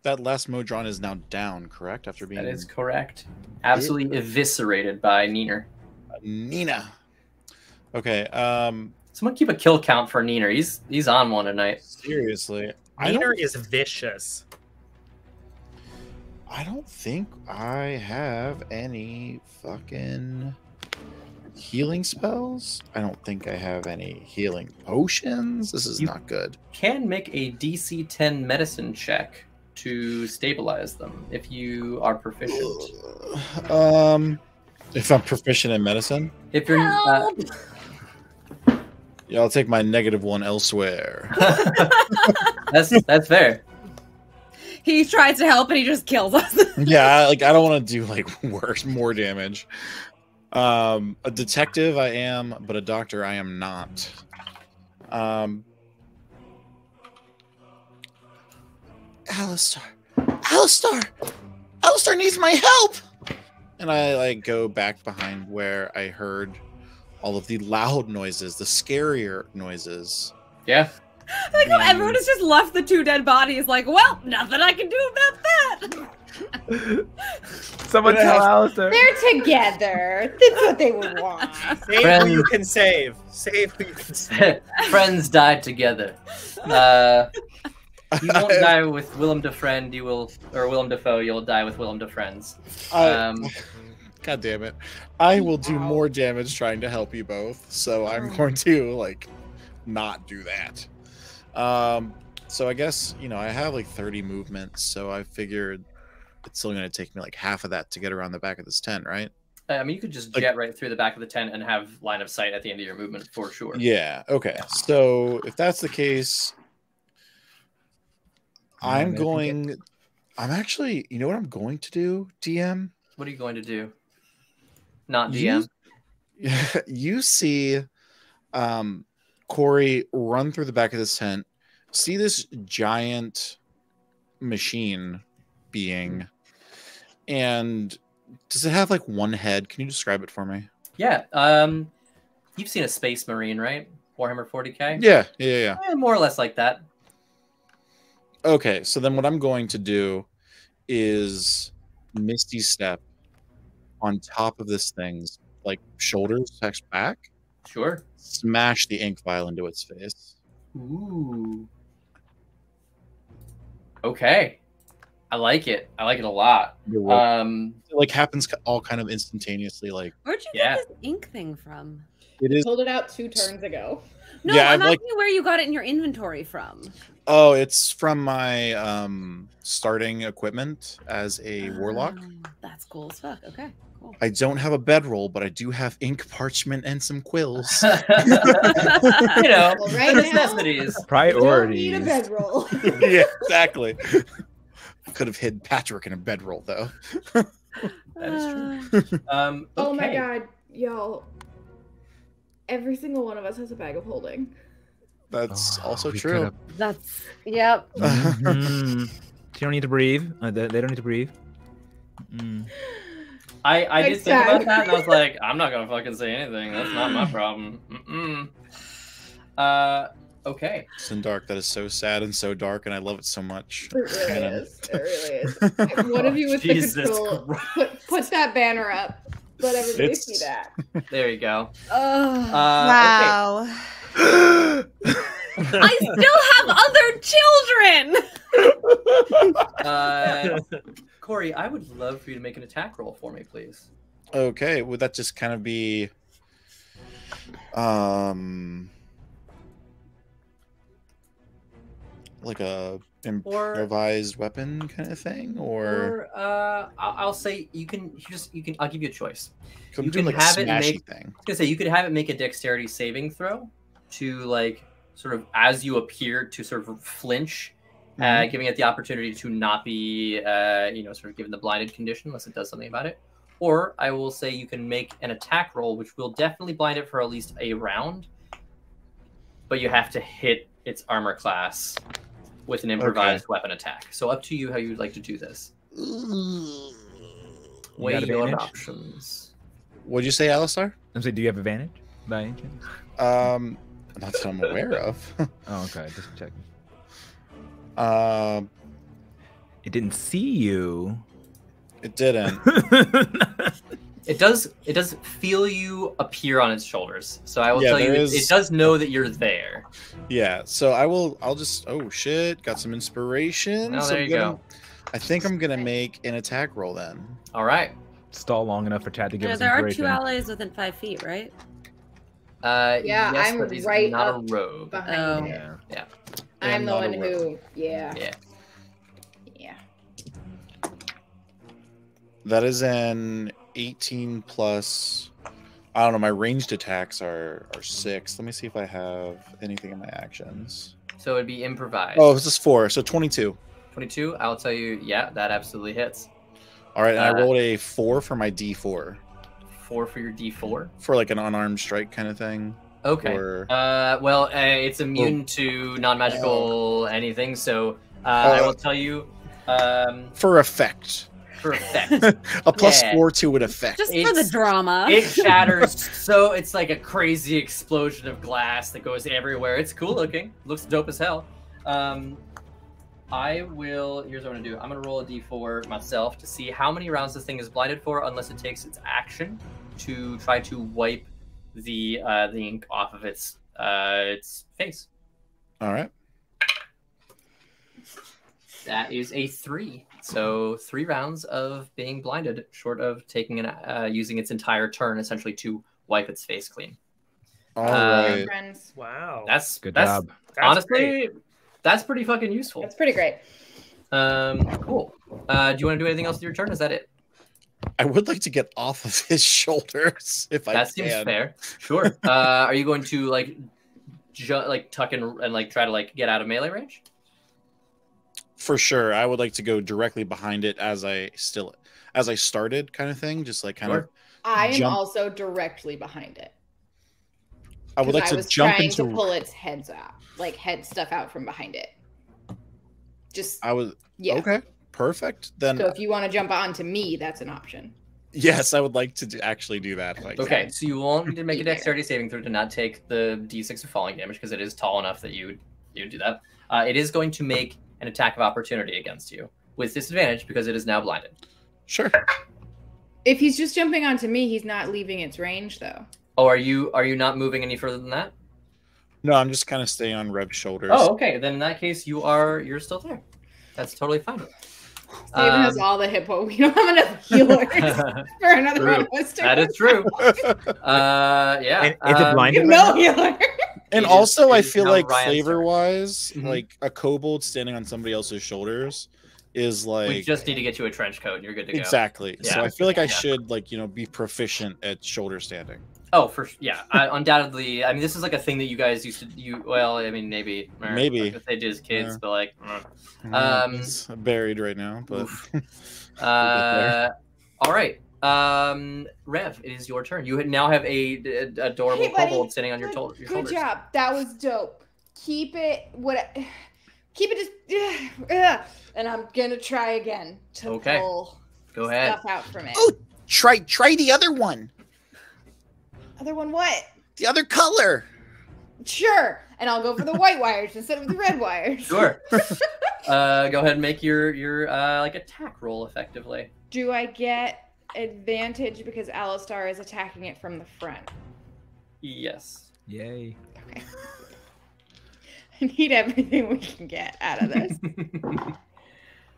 That last Modron is now down, correct? After being That is correct. Absolutely eviscerated by Neener. Nina. Okay. Someone keep a kill count for Neener. He's on one tonight. Seriously, Neener is vicious. I don't think I have any fucking healing spells. I don't think I have any healing potions. This is not good. Can make a DC 10 medicine check to stabilize them if you are proficient. If I'm proficient in medicine, If you're yeah, I'll take my -1 elsewhere. that's fair. He tries to help and he just kills us. Yeah, like I don't want to do like more damage. A detective I am, but a doctor I am not. Alistair needs my help. And I like go back behind where I heard all of the loud noises, the scarier noises. Yeah. I like how everyone has just left the two dead bodies. Like, well, nothing I can do about that. Someone tell Alistair. They're together. That's what they would want. Save who you can save. Save who you can save. Friends die together. You won't die with Willem Defriend. Willem Dafoe. You'll die with Willem Defriends. God damn it! I will do more damage trying to help you both, so I'm going to like not do that. So I guess I have like 30 movements, so I figured it's still going to take me like half of that to get around the back of this tent, right? I mean, you could just jet right through the back of the tent and have line of sight at the end of your movement for sure. Yeah. Okay. So if that's the case, I'm actually, you know what I'm going to do, DM? What are you going to do? Not DM. You see Corey run through the back of this tent, see this giant machine being, and does it have like one head? Can you describe it for me? Yeah. You've seen a Space Marine, right? Warhammer 40K? Yeah. More or less like that. Okay, so then what I'm going to do is Misty Step on top of this thing's like shoulders, text back. Sure. Smash the ink vial into its face. Ooh. Okay. I like it. I like it a lot. It like happens all kind of instantaneously. Like, where'd you get this ink thing from? It is. Pulled it out 2 turns ago. No, Yeah, I'm I've, asking where you got it in your inventory from. Oh, it's from my starting equipment as a warlock. That's cool as fuck. Okay, cool. I don't have a bedroll, but I do have ink, parchment, and some quills. Well, right necessities. Priorities. Don't need a bedroll. Yeah, exactly. Could have hid Patrick in a bedroll, though. That is true. Okay. Oh my god, y'all. Every single one of us has a bag of holding. That's also true. That's, yep. You don't need to breathe. They don't need to breathe. I did think about that, and I was like, I'm not gonna fucking say anything. That's not my problem. Okay. Sindark, that is so sad and so dark, and I love it so much. It really is. It really is. One of you with the control, put that banner up. Let everybody see that. There you go. Wow. Okay. I still have other children. Corey, I would love for you to make an attack roll for me, please. Okay, would that just kind of be like a improvised weapon kind of thing, or I'll say you can I'll give you a choice. You can like have it make thing. I was gonna say you could have it make a dexterity saving throw to like sort of as you appear to sort of flinch, giving it the opportunity to not be sort of given the blinded condition unless it does something about it. Or I will say you can make an attack roll, which will definitely blind it for at least a round. but you have to hit its armor class with an improvised weapon attack. So up to you how you'd like to do this. Weigh your options. What'd you say, Alistar? I'm saying, do you have advantage by any chance? Not that I'm aware of. Oh, okay. Just checking. It It didn't see you. It didn't. It does feel you appear on its shoulders. So I will tell you, it does know that you're there. Yeah, so I'll just, oh shit, got some inspiration. Oh, so there you go. I think I'm gonna make an attack roll then. All right. Stall long enough for Chad to give us there are inspiration. 2 allies within 5 feet, right? Yeah, yes, I'm but he's right not up a rogue. behind it. Yeah. Yeah. I'm the not a one who, rogue. yeah. That is an 18 plus. I don't know. My ranged attacks are 6. Let me see if I have anything in my actions. So it'd be improvised. Oh, this is 4. So 22. 22. I'll tell you. Yeah, that absolutely hits. All right, and I rolled a 4 for my D4. 4 for your D4 for like an unarmed strike kind of thing. Okay. Or... well, it's immune to non-magical anything. So I will tell you. For effect. For effect. A +4 to an effect. Just for the drama. It shatters. So it's like a crazy explosion of glass that goes everywhere. It's cool looking. Looks dope as hell. I will. Here's what I'm gonna do. I'm gonna roll a d4 myself to see how many rounds this thing is blinded for, unless it takes its action to try to wipe the ink off of its face. All right. That is a 3. So 3 rounds of being blinded, short of taking using its entire turn essentially to wipe its face clean. All right. Friends. Wow. That's Good job. Honestly, great. that's pretty fucking useful. That's pretty great. Cool. Do you want to do anything else with your turn? Is that it? I would like to get off of his shoulders if I can. That seems fair. Sure. Are you going to like tuck and like try to like get out of melee range? For sure. I would like to go directly behind it as I started kind of thing. Just like kind of. I am also directly behind it. I would like to jump into. To pull its head stuff out from behind it. Yeah. Okay. Perfect. Then. So if you want to jump onto me, that's an option. Yes, I would like to actually do that. Okay, so you won't need to make a dexterity saving throw to not take the d6 of falling damage because it is tall enough that you would do that. It is going to make an attack of opportunity against you with disadvantage because it is now blinded. Sure. If he's just jumping onto me, he's not leaving its range though. Oh, are you not moving any further than that? No, I'm just kind of staying on Rev's shoulders. Oh, okay. Then in that case, you're still there. That's totally fine. Steven has all the hit points. We don't have enough healers for another one of us. That is true. Yeah. Is it blinded? No healer. And also, I feel like flavor-wise, like a kobold standing on somebody else's shoulders is like. We just need to get you a trench coat, and you're good to go. Exactly. Yeah. So I feel like I should be proficient at shoulder standing. Oh, undoubtedly. I mean, this is like a thing that you guys used to do. Well, I mean, maybe like they did as kids, but like. It's buried right now, but. All right. Rev, it is your turn. You now have a adorable kobold sitting on your shoulders. Good job. That was dope. Keep it and I'm gonna try again to pull Go ahead. stuff out from it. Oh, try the other one. Other one what? The other color. Sure. And I'll go for the white wires instead of the red wires. Sure. Go ahead and make your like attack roll effectively. Do I get advantage because Alistar is attacking it from the front? Yes. Yay. Okay. I need everything we can get out of this.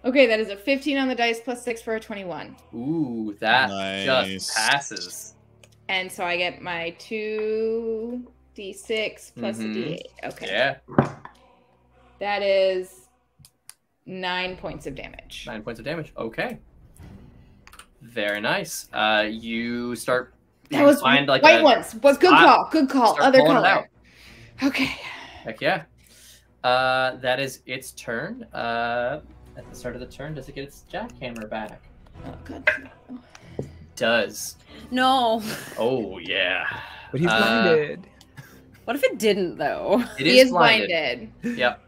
Okay, that is a 15 on the dice plus 6 for a 21. Ooh, that Nice. just passes. And so I get my 2d6 plus a d8. Okay. Yeah. That is 9 points of damage. 9 points of damage. Okay. Very nice. You start. That was find like white ones. Was good call. Good call. Start Other pulling it color. out. Okay. Heck yeah. That is its turn. At the start of the turn, does it get its jackhammer back? Oh, good. Does. No. Oh yeah. But he's blinded. What if it didn't, though? He is blinded. Yep.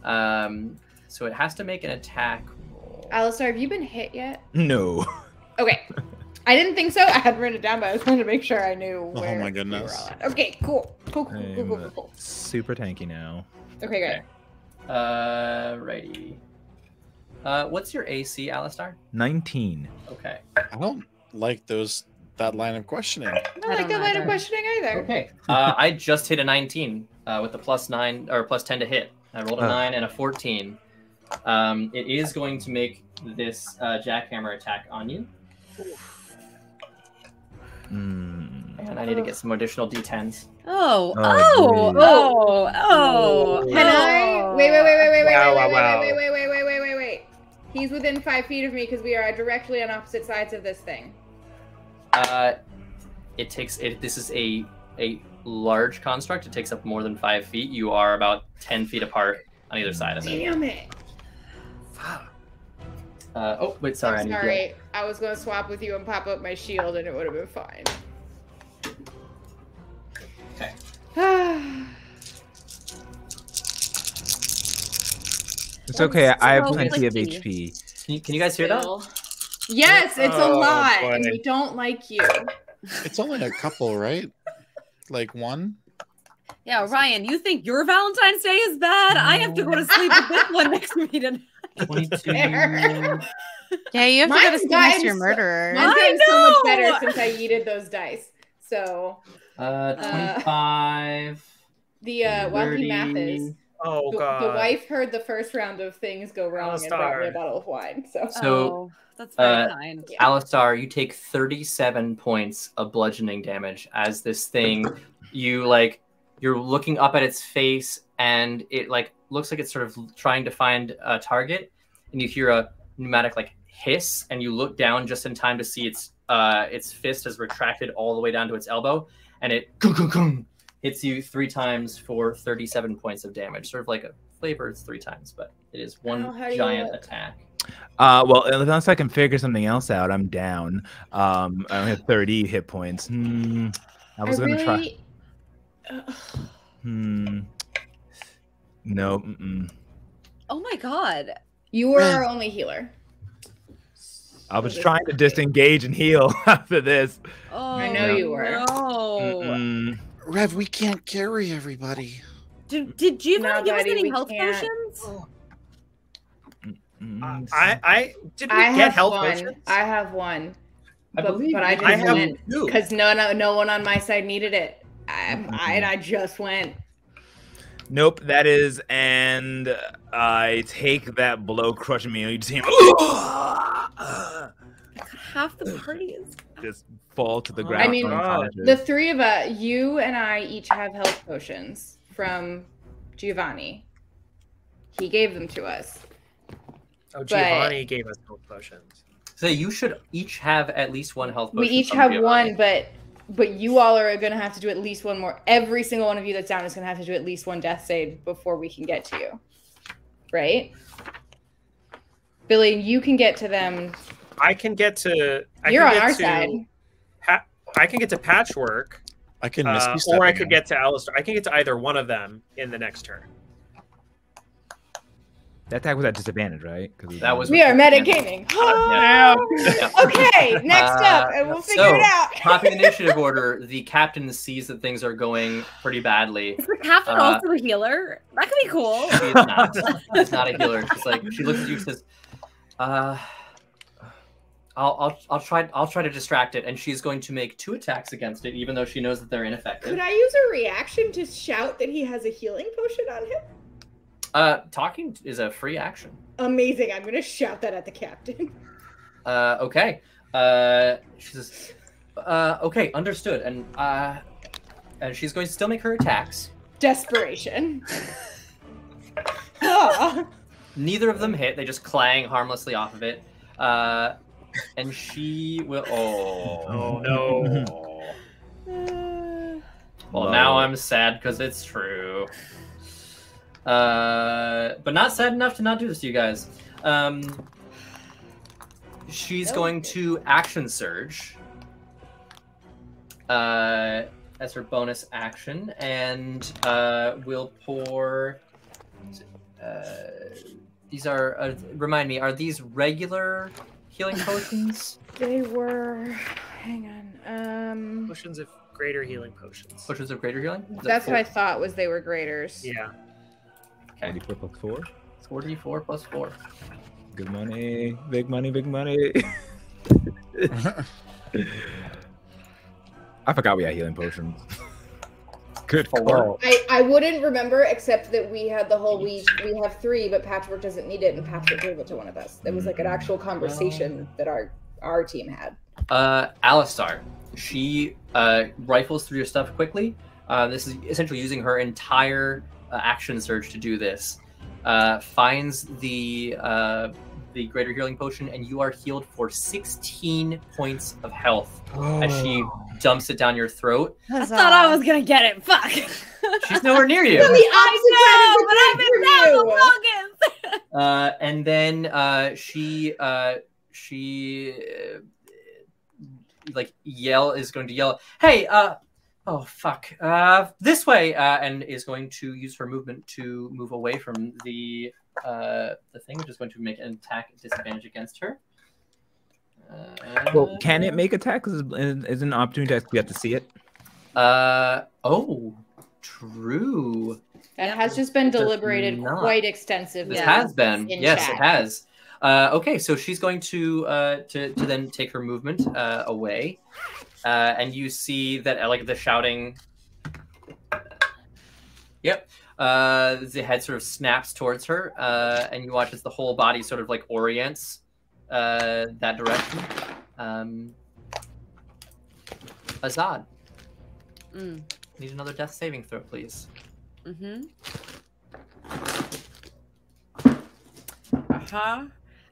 So it has to make an attack roll. Alistar, have you been hit yet? No. Okay. I didn't think so. I had written it down, but I was wanted to make sure I knew where. Oh my we goodness. were all at. Okay, cool. Cool. Super tanky now. Okay, great. Righty. What's your AC, Alistar? 19. Okay. I don't like that line of questioning. I don't like that line of questioning either. Okay. I just hit a 19 with the +9 or +10 to hit. I rolled a 9 and a 14. It is going to make this jackhammer attack on you. And I need to get some additional d10s. Oh. Can I? Wait. Wow. Wait. He's within 5 feet of me because we are directly on opposite sides of this thing. This is a large construct. It takes up more than 5 feet. You are about 10 feet apart on either side of it. Damn it. Oh, wait, sorry. I'm sorry. I was going to swap with you and pop up my shield and it would have been fine. Okay. It's okay. I have so plenty of clicky. HP. Can you guys hear that? Yes, it's a lot, boy. and we don't like you. It's only a couple, right? Like one? Yeah, Ryan, you think your Valentine's Day is bad? I have to go to sleep with this one next to me tonight. 22. Yeah, you have to go to Mine's sleep next gotten to your murderer. Mine's I gotten so much know! better since I yeeted those dice. So 25. the wacky math is 30. Oh the god. wife heard the first round of things go wrong and brought me a Alistar. bottle of wine. So So, that's very kind. yeah. Alistar, you take 37 points of bludgeoning damage as this thing, you're looking up at its face and it looks like it's sort of trying to find a target, and you hear a pneumatic hiss, and you look down just in time to see its fist has retracted all the way down to its elbow, and it hits you 3 times for 37 points of damage. Sort of like a flavor, it's 3 times, but it is one how do you giant look? attack. Well, unless I can figure something else out, I'm down. I only have 30 hit points. I was gonna try. No. Oh my god. You were our only healer. I was trying to disengage and heal after this. Oh, I know you were. No. Rev, we can't carry everybody. Did Giovanni give us buddy, any we health can't. potions? I did we I get have health one. potions? I have one. I believe but I you just I have went 2. because no one on my side needed it. I just went. Nope, that is, and I take that blow crushing me, and you just hear Half the party is. just fall to the ground. I mean, unconscious. The 3 of us, you and I, each have health potions from Giovanni. He gave them to us. Oh, Giovanni gave us health potions. So you should each have at least 1 health potion. We each from have Giovanni. one, but you all are going to have to do at least one more. Every single one of you that's down is going to have to do at least 1 death save before we can get to you. Right? Billy, you can get to them. I can get to. You're on our side. I can get to Patchwork, I can miss or I could get to Alistar. I can get to either one of them in the next turn. That attack was at disadvantage, right? That was We are metagaming. Yeah. Okay, next up, and we'll figure it out. Topping initiative order, the captain sees that things are going pretty badly. Is the captain also a healer? That could be cool. She is not. She's not a healer. She looks at you and says, I'll try to distract it, and she's going to make 2 attacks against it, even though she knows that they're ineffective. Could I use a reaction to shout that he has a healing potion on him? Talking is a free action. Amazing. I'm going to shout that at the captain. Okay. She says, okay, understood. And she's going to still make her attacks. Desperation. Oh. Neither of them hit. They just clang harmlessly off of it. And she will. Oh no. Well, now I'm sad because it's true. But not sad enough to not do this to you guys. She's going to action surge. as her bonus action, and we'll pour. These are remind me. Are these regular healing potions? They were. Hang on. Potions of greater healing potions. Potions of greater healing. That's what I thought was they were graders. Yeah. Okay. 4d4 plus 4. 4d4 plus 4. Good money. Big money. Big money. I forgot we had healing potions. Good call. I wouldn't remember, except that we had the whole we have 3, but Patchwork doesn't need it, and Patchwork gave it to one of us. It was like an actual conversation that our team had. Alistar, she rifles through your stuff quickly. This is essentially using her entire action surge to do this. Finds the greater healing potion, and you are healed for 16 points of health as she dumps it down your throat. I thought I was gonna get it. Fuck. She's nowhere near you. And then she like is going to yell, "Hey, oh fuck, this way!" And is going to use her movement to move away from the thing, which is going to make an attack disadvantage against her. Well, can it make attacks? Is an opportunity attack? We have to see it. Oh, true. That has just been deliberated quite extensively. This has been. Yes, chat. It has. Okay, so she's going to then take her movement away, and you see that like the shouting. Yep. The head sort of snaps towards her, and you watch as the whole body sort of like orients that direction. Azad, need another death saving throw, please.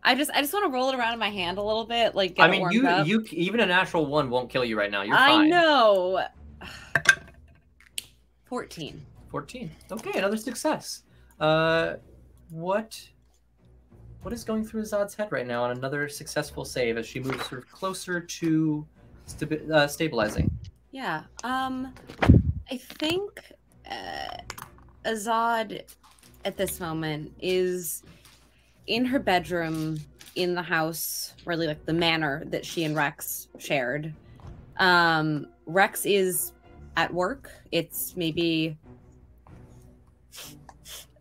I just want to roll it around in my hand a little bit, like. I mean, you even a natural 1 won't kill you right now. You're fine. I know. 14. 14. Okay, another success. What is going through Azad's head right now on another successful save as she moves sort of closer to stabilizing? Yeah. I think Azad at this moment is in her bedroom in the house, really like the manor that she and Rex shared. Rex is at work. It's maybe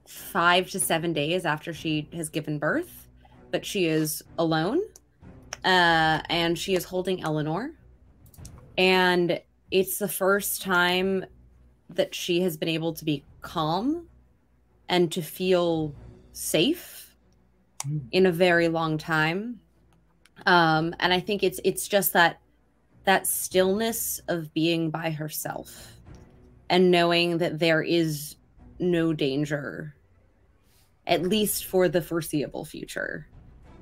5 to 7 days after she has given birth, but she is alone, and she is holding Eleanor, and it's the first time that she has been able to be calm and to feel safe in a very long time. And I think it's just that stillness of being by herself and knowing that there is no danger, at least for the foreseeable future,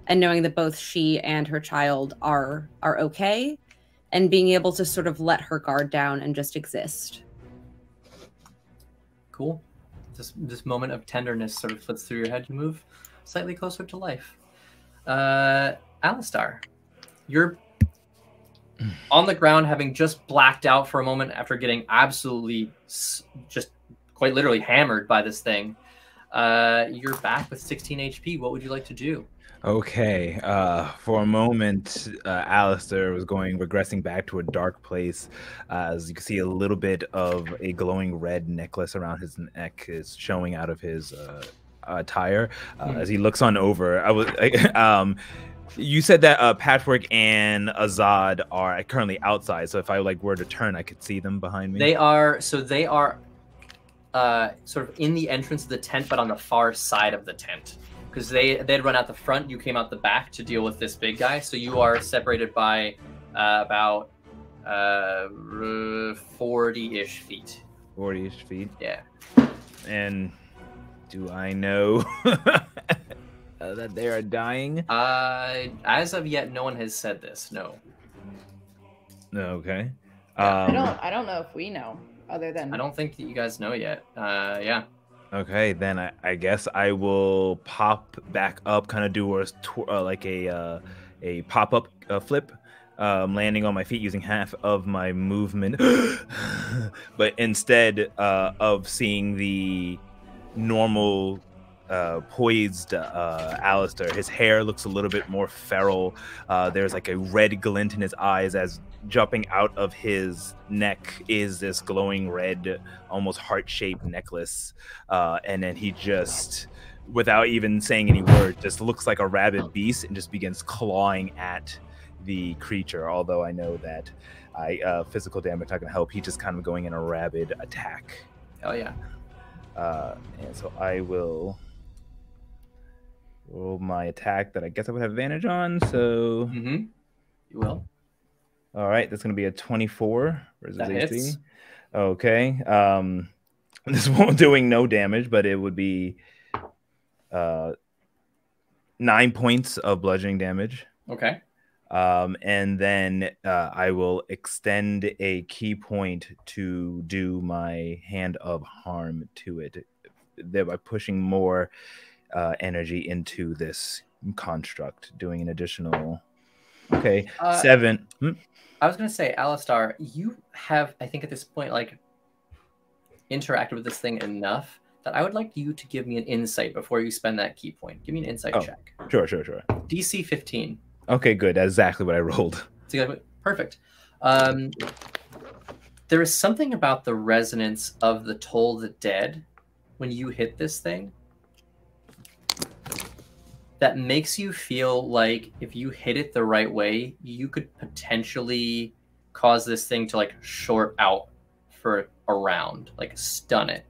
and knowing that both she and her child are okay, and being able to sort of let her guard down and just exist. Cool. This moment of tenderness sort of flits through your head. You move slightly closer to life. Alistar, you're on the ground, having just blacked out for a moment after getting absolutely just quite literally hammered by this thing. You're back with 16 HP. What would you like to do? Okay. For a moment, Alistair was regressing back to a dark place. As you can see, a little bit of a glowing red necklace around his neck is showing out of his attire. As he looks on over, you said that Patchwork and Azad are currently outside. So if I were to turn, I could see them behind me. They are sort of in the entrance of the tent, but on the far side of the tent. Because they'd run out the front, you came out the back to deal with this big guy. So you are separated by about 40-ish feet. 40-ish feet? Yeah. And do I know that they are dying? As of yet, no one has said this, no. Okay. I don't know if we know, other than... I don't think that you guys know yet. Yeah. Okay, then I guess I will pop back up, kind of do like a pop-up flip, landing on my feet using half of my movement. But instead of seeing the normal poised Alistair, his hair looks a little bit more feral. There's like a red glint in his eyes as jumping out of his neck is this glowing red, almost heart-shaped necklace. And then he just, without even saying any word, just looks like a rabid beast and just begins clawing at the creature. Although I know that physical damage not going to help. He's just kind of going in a rabid attack. Oh yeah. And so I will roll my attack that I guess I would have advantage on. So you will. All right, that's going to be a 24 versus That AC. hits. Okay. This won't doing no damage, but it would be 9 points of bludgeoning damage. Okay. And then I will extend a key point to do my hand of harm to it, thereby pushing more energy into this construct, doing an additional. Okay, 7. I was gonna say, Alistar, you have, I think, at this point, like, interacted with this thing enough that I would like you to give me an insight before you spend that key point. Give me an insight check. Sure. DC 15. Okay, good. That's exactly what I rolled. Perfect. There is something about the resonance of the Toll the Dead when you hit this thing that makes you feel like if you hit it the right way, you could potentially cause this thing to like short out for a round, like stun it.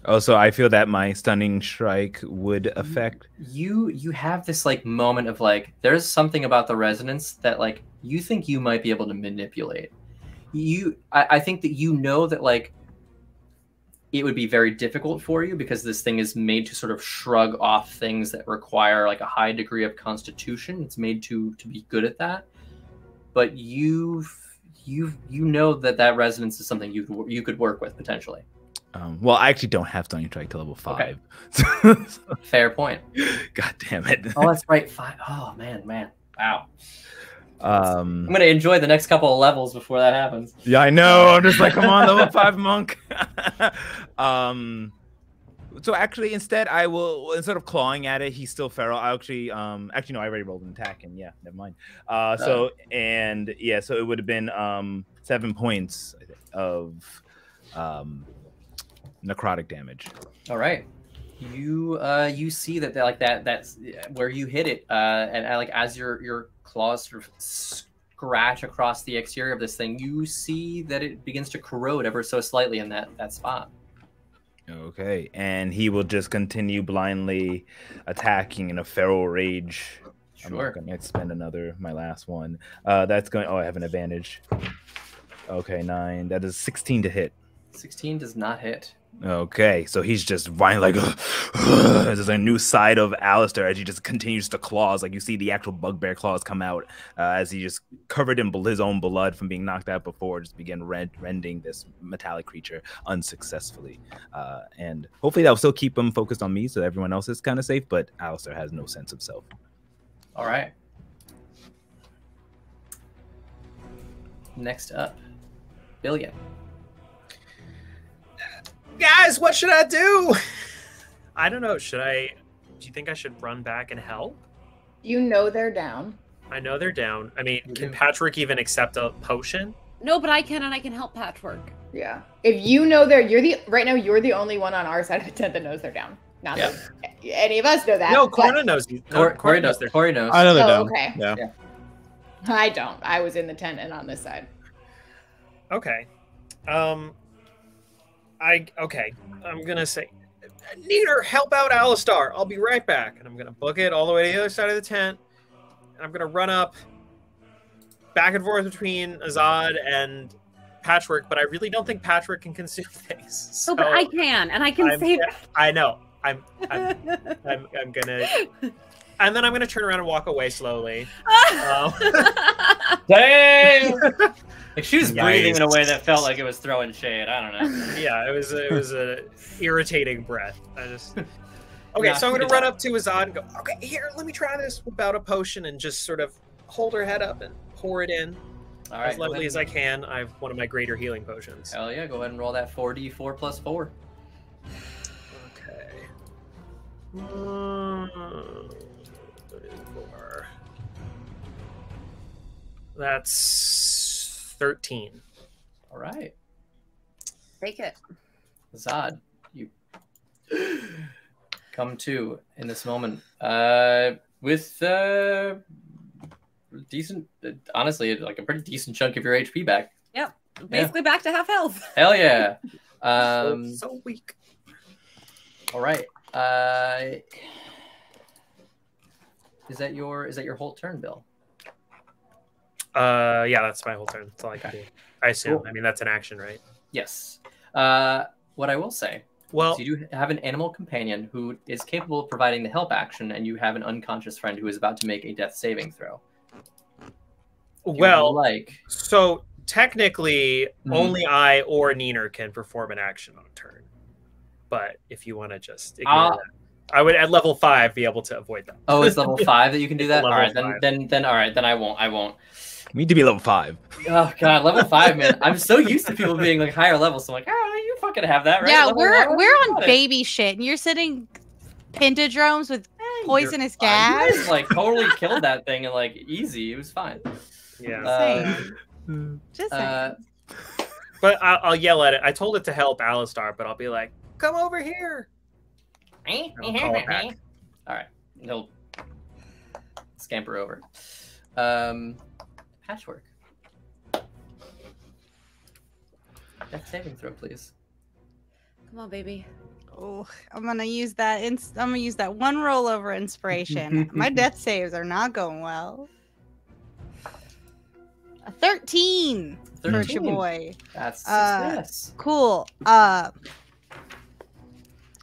Oh, so I feel that my stunning strike would affect. You have this like moment of like, there's something about the resonance that like you think you might be able to manipulate. I think that you know that like it would be very difficult for you because this thing is made to sort of shrug off things that require like a high degree of constitution. It's made to be good at that. But you know that resonance is something you could work with potentially. Well, I actually don't have stunning strike to level 5. Okay. Fair point. God damn it. Oh, that's right. 5. Oh man. Wow. I'm gonna enjoy the next couple of levels before that happens. Yeah, I know. I'm just like, come on, level 5 monk. So actually, instead, I will, instead of clawing at it, he's still feral. I actually, no, I already rolled an attack, and yeah, never mind. So it would have been 7 points of necrotic damage. All right. You see that's where you hit it, and like as your claws sort of scratch across the exterior of this thing, you see that it begins to corrode ever so slightly in that spot. Okay, and he will just continue blindly attacking in a feral rage. Sure. I'm gonna spend my last one. That's going. Oh, I have an advantage. Okay, 9. That is 16 to hit. 16 does not hit. Okay, so he's just whining like, there's a new side of Alistair as he just continues to claws. Like you see the actual bugbear claws come out as he just covered in his own blood from being knocked out before, just begin rending this metallic creature unsuccessfully. And hopefully that will still keep him focused on me so that everyone else is kind of safe, but Alistair has no sense of self. All right. Next up, Billion. Guys, what should I do? I don't know. Do you think I should run back and help? You know they're down. I know they're down. I mean, can Patchwork even accept a potion? No, but I can, and I can help Patchwork. Yeah. If you know right now you're the only one on our side of the tent that knows they're down. Not that any of us know that. No, Corna knows. Corey knows. Corey knows. I know they're down. Okay. Yeah. I don't. I was in the tent and on this side. Okay. I'm gonna say, Neater, help out Alistar. I'll be right back. And I'm gonna book it all the way to the other side of the tent. And I'm gonna run up back and forth between Azad and Patchwork, but I really don't think Patchwork can consume things. So but I can, and I can save. I know. I'm gonna, and then I'm gonna turn around and walk away slowly. Damn! Like she was breathing in a way that felt like it was throwing shade. I don't know. Yeah, it was a irritating breath. Okay, so I'm gonna run up to Azad and go, okay, here, let me try this without a potion, and just sort of hold her head up and pour it in All right, as lightly as I can. I have one of my greater healing potions. Hell yeah, go ahead and roll that 4d4 plus 4. Okay. 4. That's 13. All right. Take it. Zod, you come to in this moment with decent, honestly, like a pretty decent chunk of your HP back. Yep. Basically back to half health. Hell yeah. So weak. All right. Is that your whole turn, Bill? Yeah, that's my whole turn. That's all I can do. I assume. Cool. I mean, that's an action, right? Yes. What I will say, well, you do have an animal companion who is capable of providing the help action, and you have an unconscious friend who is about to make a death saving throw. So technically, only I or Neener can perform an action on a turn. But if you want to just ignore that, I would at level 5 be able to avoid that. Oh, it's level 5 that you can do that. All right, then all right, then I won't. We need to be level 5. Oh god, level 5, man. I'm so used to people being like higher level, so I'm like, oh, you fucking have that, right? Yeah, level we're 1, on baby shit, and you're sitting pentadromes with poisonous gas. You guys like totally killed that thing and like easy. It was fine. Yeah. Just saying. But I'll yell at it. I told it to help Alistar, but I'll be like, "Come over here." I'll call it back. All right, he'll scamper over. Patchwork. Death saving throw, please. Come on, baby. Oh, I'm gonna use that. I'm gonna use that one rollover inspiration. My death saves are not going well. A 13. For your boy. That's success. Cool.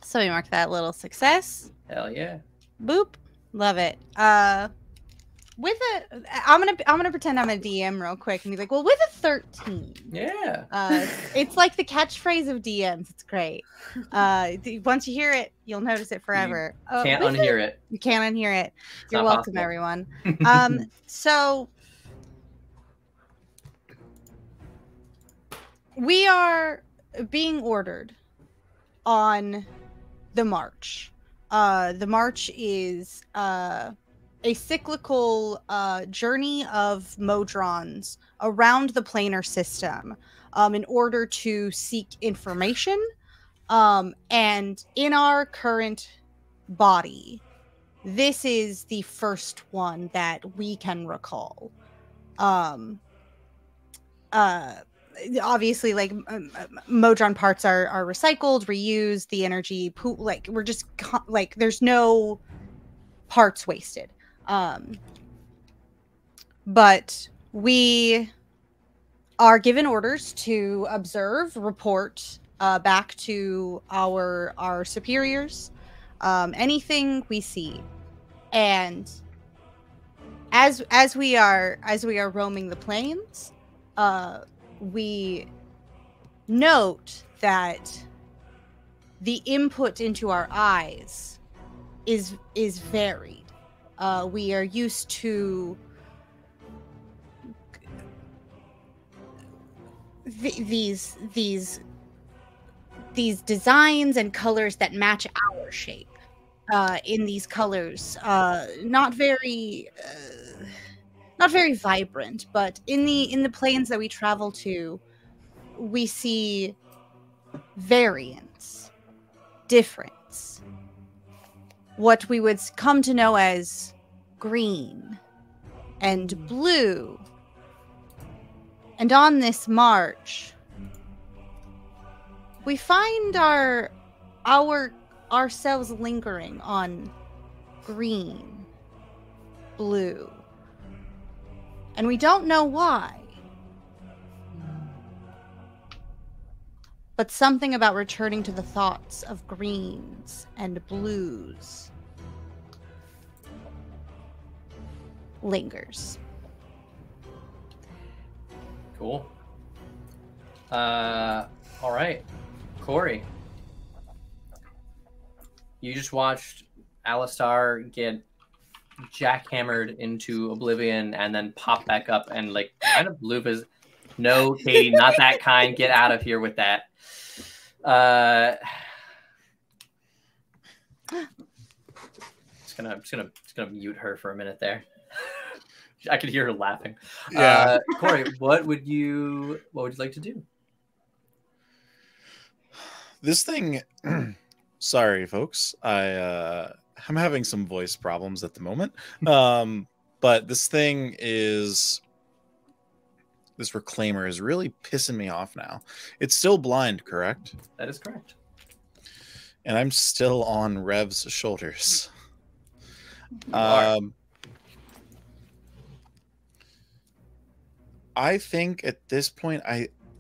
So we mark that little success. Hell yeah. Boop. Love it. With a, I'm gonna pretend I'm a DM real quick and be like, well, with a 13. Yeah. It's like the catchphrase of DMs. It's great. Once you hear it, you'll notice it forever. You can't unhear it. You can't unhear it. It's You're welcome, possible. everyone. So we are being ordered on the march. The march is a cyclical journey of Modrons around the planar system in order to seek information. And in our current body, this is the first one that we can recall. Obviously, like Modron parts are recycled, reused, the energy like we're just like there's no parts wasted. But we are given orders to observe, report back to our superiors anything we see, and as we are roaming the plains, we note that the input into our eyes is varied. We are used to these designs and colors that match our shape. In these colors, not very vibrant, but in the planes that we travel to, we see variance, difference, what we would come to know as green and blue. And on this march, we find ourselves lingering on green, blue, and we don't know why. But something about returning to the thoughts of greens and blues lingers. Cool. All right. Corey. You just watched Alistar get jackhammered into oblivion and then pop back up and like kind of loop his. No, Katie, not that kind. Get out of here with that. Just gonna mute her for a minute there. I could hear her laughing. Yeah. Corey, what would you like to do? This thing, sorry, folks. I'm having some voice problems at the moment. But this reclaimer is really pissing me off now. It's still blind, correct? That is correct. And I'm still on Rev's shoulders. I think at this point,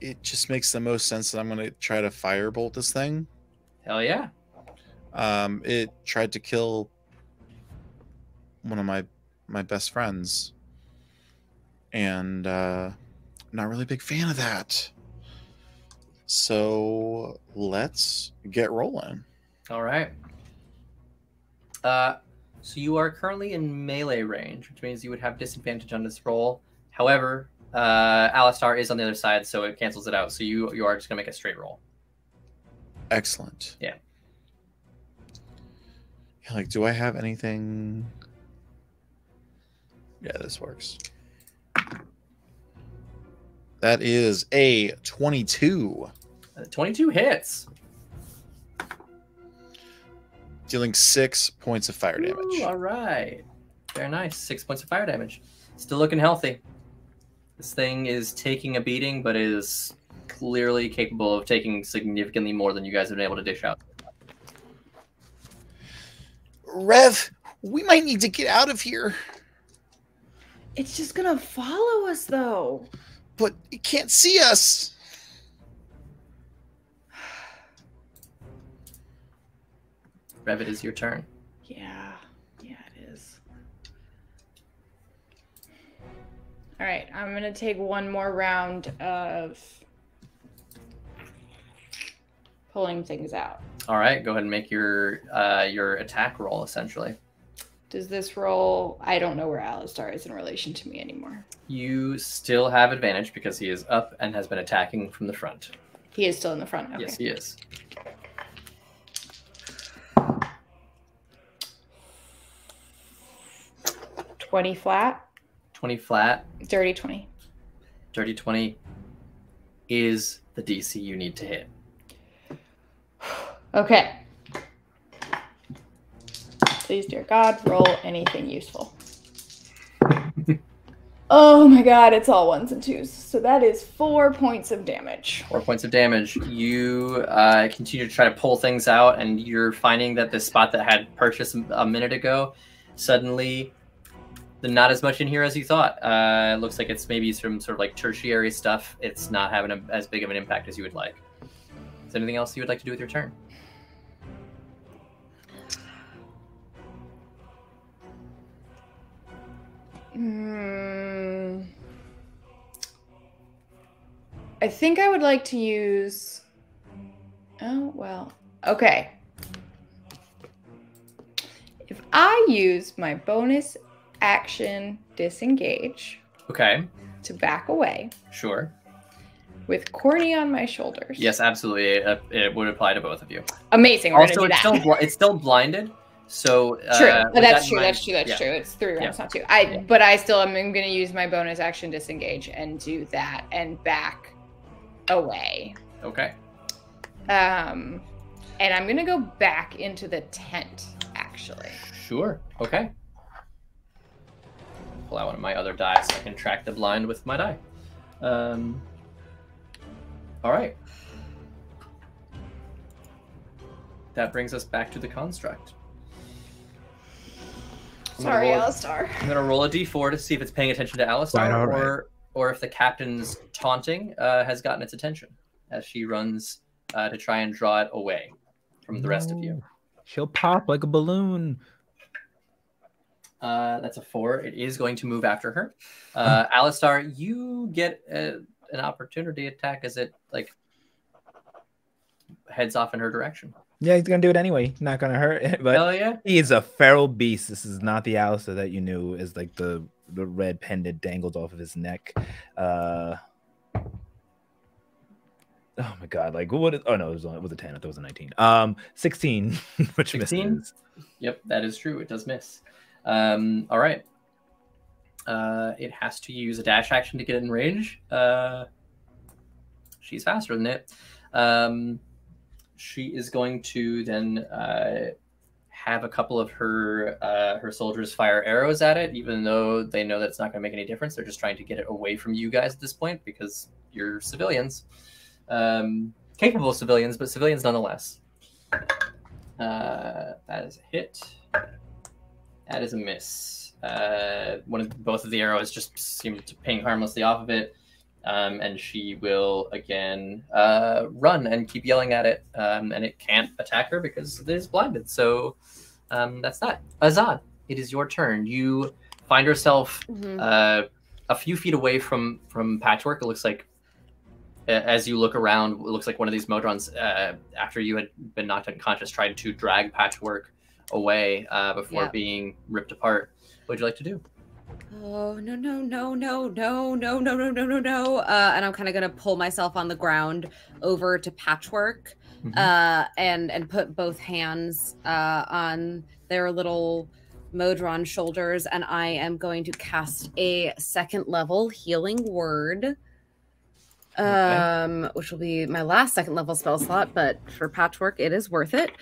it just makes the most sense that I'm going to try to firebolt this thing. Hell yeah. It tried to kill one of my best friends. And not really a big fan of that. So let's get rolling. All right. So you are currently in melee range, which means you would have disadvantage on this roll. However, Alistar is on the other side, so it cancels it out. So you are just gonna make a straight roll. Excellent. Yeah. Like, do I have anything? Yeah, this works. That is a 22. 22 hits. Dealing 6 points of fire damage. Ooh, all right. Very nice. 6 points of fire damage. Still looking healthy. This thing is taking a beating, but is clearly capable of taking significantly more than you guys have been able to dish out. Rev, we might need to get out of here. It's just gonna follow us, though. But it can't see us. Rev, it is your turn. Yeah, it is. All right, I'm gonna take one more round of pulling things out. All right, go ahead and make your attack roll, essentially. Does this roll? I don't know where Alistar is in relation to me anymore. You still have advantage because he is up and has been attacking from the front. He is still in the front. Okay. Yes, he is. $20 flat. 20 flat. Dirty 20. Dirty 20 is the DC you need to hit. Okay. Please, dear God, roll anything useful. Oh my God, it's all ones and twos. So that is 4 points of damage. 4 points of damage. You continue to try to pull things out, and you're finding that the spot that had purchased a minute ago, suddenly not as much in here as you thought. It looks like it's maybe some sort of like tertiary stuff. It's not having as big of an impact as you would like. Is there anything else you would like to do with your turn? I think I would like to use... Oh, well. Okay. If I use my bonus action disengage... Okay. To back away... Sure. With Corny on my shoulders... Yes, absolutely. It would apply to both of you. Amazing. We're Also, gonna do that. it's still blinded. So true, but that's true. mind, That's true. It's 3 rounds, not 2. Yeah. But I still am going to use my bonus action disengage and do that and back away. Okay. And I'm going to go back into the tent, actually. Sure. Okay. Pull out one of my other die so I can track the blind with my die. All right. That brings us back to the construct. Sorry, Alistar. I'm going to roll a d4 to see if it's paying attention to Alistar or if the captain's taunting has gotten its attention as she runs to try and draw it away from the rest of you. She'll pop like a balloon. That's a 4. It is going to move after her. Alistar, you get an opportunity attack as it like heads off in her direction. Yeah, he's gonna do it anyway. Not gonna hurt. But Hell yeah. he is a feral beast. This is not the Alistair that you knew as like the red pendant dangled off of his neck. Oh my god! Like what? Oh no, it was a 10. I thought it was a 19. 16, which 16? misses. Yep, that is true. It does miss. All right. It has to use a dash action to get in range. She's faster than it. She is going to then have a couple of her soldiers fire arrows at it, even though they know that it's not going to make any difference. They're just trying to get it away from you guys at this point because you're civilians. Capable civilians, but civilians nonetheless. That is a hit. That is a miss. Both of the arrows just seem to ping harmlessly off of it. And she will again run and keep yelling at it, and it can't attack her because it is blinded. So that's that. Azad, it is your turn. You find yourself a few feet away from Patchwork. It looks like, as you look around, it looks like one of these Modrons, after you had been knocked unconscious, tried to drag Patchwork away before being ripped apart. What would you like to do? Oh, no. And I'm kind of going to pull myself on the ground over to Patchwork and put both hands on their little Modron shoulders. And I am going to cast a 2nd level healing word, which will be my last 2nd level spell slot. But for Patchwork, it is worth it.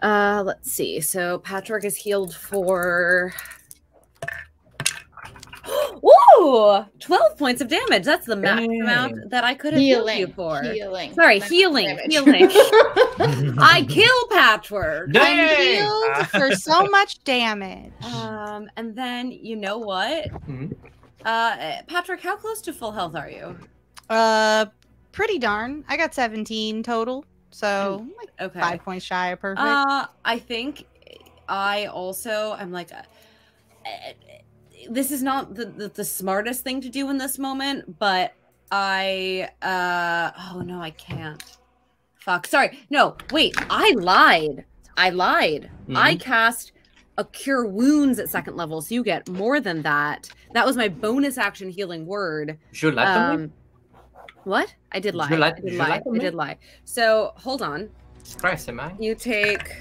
Let's see. So Patchwork is healed for... Woo! 12 points of damage. That's the max amount that I could have healed you for. Sorry, healing. I kill Patchwork. I'm healed for so much damage. And then you know what? Patrick, how close to full health are you? Pretty darn. I got 17 total. So like 5 points shy of perfect. I think I'm like this is not the smartest thing to do in this moment, but oh no, I can't. Fuck. Sorry. No, wait. I lied. I cast a cure wounds at 2nd level, so you get more than that. That was my bonus action healing word. Should let What? I did lie. I did lie. So hold on. Christ, am I? You take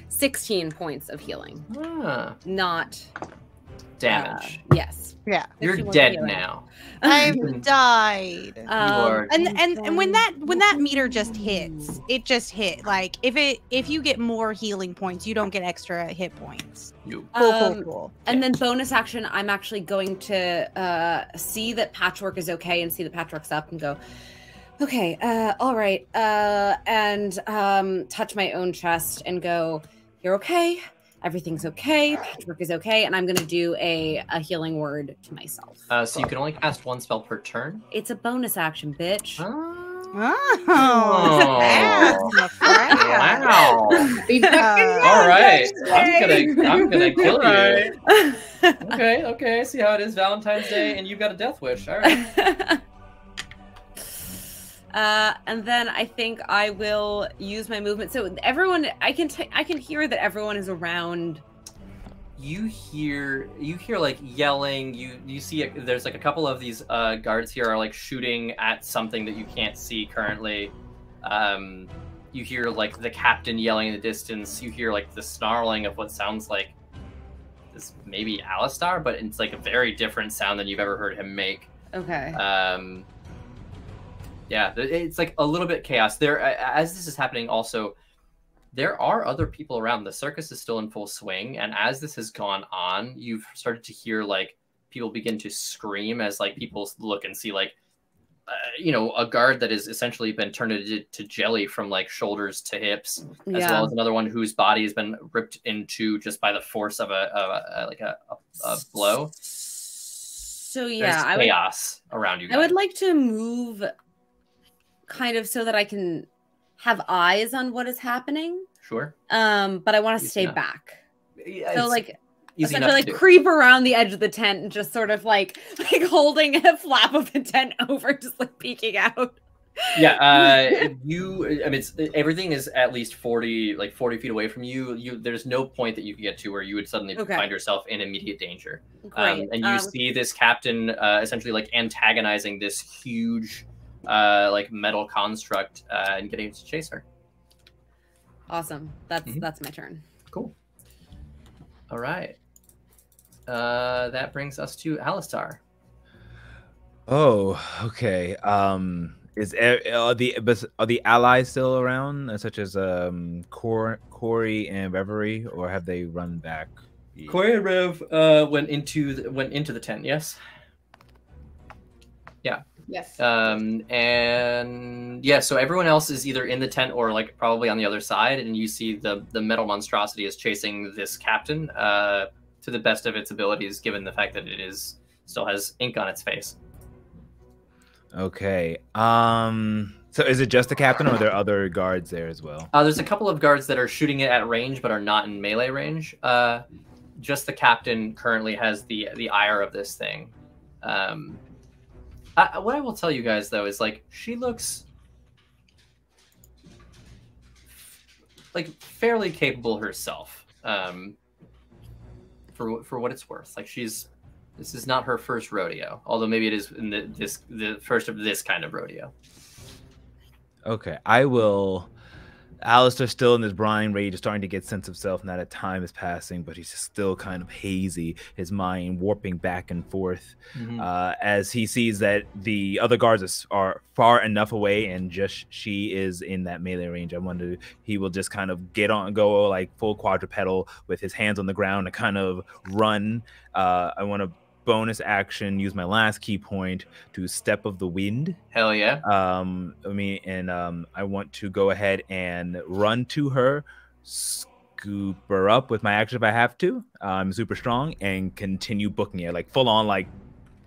16 points of healing. Not damage. Yes. Yeah. You're dead now. I've died. And when that meter just hits, it just hit. Like if you get more healing points, you don't get extra hit points. Cool. And then bonus action, I'm actually going to see that Patchwork is okay and see that Patchwork's up and go, okay, all right, and touch my own chest and go, you're okay. Everything's okay. Patchwork is okay. And I'm going to do a healing word to myself. So you can only cast 1 spell per turn? It's a bonus action, bitch. Wow. All right. I'm gonna kill you. Okay. I see how it is. Valentine's Day, and you've got a death wish. All right. And then I think I will use my movement. So everyone, I can hear that everyone is around. You hear like yelling. You see there's like a couple of these guards here are like shooting at something that you can't see currently. You hear like the captain yelling in the distance. You hear like the snarling of what sounds like this maybe Alistar, but it's like a very different sound than you've ever heard him make. Okay. Yeah, it's like a little bit chaos there. As this is happening, also, there are other people around. The circus is still in full swing, and as this has gone on, you've started to hear like people begin to scream as like people look and see like, a guard that has essentially been turned into jelly from like shoulders to hips, as well as another one whose body has been ripped into just by the force of a blow. So yeah, there's chaos around you guys. I would like to move kind of so that I can have eyes on what is happening. Sure. But I want to stay back. Yeah, so like essentially like creep around the edge of the tent and just sort of like holding a flap of the tent over, just like peeking out. Yeah, I mean, everything is at least 40 feet away from you. There's no point that you can get to where you would suddenly find yourself in immediate danger. Great. And you see this captain essentially like antagonizing this huge like metal construct and getting it to chase her. Awesome. That's my turn. Cool. All right. That brings us to Alistar. Oh, okay. Are the allies still around, such as Corey and Reverie, or have they run back? Corey and Rev went into the tent. Yes. Yeah. Yes. And yeah, so everyone else is either in the tent or like probably on the other side, and you see the metal monstrosity is chasing this captain to the best of its abilities, given the fact that it still has ink on its face. Okay. So is it just the captain, or are there other guards there as well? There's a couple of guards that are shooting it at range, but are not in melee range. Just the captain currently has the ire of this thing. What I will tell you guys though is like she looks like fairly capable herself. For what it's worth, like this is not her first rodeo, although maybe it is in the first of this kind of rodeo. Okay, I will. Alistair's still in this blind rage, starting to get sense of self now that time is passing, but he's still kind of hazy, his mind warping back and forth as he sees that the other guards are far enough away and just she is in that melee range. I wonder he will just kind of go like full quadrupedal with his hands on the ground and kind of run. I want to bonus action, use my last key point to Step of the Wind. Hell yeah. I want to go ahead and run to her, scoop her up with my action if I have to. I'm super strong and continue booking it, like full on, like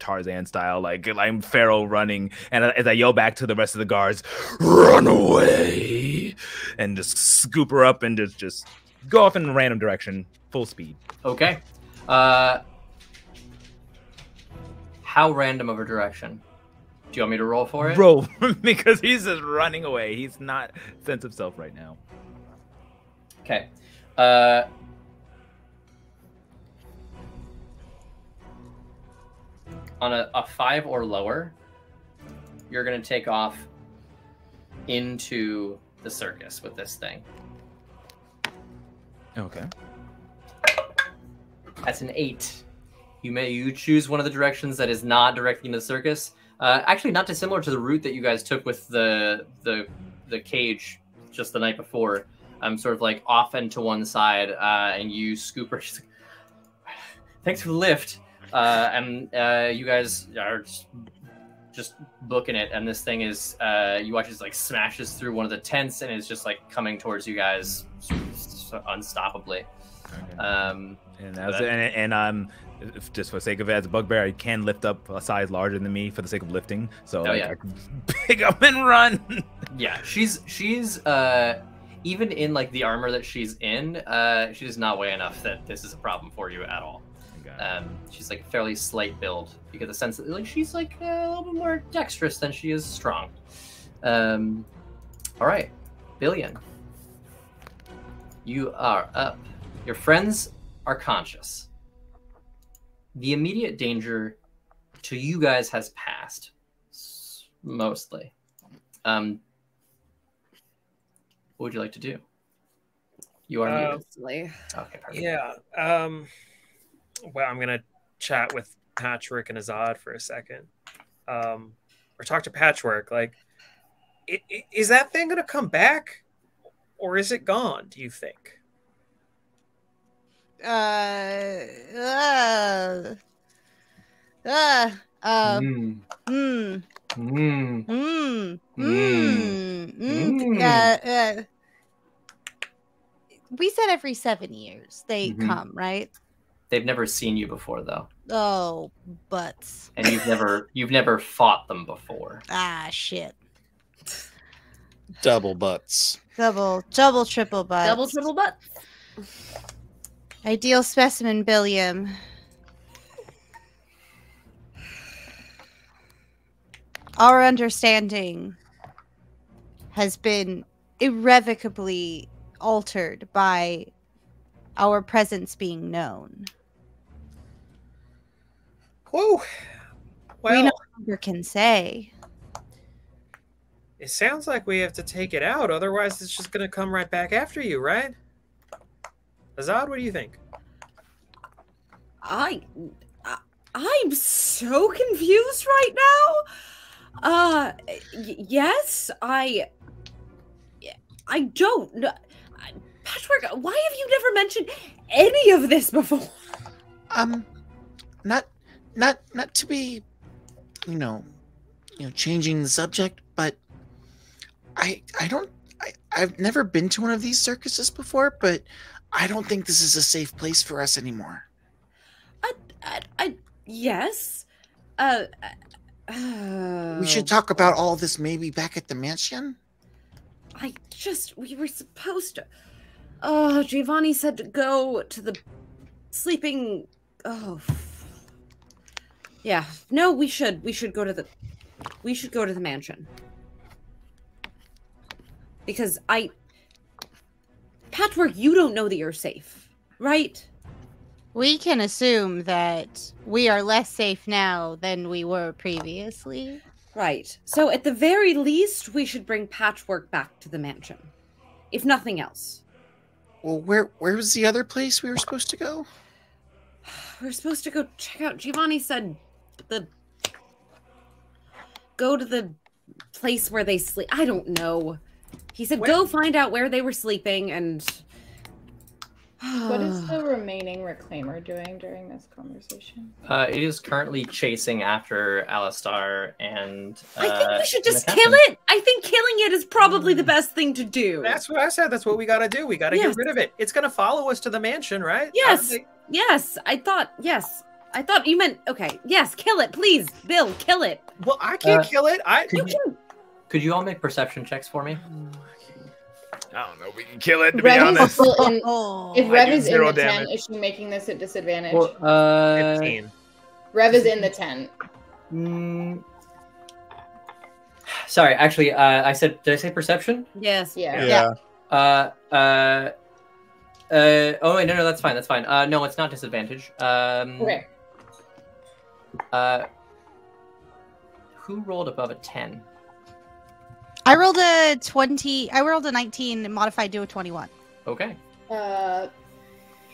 Tarzan style, like I'm Pharaoh running. And as I yell back to the rest of the guards, "Run away!" and just scoop her up and just go off in a random direction, full speed. Okay. How random of a direction? Do you want me to roll for it? Roll, because he's just running away. He's not sense of self right now. Okay. On a 5 or lower, you're going to take off into the circus with this thing. Okay. That's an 8. You choose one of the directions that is not directly into the circus. Actually, not dissimilar to the route that you guys took with the cage just the night before. Sort of like off and to one side, and you scoop her. Thanks for the lift. And you guys are just booking it, and this thing is you watch it like smashes through one of the tents and is just like coming towards you guys unstoppably. Okay. Just for the sake of it, as a bugbear, I can lift up a size larger than me for the sake of lifting. So I can pick up and run. Yeah, she's even in like the armor that she's in, she does not weigh enough that this is a problem for you at all. She's like a fairly slight build. You get the sense that like she's like a little bit more dexterous than she is strong. All right, Billion, you are up. Your friends are conscious. The immediate danger to you guys has passed, mostly. What would you like to do? You are muted. Okay, perfect. Yeah. Well, I'm gonna chat with Patchwork and Azad for a second, or talk to Patchwork. Like, is that thing gonna come back, or is it gone? Do you think? We said every 7 years they come, right? They've never seen you before, though. Oh, butts. And you've never fought them before. Ah, shit. Double butts. Double, triple butts. Double, triple butts. Ideal specimen, Billiam. Our understanding has been irrevocably altered by our presence being known. Whoa. Well, We no longer can say. it sounds like we have to take it out. Otherwise, it's just going to come right back after you, right? Azad, what do you think? I'm so confused right now. Yes, I don't know. Patchwork, why have you never mentioned any of this before? Not to be, changing the subject, but I've never been to one of these circuses before, but I don't think this is a safe place for us anymore. Yes. We should talk about all this maybe back at the mansion. We were supposed to. Oh, Giovanni said to go to the sleeping. Oh. Yeah. No, we should go to the. We should go to the mansion. Because Patchwork, you don't know that you're safe, right? We can assume that we are less safe now than we were previously. Right. So at the very least, we should bring Patchwork back to the mansion. If nothing else. Well, where was the other place we were supposed to go? We were supposed to go check out. Giovanni said go to the place where they sleep. I don't know. He said go find out where they were sleeping and... What is the remaining reclaimer doing during this conversation? It is currently chasing after Alistar and... I think we should just kill it. I think killing it is probably the best thing to do. That's what I said. That's what we got to do. We got to get rid of it. It's going to follow us to the mansion, right? Yes. Yes. I thought you meant... Okay. Yes, kill it, please. Bill, kill it. Well, I can't kill it. Could you all make perception checks for me? I don't know. We can kill it, to be honest. If Rev is in the tent, is she making this a disadvantage? Well, 15. Rev is in the tent. Sorry, actually, did I say perception? Yes. Yeah. Oh wait, no, that's fine. No, it's not disadvantage. Okay. Who rolled above a 10? I rolled a 20. I rolled a 19 and modified to a 21. Okay.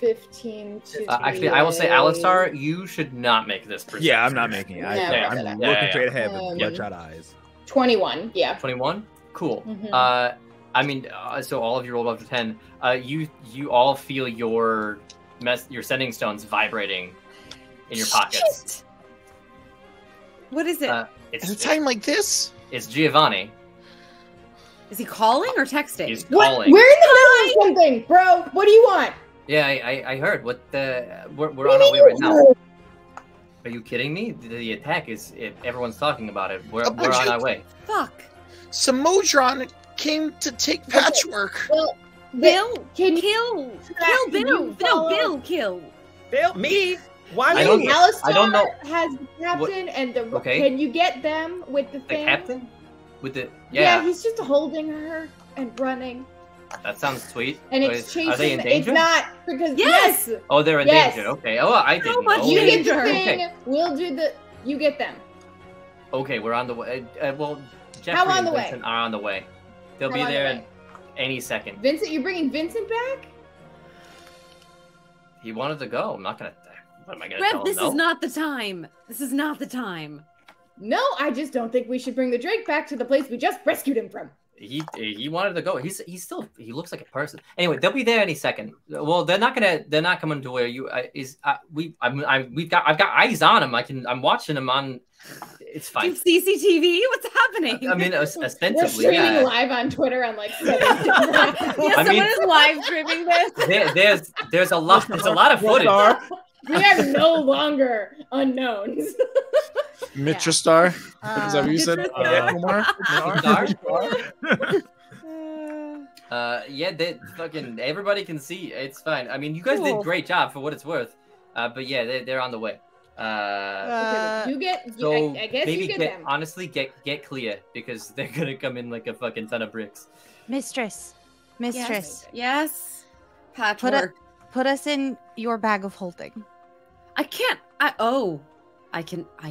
15 to actually, I will say, Alistar, you should not make this perception. Yeah, I'm not making it. I'm looking straight ahead with bloodshot eyes. 21, yeah. 21? Cool. Mm-hmm. So all of you rolled above a 10. You all feel your sending stones vibrating in your pockets. Shit. What is it? At a time like this? It's Giovanni. Is he calling or texting? He's calling. We're in the middle of something, bro. What do you want? Yeah, I heard. We're on our way right now. Are you kidding me? The attack is... everyone's talking about it. We're on our way. Fuck. Samodron came to take Patchwork. Well, Bill, can you kill Bill. No, Bill, kill. Bill, me? Why I don't me? know. Alistar I don't know. has the captain and the... Okay. Can you get them with the The thing? captain? With the... Yeah, he's just holding her and running. That sounds sweet. And it's chasing... Are they in danger? It's not, because... Yes! Oh, they're in Yes. danger. Okay. Oh, I didn't much know. You get the Danger. thing, Okay. we'll do the... You get them. Okay, we're on the way. Well, Jeffrey How on and the way? Vincent are on the way. They'll How be on the there way? any second. Vincent, you're bringing Vincent back? He wanted to go. I'm not gonna... What am I gonna Rev, tell him? this No? is not the time. This is not the time. No, I just don't think we should bring the Drake back to the place we just rescued him from. He wanted to go. He looks like a person. Anyway, they'll be there any second. Well, they're not coming to where you I've got eyes on him. I'm watching him on. It's fine. CCTV? What's happening? I mean, We're ostensibly, streaming yeah. live on Twitter on like 7 Someone is live streaming this. There's a lot of footage. We are no longer unknowns. Mitra Star? Is that what you said? Yeah, fucking everybody can see. It's fine. I mean, you guys did great job for what it's worth. But yeah, they're on the way. Okay, you get. So I guess maybe you get them. honestly get Clea because they're gonna come in like a fucking ton of bricks. Mistress. Yes. Patchwork. Put us in your bag of holding. I can't. I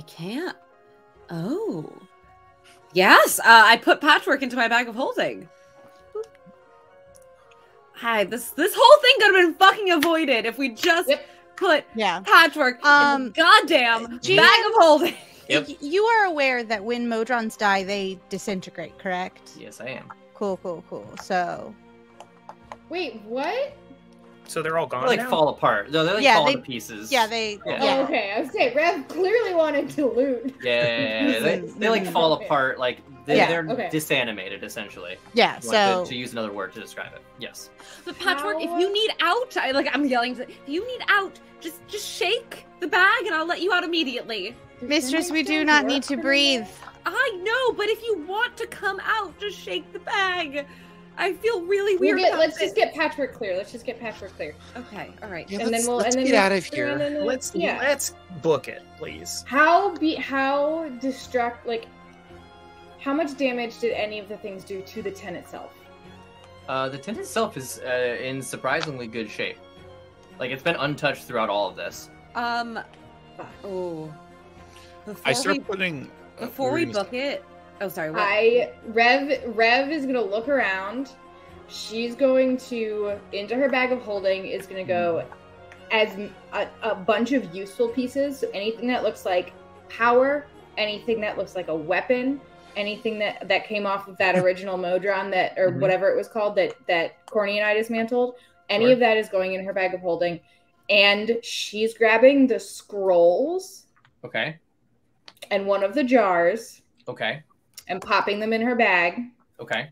can't. Oh. Yes. I put Patchwork into my bag of holding. Hi. This whole thing could have been fucking avoided if we just put Patchwork in the goddamn bag of holding. Yep. You are aware that when Modrons die, they disintegrate, correct? Yes, I am. Cool. So. Wait, what? So they're all gone They like now? fall apart. No, they fall to pieces. Yeah, they. Yeah. Oh, okay. I was saying, Rev clearly wanted to loot. Yeah, they like fall apart. Like they're disanimated, essentially. Yeah. So to use another word to describe it. Yes. But Patchwork, if you need out, I'm yelling. If you need out, just shake the bag, and I'll let you out immediately. Mistress, we do not need to breathe. I know, but if you want to come out, just shake the bag. I feel really weird. Let's just get Patchwork clear. Okay, all right. Yeah, and then let's get out of here. Let's book it, please. How much damage did any of the things do to the tent itself? The tent itself is in surprisingly good shape. Like it's been untouched throughout all of this. I start putting before we book it. Oh, sorry. What? Rev is gonna look around. She's going to into her bag of holding is gonna go as a bunch of useful pieces. So anything that looks like power, anything that looks like a weapon, anything that came off of that original Modron or whatever it was called that Corny and I dismantled. Any of that is going in her bag of holding, and she's grabbing the scrolls. Okay. And one of the jars. Okay. And popping them in her bag. Okay.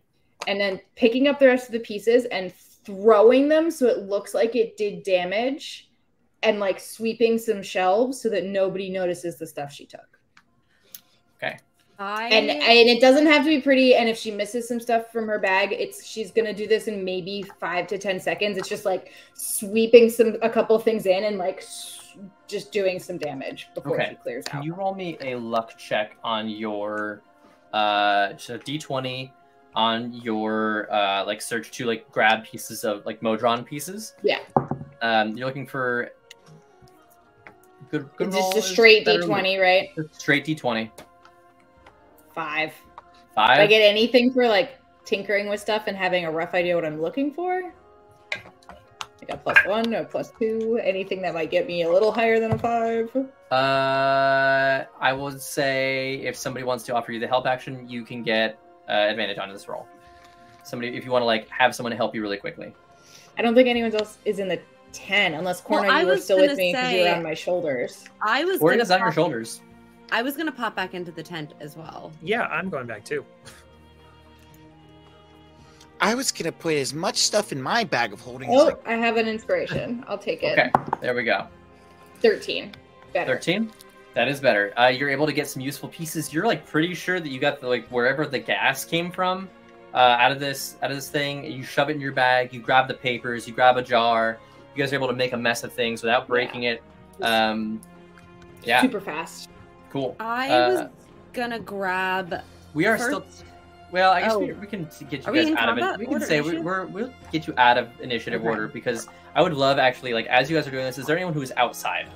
And then picking up the rest of the pieces and throwing them so it looks like it did damage, and like sweeping some shelves so that nobody notices the stuff she took. Okay. And it doesn't have to be pretty. And if she misses some stuff from her bag, she's gonna do this in maybe 5 to 10 seconds. It's just like sweeping a couple things in and like just doing some damage before she clears out. Can you roll me a luck check on your D20 on your like search to like grab pieces of like Modron pieces? Yeah. You're looking for good it's roll. Just a straight D20, right? Straight D20. 5. 5. If I get anything for like tinkering with stuff and having a rough idea what I'm looking for, I got +1 or +2. Anything that might get me a little higher than a 5. I would say if somebody wants to offer you the help action, you can get advantage on this roll. If you want to like have someone to help you really quickly. I don't think anyone else is in the 10 unless Corna, you were still with me because you were on my shoulders. Corna's on your shoulders. I was gonna pop back into the tent as well. Yeah, I'm going back too. I was gonna put as much stuff in my bag of holding. Oh, I have an inspiration. I'll take it. Okay, there we go. 13. Better. 13? That is better. You're able to get some useful pieces. You're like pretty sure that you got the, like wherever the gas came from out of this thing. You shove it in your bag. You grab the papers. You grab a jar. You guys are able to make a mess of things without breaking it. Yeah. Super fast. Cool. I was gonna grab. We are still. Well, I guess we can get you guys out of it. We can say we'll get you out of initiative order because I would love actually like as you guys are doing this. Is there anyone who is outside?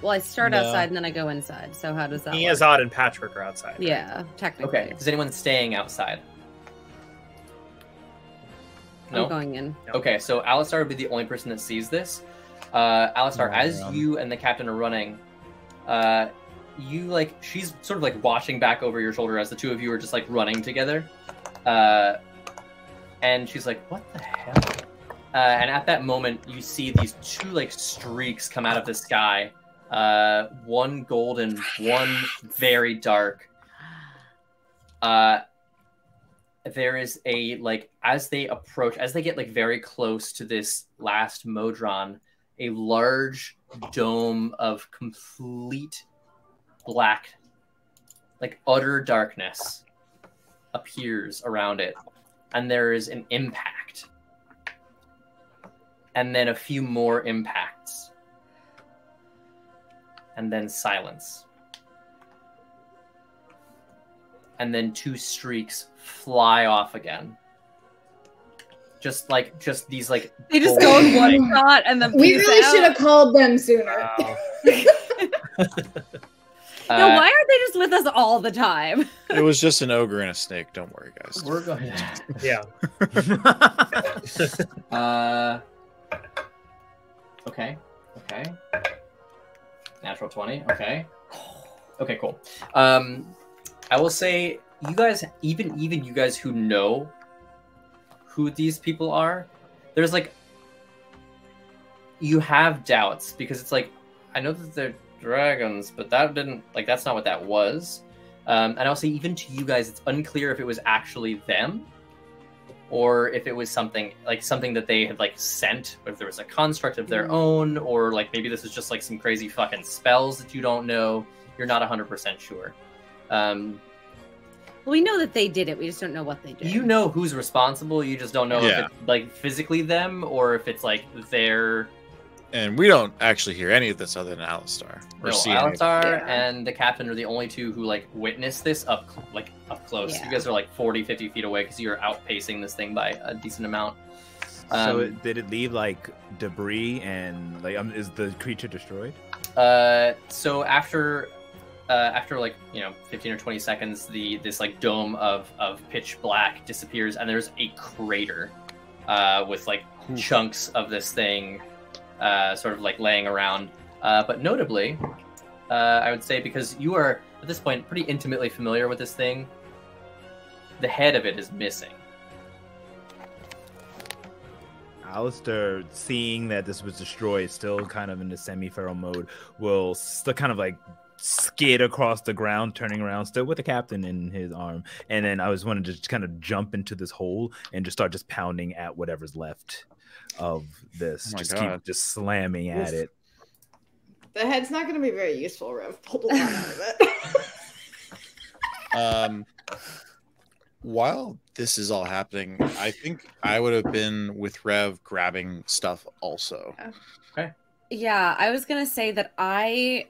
Well, I start outside and then I go inside. So how does that work? Azad and Patchwork are outside. Right? Yeah, technically. Okay. Is anyone staying outside? No? I'm going in. Okay, so Alistar would be the only person that sees this. Alistar, as you and the captain are running, you like she's sort of like watching back over your shoulder as the two of you are just like running together, and she's like, "What the hell?" And at that moment, you see these two like streaks come out of the sky, one golden, one very dark. There is a like as they get like very close to this last Modron, a large dome of complete black, like utter darkness appears around it, and there is an impact, and then a few more impacts, and then silence. And then 2 streaks fly off again. Just these like they just go in one shot and then we really should have called them sooner. Wow. Now, why aren't they just with us all the time? It was just an ogre and a snake. Don't worry, guys. We're going. Yeah. Okay. Natural 20. Okay. Okay, cool. I will say, you guys, even you guys who know who these people are, there's like, you have doubts because it's like, I know that they're dragons, but that didn't, like, that's not what that was. And I'll say, even to you guys, it's unclear if it was actually them or if it was something that they had like sent, if there was a construct of their own, or like maybe this is just like some crazy fucking spells that you don't know. You're not 100% sure. Well, we know that they did it. We just don't know what they did. You know who's responsible. You just don't know if it's like physically them or if it's like their. And we don't actually hear any of this other than Alistar. No, Alistar and the captain are the only two who like witnessed this up close. Yeah. You guys are like 40, 50 feet away because you're outpacing this thing by a decent amount. Did it leave like debris and like is the creature destroyed? So after like 15 or 20 seconds, this like dome of pitch black disappears, and there's a crater with like chunks of this thing sort of like laying around. But notably, I would say, because you are at this point pretty intimately familiar with this thing, the head of it is missing. Alistair, seeing that this was destroyed, still kind of in the semi-feral mode, will still kind of like skid across the ground, turning around, still with the captain in his arm. And then I was wanting to just kind of jump into this hole and just start just pounding at whatever's left of this. Keep just slamming at it. The head's not going to be very useful, Rev. Pulled a lot out of it. While this is all happening, I think I would have been with Rev grabbing stuff also. Okay. Yeah, I was gonna say that I'm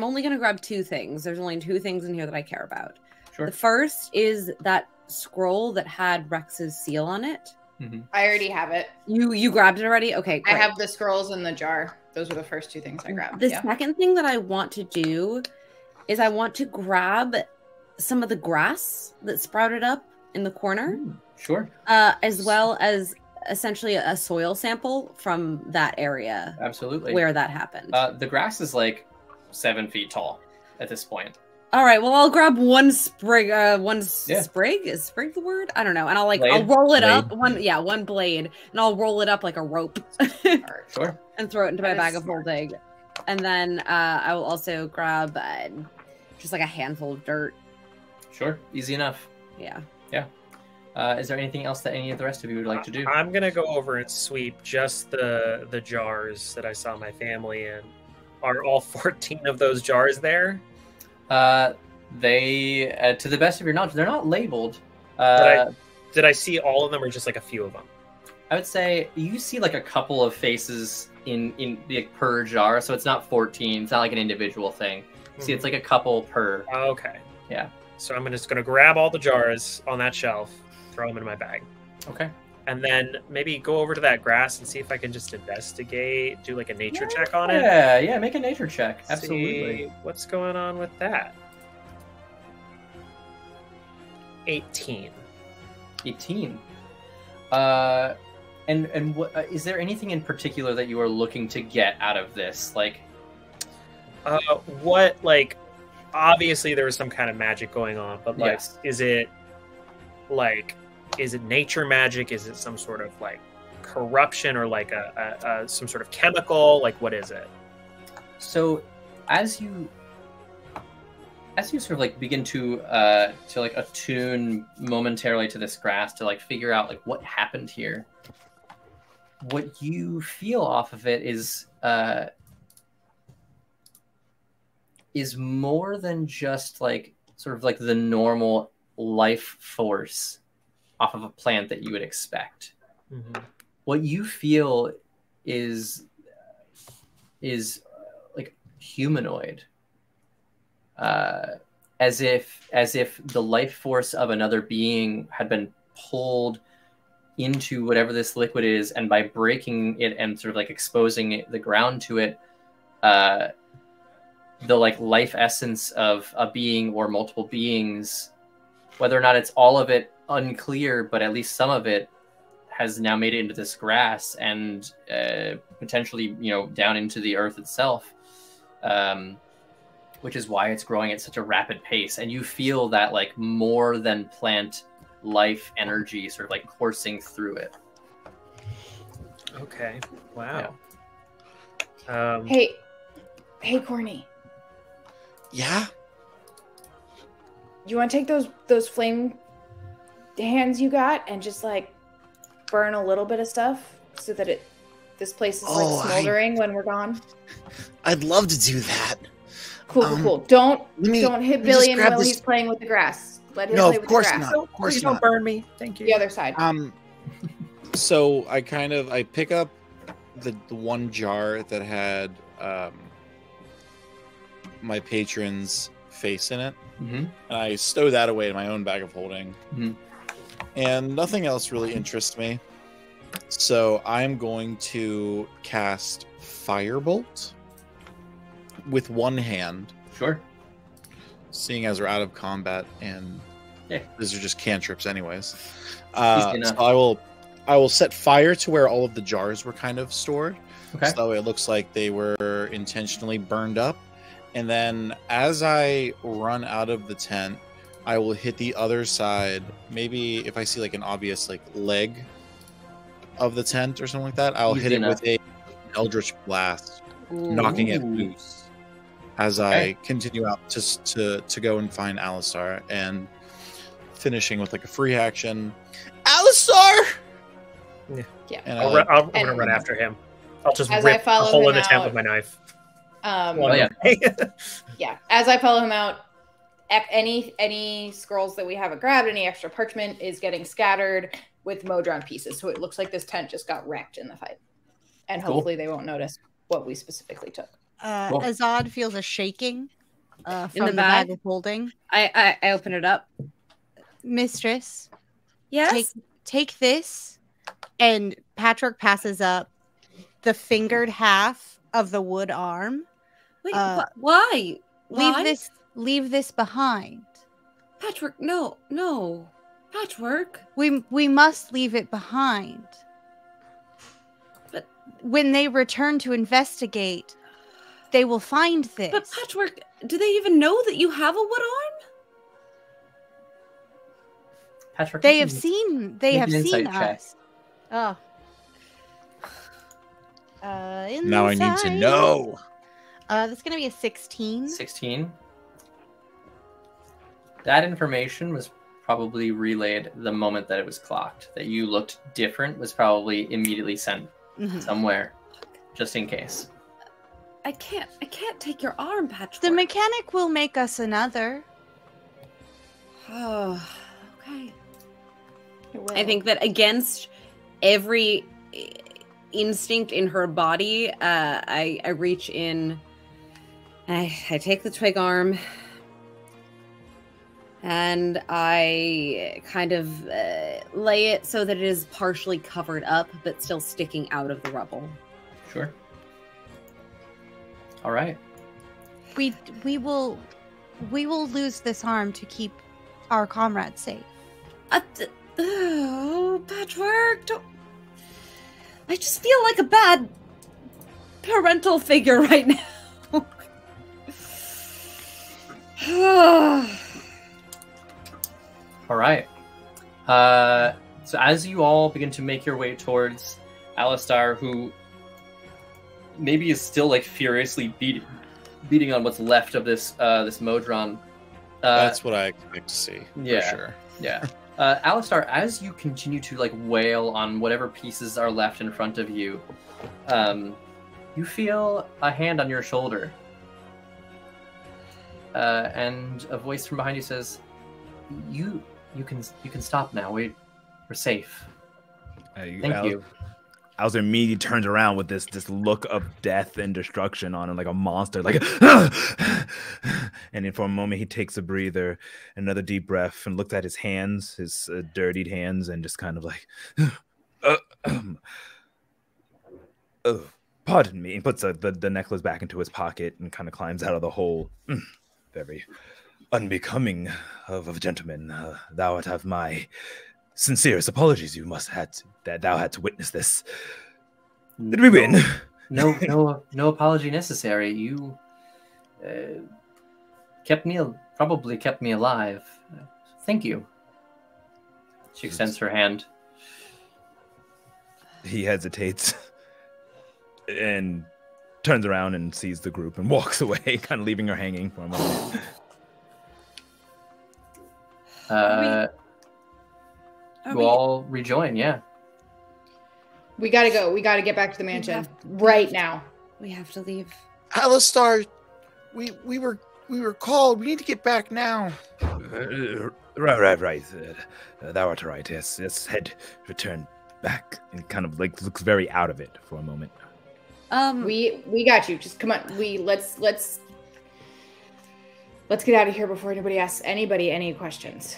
only gonna grab 2 things. There's only 2 things in here that I care about. Sure. The first is that scroll that had Rex's seal on it. Mm-hmm. I already have it. You grabbed it already? Okay, great. I have the scrolls in the jar. Those were the first 2 things I grabbed. The second thing that I want to do is I want to grab some of the grass that sprouted up in the corner. Sure. As well as essentially a soil sample from that area. Absolutely. Where that happened. The grass is like 7 feet tall at this point. All right, well, I'll grab one sprig. Sprig? Is sprig the word? I don't know. And I'll roll it up. One blade. And I'll roll it up like a rope. Sure. And throw it into my bag of holding. And then I will also grab just like a handful of dirt. Sure. Easy enough. Yeah. Yeah. Is there anything else that any of the rest of you would like to do? I'm going to go over and sweep just the jars that I saw my family in. Are all 14 of those jars there? They, to the best of your knowledge, they're not labeled. Did I see all of them or just like a few of them? I would say you see like a couple of faces in the per jar, so it's not 14. It's not like an individual thing. See, it's like a couple per. Okay. Yeah. So I'm just going to grab all the jars on that shelf, throw them in my bag. Okay. And then maybe go over to that grass and see if I can just investigate, do like a nature check on it. Yeah, make a nature check. Absolutely. See what's going on with that. 18. 18. And what is there anything in particular that you are looking to get out of this? Like, what, like, obviously there was some kind of magic going on, but like, yes. is it nature magic? Is it some sort of like corruption or like a some sort of chemical? Like, what is it? So as you sort of like begin to like attune momentarily to this grass, to like figure out like what happened here, what you feel off of it is more than just like sort of like the normal life force off of a plant that you would expect. What you feel is humanoid, as if the life force of another being had been pulled into whatever this liquid is, and by breaking it and sort of like exposing the ground to it, the like life essence of a being or multiple beings, whether or not it's all of it, unclear, but at least some of it has now made it into this grass and potentially, you know, down into the earth itself, which is why it's growing at such a rapid pace. And you feel that like more than plant life energy sort of like coursing through it. Okay. Wow. Yeah. Hey, Corny. Yeah. You want to take those flame hands you got and just like burn a little bit of stuff so that this place is like smoldering when we're gone? I'd love to do that. Cool. Don't hit Billion while he's playing with the grass. Let him play with the grass. Not. Of course Please not. Don't burn me. Thank you. The other side. So I pick up the one jar that had my patron's face in it, and I stow that away in my own bag of holding. And nothing else really interests me. So I'm going to cast Firebolt with one hand. Sure. Seeing as we're out of combat and these are just cantrips anyways. So I will set fire to where all of the jars were kind of stored. Okay. So that way it looks like they were intentionally burned up. And then as I run out of the tent, I will hit the other side. Maybe if I see like an obvious like leg of the tent or something like that, I'll hit it with an Eldritch Blast, knocking it loose as I continue out to go and find Alistar, and finishing with like a free action. Alistar! Yeah. And I'm going to run after him. I'll just rip a hole in the tent with my knife. Yeah. As I follow him out, any scrolls that we haven't grabbed, any extra parchment is getting scattered with Modron pieces. So it looks like this tent just got wrecked in the fight. And hopefully they won't notice what we specifically took. Azad feels a shaking from in the bag of holding. I open it up. Mistress. Yes? Take this, and Patrick passes up the fingered half of the wood arm. Wait, why? Leave this behind. Patchwork, no. Patchwork. We must leave it behind. But when they return to investigate, they will find this. But Patchwork, do they even know that you have a wood arm? Patchwork, they have seen us. Oh. Now I need to know. That's going to be a 16. 16. That information was probably relayed the moment that it was clocked. That you looked different was probably immediately sent somewhere, just in case. I can't take your arm, Patchwork. The mechanic will make us another. Oh, okay. I think that against every instinct in her body, I reach in, and I take the twig arm, and I kind of lay it so that it is partially covered up, but still sticking out of the rubble. Sure. All right. We will lose this arm to keep our comrades safe. Oh, Patchwork, don't. I just feel like a bad parental figure right now. All right. So as you all begin to make your way towards Alistar, who maybe is still like furiously beating on what's left of this Modron. That's what I expect to see. Yeah, for sure. Yeah. Alistar, as you continue to like wail on whatever pieces are left in front of you, you feel a hand on your shoulder, and a voice from behind you says, "You can stop now. We're safe." Thank you." Alistair immediately turns around with this look of death and destruction on him, like a monster, like, and then for a moment he takes a breather, another deep breath, and looks at his hands, his dirtied hands, and just kind of like, pardon me. He puts the necklace back into his pocket and kind of climbs out of the hole. Very unbecoming of a gentleman. Thou art have my sincerest apologies. You must have that thou had to witness this. Did we win? No apology necessary. You probably kept me alive. Thank you. She extends her hand. He hesitates and turns around and sees the group and walks away, kind of leaving her hanging for a moment. You all rejoin, yeah. We gotta go. We gotta get back to the mansion right now. We have to leave. Alistar, we were called. We need to get back now. Right. Thou art right. Yes. Return back, and kind of like looks very out of it for a moment. We got you. Just come on. Let's get out of here before anybody asks anybody any questions.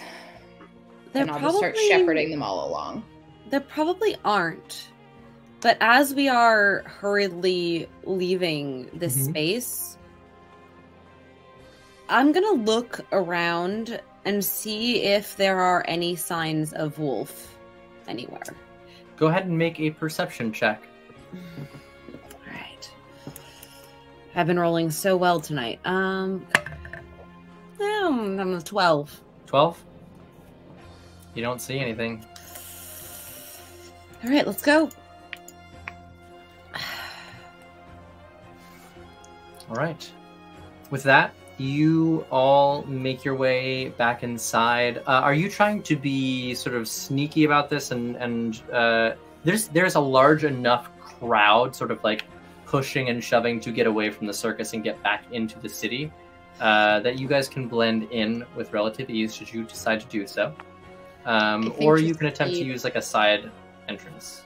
And I'll just start shepherding them all along. There probably aren't. But as we are hurriedly leaving this space, I'm going to look around and see if there are any signs of wolf anywhere. Go ahead and make a perception check. All right. I've been rolling so well tonight. I'm a 12. 12? You don't see anything. All right, let's go. All right. With that, you all make your way back inside. Are you trying to be sort of sneaky about this? And there's a large enough crowd sort of like pushing and shoving to get away from the circus and get back into the city that you guys can blend in with relative ease should you decide to do so. Or you can attempt to use like a side entrance.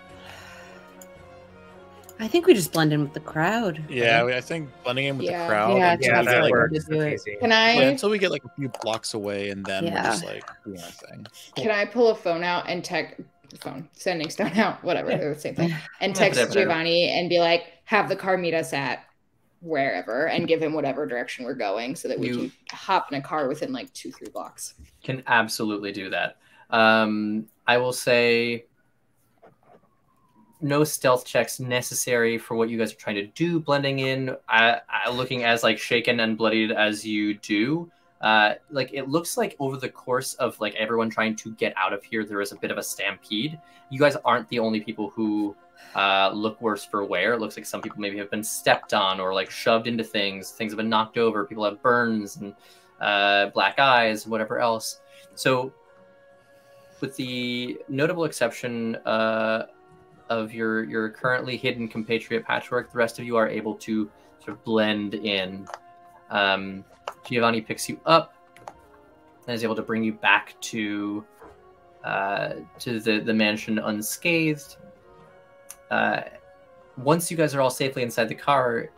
I think we just blend in with the crowd. Yeah, I think blending in with the crowd. Yeah, that works. Can I? Yeah, until we get like a few blocks away, and then we're just like doing our thing. Can I pull a phone out and sending stone out, whatever, they're the same thing, and text Giovanni and be like, have the car meet us at wherever, and give him whatever direction we're going, so that we can hop in a car within like 2-3 blocks. Can absolutely do that. I will say no stealth checks necessary for what you guys are trying to do. Blending in, looking as like shaken and bloodied as you do. Like it looks like over the course of like everyone trying to get out of here, there is a bit of a stampede. You guys aren't the only people who look worse for wear. It looks like some people maybe have been stepped on or like shoved into things. Things have been knocked over. People have burns and black eyes and whatever else. So with the notable exception of your currently hidden compatriot Patchwork, the rest of you are able to sort of blend in. Giovanni picks you up and is able to bring you back to the mansion unscathed. Once you guys are all safely inside the car,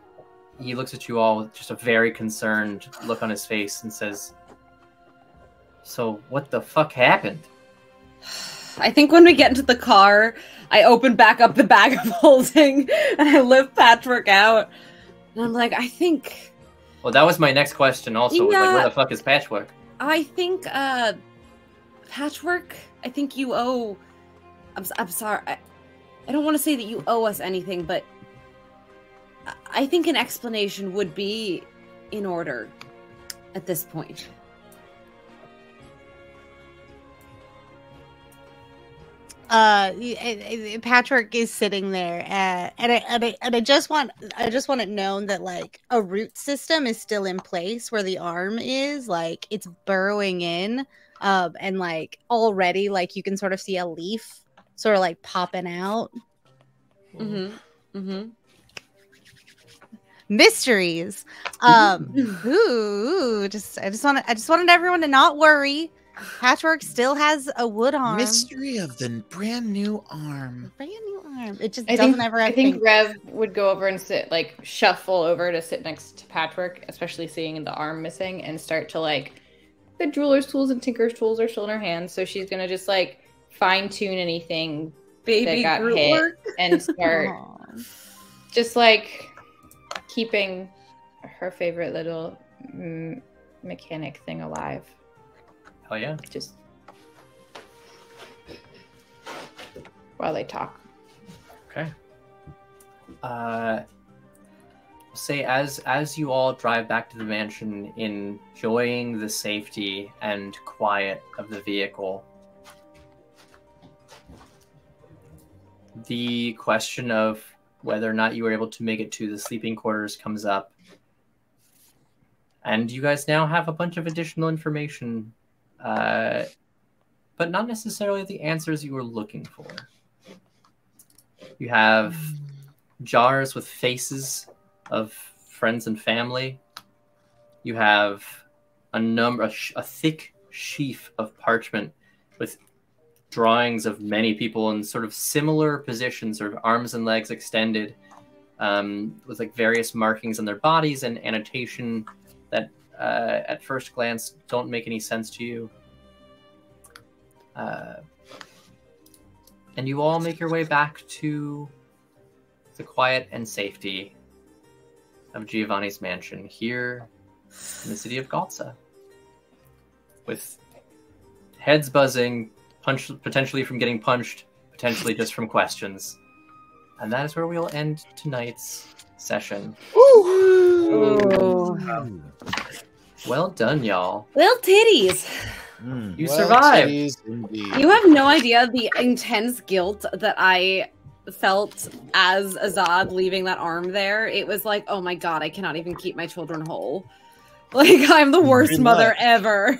he looks at you all with just a very concerned look on his face and says, "So what the fuck happened?" I think when we get into the car, I open back up the bag of holding and I lift Patchwork out. And I'm like, I think... Well, that was my next question also. Yeah, like, where the fuck is Patchwork? I think, Patchwork, I think you owe... I'm sorry. I don't want to say that you owe us anything, but I think an explanation would be in order at this point. Patchwork is sitting there, and I just want it known that like a root system is still in place where the arm is, like it's burrowing in, and like already like you can sort of see a leaf sort of like popping out. Mysteries. I just wanted everyone to not worry. Patchwork still has a wood arm. Mystery of the brand new arm. Brand new arm. It just I doesn't think, ever have I think fingers. Rev would go over and sit, like, shuffle over to sit next to Patchwork, especially seeing the arm missing, and start to, like, the jeweler's tools and tinker's tools are still in her hands, so she's gonna just, like, fine-tune anything Baby that got Groot hit work. and start Aw. just, like, keeping her favorite little mechanic thing alive. Hell yeah. Just while they talk. Okay. Say as you all drive back to the mansion, enjoying the safety and quiet of the vehicle, the question of whether or not you were able to make it to the sleeping quarters comes up. And you guys now have a bunch of additional information, but not necessarily the answers you were looking for. You have jars with faces of friends and family. You have a thick sheaf of parchment with drawings of many people in sort of similar positions, sort of arms and legs extended, with like various markings on their bodies and annotation that at first glance don't make any sense to you. And you all make your way back to the quiet and safety of Giovanni's mansion here in the city of Galza, with heads buzzing, potentially from getting punched, potentially just from questions. And that is where we'll end tonight's session. Ooh. Well done, y'all. Well, titties. You survived. You have no idea the intense guilt that I felt as Azad leaving that arm there. It was like, oh my god, I cannot even keep my children whole. Like, I'm the worst mother ever.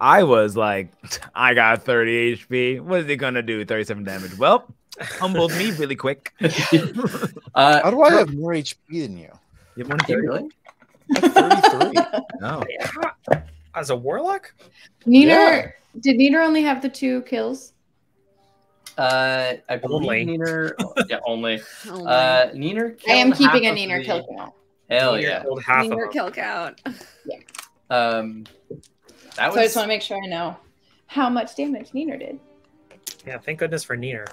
I was like, I got 30 HP. What is he gonna do? 37 damage. Well, humbled me really quick. How do I have more HP than you? You have 130? Really? 33. No. As a warlock? Neener, did Neener only have the 2 kills? I believe Only. Neener. Yeah, only. Oh my. Neener. I am killed keeping a half of Neener the- kill count. Hell Neener yeah. killed half of Neener them. kill count. That So I was just want to make sure I know how much damage Neener did. Yeah, thank goodness for Neener.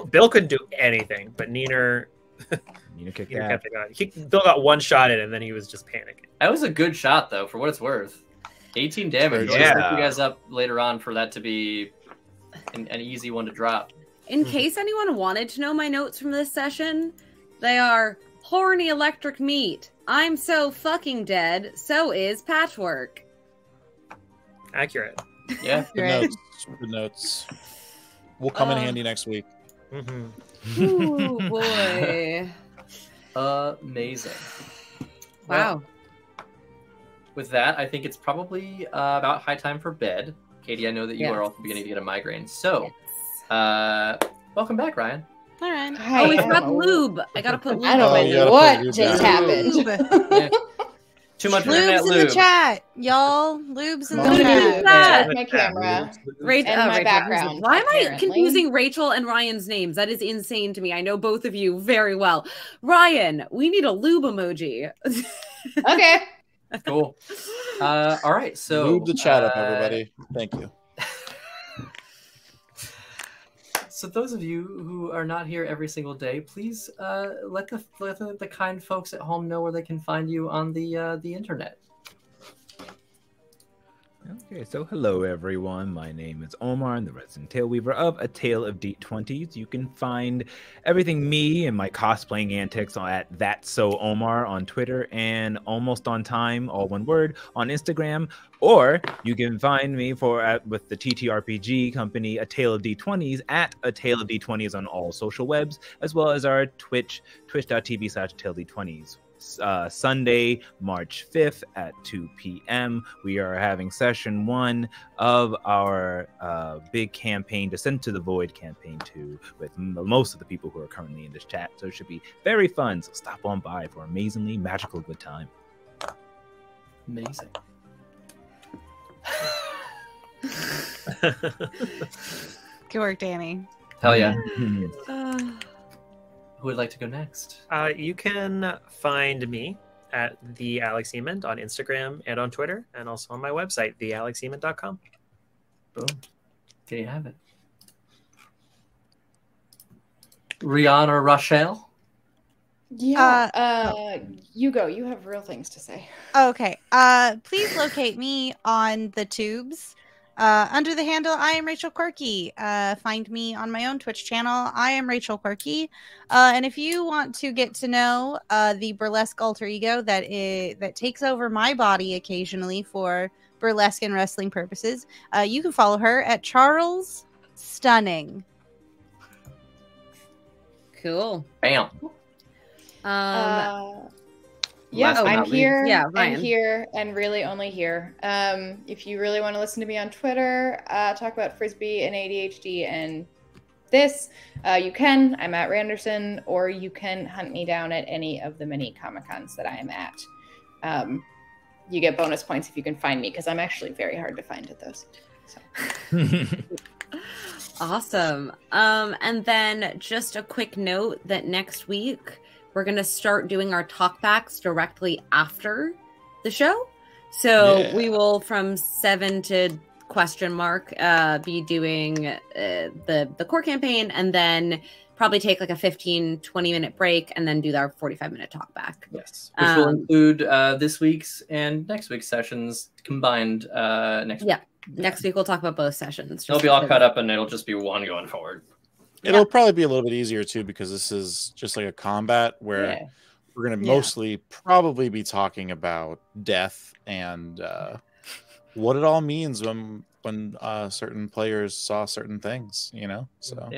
Bill couldn't do anything, but Neener kicked Neener out. kept it going. Bill got one shot in, and then he was just panicking. that was a good shot though, for what it's worth. 18 damage. Yeah. Yeah. Set you guys up later on for that to be an easy one to drop. In case anyone wanted to know my notes from this session, they are horny electric meat. I'm so fucking dead. So is Patchwork. Accurate. Yeah. Good notes. Good notes. We'll come in handy next week. Mm-hmm. Ooh, boy. Amazing. Wow. With that, I think it's probably about high time for bed. Katie, I know that you Yes. are also beginning to get a migraine. So, welcome back, Ryan. All right. Hi, Oh, we've I'm got a- lube. I gotta put lube. I don't Oh, you know gotta what put lube just down. happened. Yeah. Too much internet Lubes in lube. the chat, y'all. Lubes in the I'm gonna chat. do that. my camera. Rachel, And my Rachel. background, Why am I apparently. confusing Rachel and Ryan's names? That is insane to me. I know both of you very well. Ryan, we need a lube emoji. Okay. Cool. All right. So Move the chat up, everybody. Thank you. So those of you who are not here every single day, please let the kind folks at home know where they can find you on the internet. Okay, so hello everyone. My name is Omar. I'm the resident tale weaver of A Tale of D20s. You can find everything me and my cosplaying antics at That's So Omar on Twitter and Almost on Time, all one word, on Instagram. Or you can find me with the TTRPG company A Tale of D20s at A Tale of D20s on all social webs, as well as our twitch.tv/ATaleD20s. Sunday, March 5th at 2 p.m. We are having session 1 of our big campaign, Descent to the Void campaign 2, with most of the people who are currently in this chat. So it should be very fun. So stop on by for amazingly magical good time. Amazing. Good work, Danny. Hell yeah. Uh, Who would like to go next? You can find me at the Alex Eamon on Instagram and on Twitter, and also on my website, thealexeamon.com. Boom. There you have it. Rihanna or Rochelle? Yeah. You go. You have real things to say. Okay. Please locate me on the tubes. Under the handle, I am Rachel Quirky. Find me on my own Twitch channel. I am Rachel Quirky. And if you want to get to know the burlesque alter ego that takes over my body occasionally for burlesque and wrestling purposes, you can follow her at Charles Stunning. cool. Bam. Yeah, Last but I'm not least. here. Yeah, I'm Ryan. here and really only here. If you really want to listen to me on Twitter, talk about Frisbee and ADHD and this, you can. I'm at Randerson, or you can hunt me down at any of the many Comic-Cons that I am at. You get bonus points if you can find me, because I'm actually very hard to find at those. So. Awesome. And then just a quick note that next week we're going to start doing our talkbacks directly after the show. So we will, from 7 to question mark, be doing the core campaign, and then probably take like a 15-20 minute break and then do our 45-minute talkback. Yes. Which will include this week's and next week's sessions combined next week. Next week we'll talk about both sessions. They'll be all cut up and it'll just be one going forward. It'll probably be a little bit easier too, because this is just like a combat where we're going to mostly probably be talking about death and what it all means when certain players saw certain things, you know? So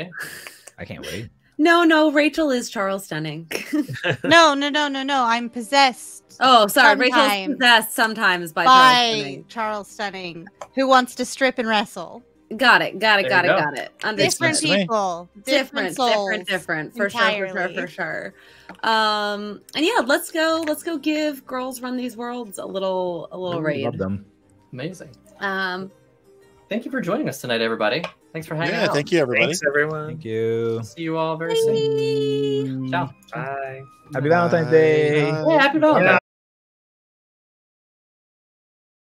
I can't wait. No, Rachel is Charles Stunning. No. I'm possessed. Oh, sorry. Rachel's Sometimes. possessed sometimes by Charles Stunning, who wants to strip and wrestle. Got it. There you go. Understood. Different to me. people, different souls. for sure. And yeah, let's go give Girls Run These Worlds a little raid. Love them. Amazing. Thank you for joining us tonight, everybody. Thanks for hanging out. Thank you, everybody. Thanks, everyone. Thank you. See you all very soon. Ciao. Bye. Happy Valentine's Day. Yeah, happy Valentine's.